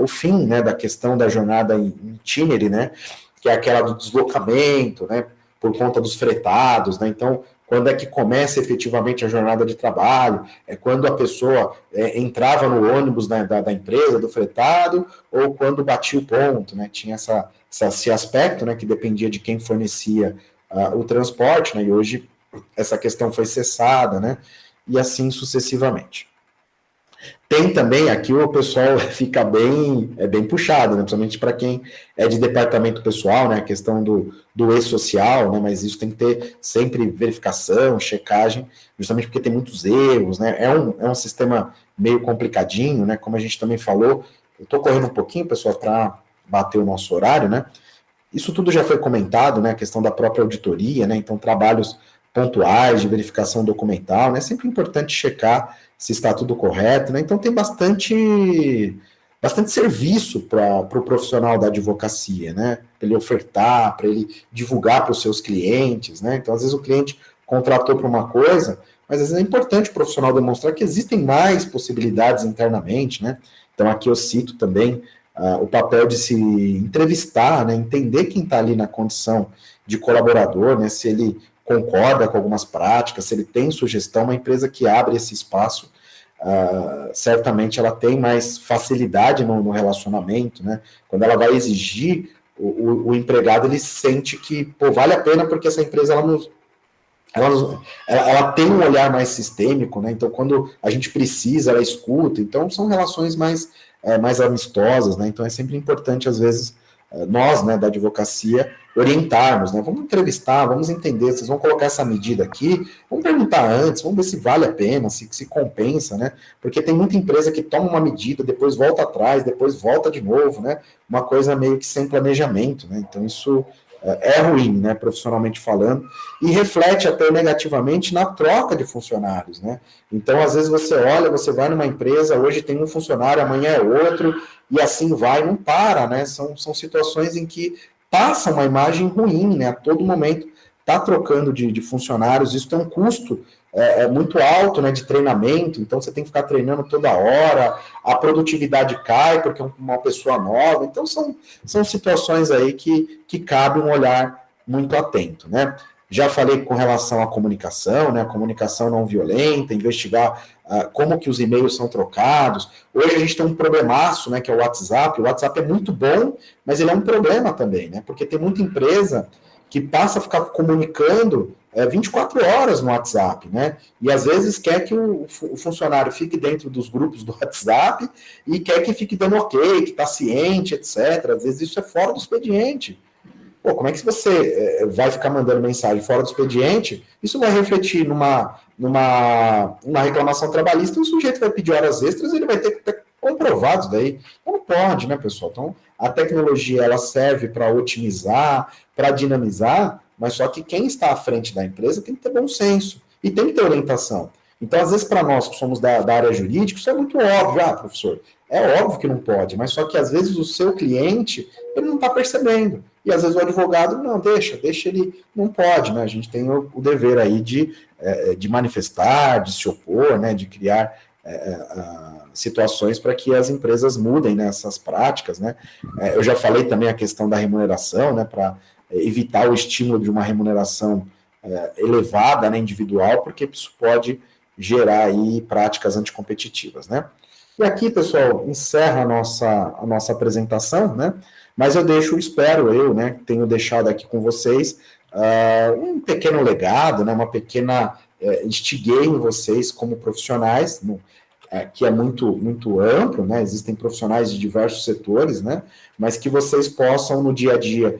o fim, né, da questão da jornada em itinerary, né, que é aquela do deslocamento, né, por conta dos fretados, né, então, quando é que começa efetivamente a jornada de trabalho, é quando a pessoa entrava no ônibus, né, da empresa, do fretado, ou quando batia o ponto, né, tinha esse aspecto, né, que dependia de quem fornecia o transporte, né, e hoje essa questão foi cessada, né, e assim sucessivamente. Tem também, aqui o pessoal fica bem puxado, né, principalmente para quem é de departamento pessoal, né, a questão do e-social, né, mas isso tem que ter sempre verificação, checagem, justamente porque tem muitos erros, né, é um sistema meio complicadinho, né, como a gente também falou. Eu estou correndo um pouquinho, pessoal, para bater o nosso horário, né, isso tudo já foi comentado, né, a questão da própria auditoria, né, então trabalhos pontuais de verificação documental, né, é sempre importante checar se está tudo correto, né, então tem bastante serviço para o profissional da advocacia, né, para ele ofertar, para ele divulgar para os seus clientes, né, então às vezes o cliente contratou para uma coisa, mas às vezes é importante o profissional demonstrar que existem mais possibilidades internamente, né, então aqui eu cito também o papel de se entrevistar, né, entender quem está ali na condição de colaborador, né, se ele concorda com algumas práticas, se ele tem sugestão, uma empresa que abre esse espaço, certamente ela tem mais facilidade no relacionamento, né? Quando ela vai exigir, o empregado, ele sente que, pô, vale a pena porque essa empresa, ela tem um olhar mais sistêmico, né? Então, quando a gente precisa, ela escuta. Então, são relações mais amistosas, né? Então, é sempre importante, às vezes, nós, né, da advocacia, orientarmos, né? Vamos entrevistar, vamos entender, vocês vão colocar essa medida aqui, vamos perguntar antes, vamos ver se vale a pena, se compensa, né? Porque tem muita empresa que toma uma medida, depois volta atrás, depois volta de novo, né? Uma coisa meio que sem planejamento, né? Então, isso é ruim, né, profissionalmente falando, e reflete até negativamente na troca de funcionários, né? Então, às vezes você olha, você vai numa empresa, hoje tem um funcionário, amanhã é outro, e assim vai, não para, né? São situações em que passa uma imagem ruim, né? A todo momento está trocando de funcionários, isso tem um custo muito alto, né, de treinamento, então você tem que ficar treinando toda hora, a produtividade cai porque é uma pessoa nova, então são situações aí que cabe um olhar muito atento, né? Já falei com relação à comunicação, né, a comunicação não violenta, investigar como que os e-mails são trocados. Hoje a gente tem um problemaço, né, que é o WhatsApp é muito bom, mas ele é um problema também, né, porque tem muita empresa que passa a ficar comunicando 24 horas no WhatsApp, né? E às vezes quer que o funcionário fique dentro dos grupos do WhatsApp e quer que fique dando ok, que está ciente, etc. Às vezes isso é fora do expediente. Pô, como é que você vai ficar mandando mensagem fora do expediente? Isso vai refletir numa reclamação trabalhista e o sujeito vai pedir horas extras e ele vai ter que ter comprovado daí. Então não pode, né, pessoal? Então a tecnologia ela serve para otimizar, para dinamizar, mas só que quem está à frente da empresa tem que ter bom senso e tem que ter orientação. Então, às vezes, para nós que somos da área jurídica, isso é muito óbvio. Professor, é óbvio que não pode, mas só que às vezes o seu cliente, ele não está percebendo. E às vezes o advogado, não, deixa ele, não pode, né? A gente tem o dever aí de manifestar, de se opor, né? De criar situações para que as empresas mudem, né, essas práticas, né? Eu já falei também a questão da remuneração, né? Para evitar o estímulo de uma remuneração elevada, né, individual, porque isso pode gerar aí práticas anticompetitivas, né? E aqui, pessoal, encerra a nossa apresentação, né? Mas eu espero eu, né, tenho deixado aqui com vocês um pequeno legado, né, uma pequena instiguei em vocês como profissionais, que é muito, muito amplo, né? Existem profissionais de diversos setores, né? Mas que vocês possam, no dia a dia,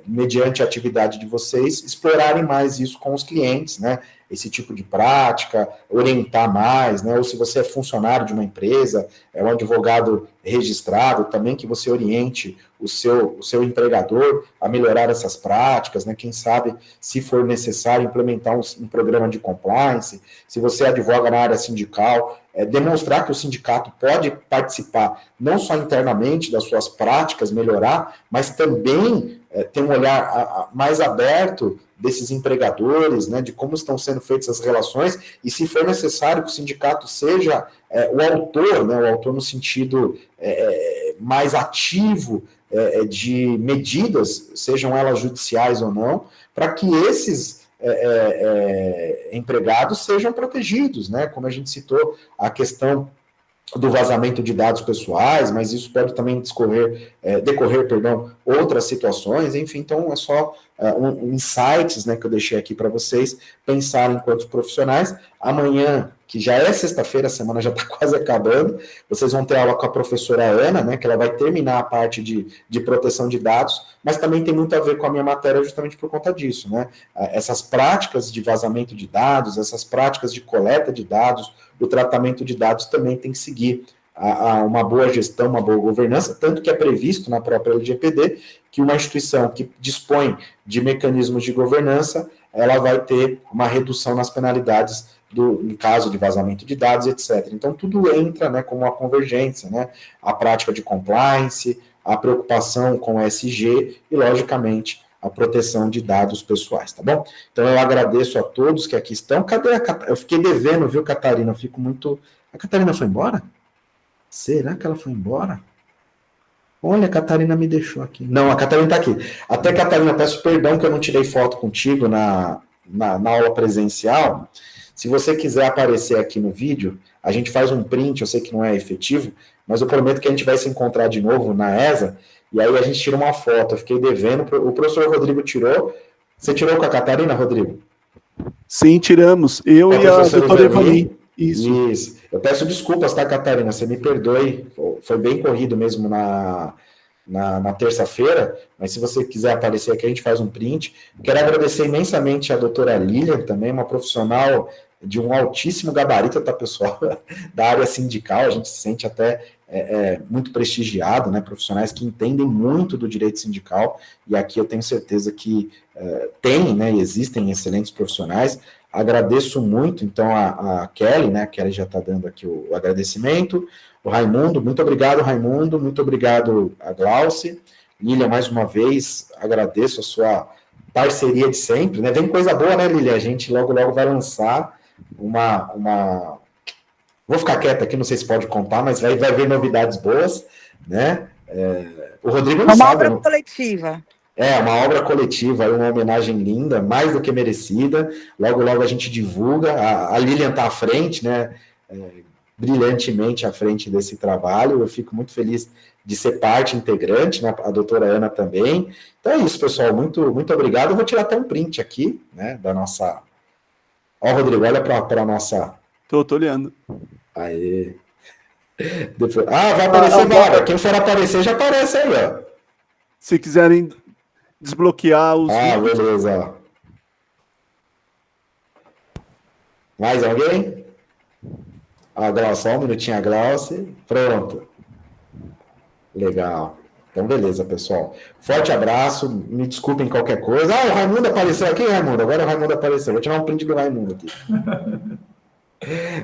mediante a atividade de vocês, explorarem mais isso com os clientes, né? Esse tipo de prática, orientar mais, né? Ou se você é funcionário de uma empresa, é um advogado registrado, também que você oriente o seu empregador a melhorar essas práticas, né? Quem sabe, se for necessário, implementar um programa de compliance. Se você advoga na área sindical, demonstrar que o sindicato pode participar não só internamente das suas práticas, melhorar, mas também ter um olhar mais aberto desses empregadores, né, de como estão sendo feitas as relações, e se for necessário que o sindicato seja o autor, né, o autor no sentido mais ativo de medidas, sejam elas judiciais ou não, para que esses empregados sejam protegidos, né, como a gente citou, a questão do vazamento de dados pessoais, mas isso pode também decorrer, outras situações, enfim, então é só insights, né, que eu deixei aqui para vocês pensarem enquanto profissionais. Amanhã, que já é sexta-feira, a semana já está quase acabando, vocês vão ter aula com a professora Ana, né, que ela vai terminar a parte de proteção de dados, mas também tem muito a ver com a minha matéria justamente por conta disso, né, essas práticas de vazamento de dados, essas práticas de coleta de dados, o tratamento de dados também tem que seguir uma boa gestão, uma boa governança, tanto que é previsto na própria LGPD que uma instituição que dispõe de mecanismos de governança, ela vai ter uma redução nas penalidades em caso de vazamento de dados, etc. Então, tudo entra, né, como uma convergência, né, a prática de compliance, a preocupação com o ESG e, logicamente, a proteção de dados pessoais, tá bom? Então, eu agradeço a todos que aqui estão. Cadê a Catarina? Eu fiquei devendo, viu, Catarina? Eu fico muito... A Catarina foi embora? Será que ela foi embora? Olha, a Catarina me deixou aqui. Não, a Catarina está aqui. Até, Catarina, peço perdão que eu não tirei foto contigo na aula presencial, se você quiser aparecer aqui no vídeo, a gente faz um print, eu sei que não é efetivo, mas eu prometo que a gente vai se encontrar de novo na ESA, e aí a gente tira uma foto. Eu fiquei devendo, o professor Rodrigo tirou. Você tirou com a Catarina, Rodrigo? Sim, tiramos. Eu e a doutora Evani. Isso. Eu peço desculpas, tá, Catarina? Você me perdoe. Foi bem corrido mesmo na terça-feira, mas se você quiser aparecer aqui, a gente faz um print. Quero agradecer imensamente a doutora Lilian, também uma profissional de um altíssimo gabarito, tá, pessoal? Da área sindical, a gente se sente até muito prestigiado, né? Profissionais que entendem muito do direito sindical, e aqui eu tenho certeza que tem, né? Existem excelentes profissionais. Agradeço muito, então, a Kelly, né? A Kelly já está dando aqui o agradecimento. O Raimundo, muito obrigado, Raimundo. Muito obrigado a Glauce. Lília, mais uma vez, agradeço a sua parceria de sempre, né? Vem coisa boa, né, Lília? A gente logo vai lançar uma... Vou ficar quieto aqui, não sei se pode contar, mas vai ver novidades boas, né? O Rodrigo não sabe. Uma obra coletiva. Uma obra coletiva, uma homenagem linda, mais do que merecida. Logo a gente divulga. A Lilian está à frente, né? Brilhantemente à frente desse trabalho. Eu fico muito feliz de ser parte integrante, né? A doutora Ana também. Então é isso, pessoal. Muito, muito obrigado. Eu vou tirar até um print aqui, né? Da nossa... Ó, Rodrigo, olha para a nossa... Tô olhando. Aê. Depois... vai aparecer agora. Quem for aparecer, já aparece aí, ó. Se quiserem desbloquear os... beleza. Mais alguém? A Glauce, só um minutinho, a Glauce. Pronto. Legal. Então, beleza, pessoal. Forte abraço. Me desculpem qualquer coisa. O Raimundo apareceu aqui, Raimundo. Agora o Raimundo apareceu. Vou tirar um print do Raimundo aqui.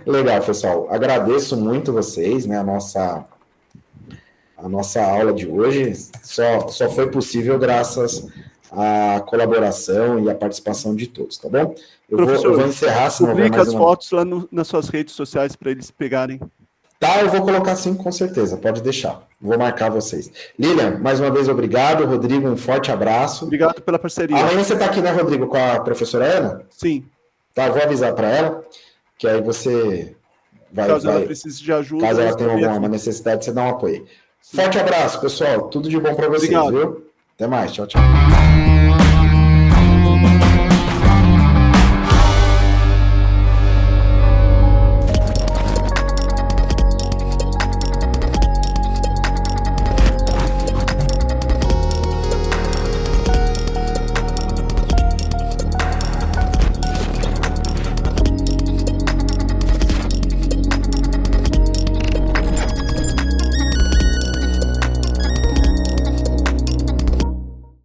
Legal, pessoal. Agradeço muito vocês, né? A nossa aula de hoje só foi possível graças à colaboração e à participação de todos, tá bom? Eu vou encerrar, se não houver mais as fotos lá nas suas redes sociais para eles pegarem. Tá, eu vou colocar sim, com certeza, pode deixar. Vou marcar vocês. Lilian, mais uma vez, obrigado. Rodrigo, um forte abraço. Obrigado pela parceria. Amanhã você está aqui, né, Rodrigo, com a professora Ana? Sim. Tá, eu vou avisar para ela, que aí você caso ela precise de ajuda. Caso ela tenha alguma necessidade, você dá um apoio. Sim. Forte abraço, pessoal. Tudo de bom para vocês, viu? Até mais. Tchau, tchau.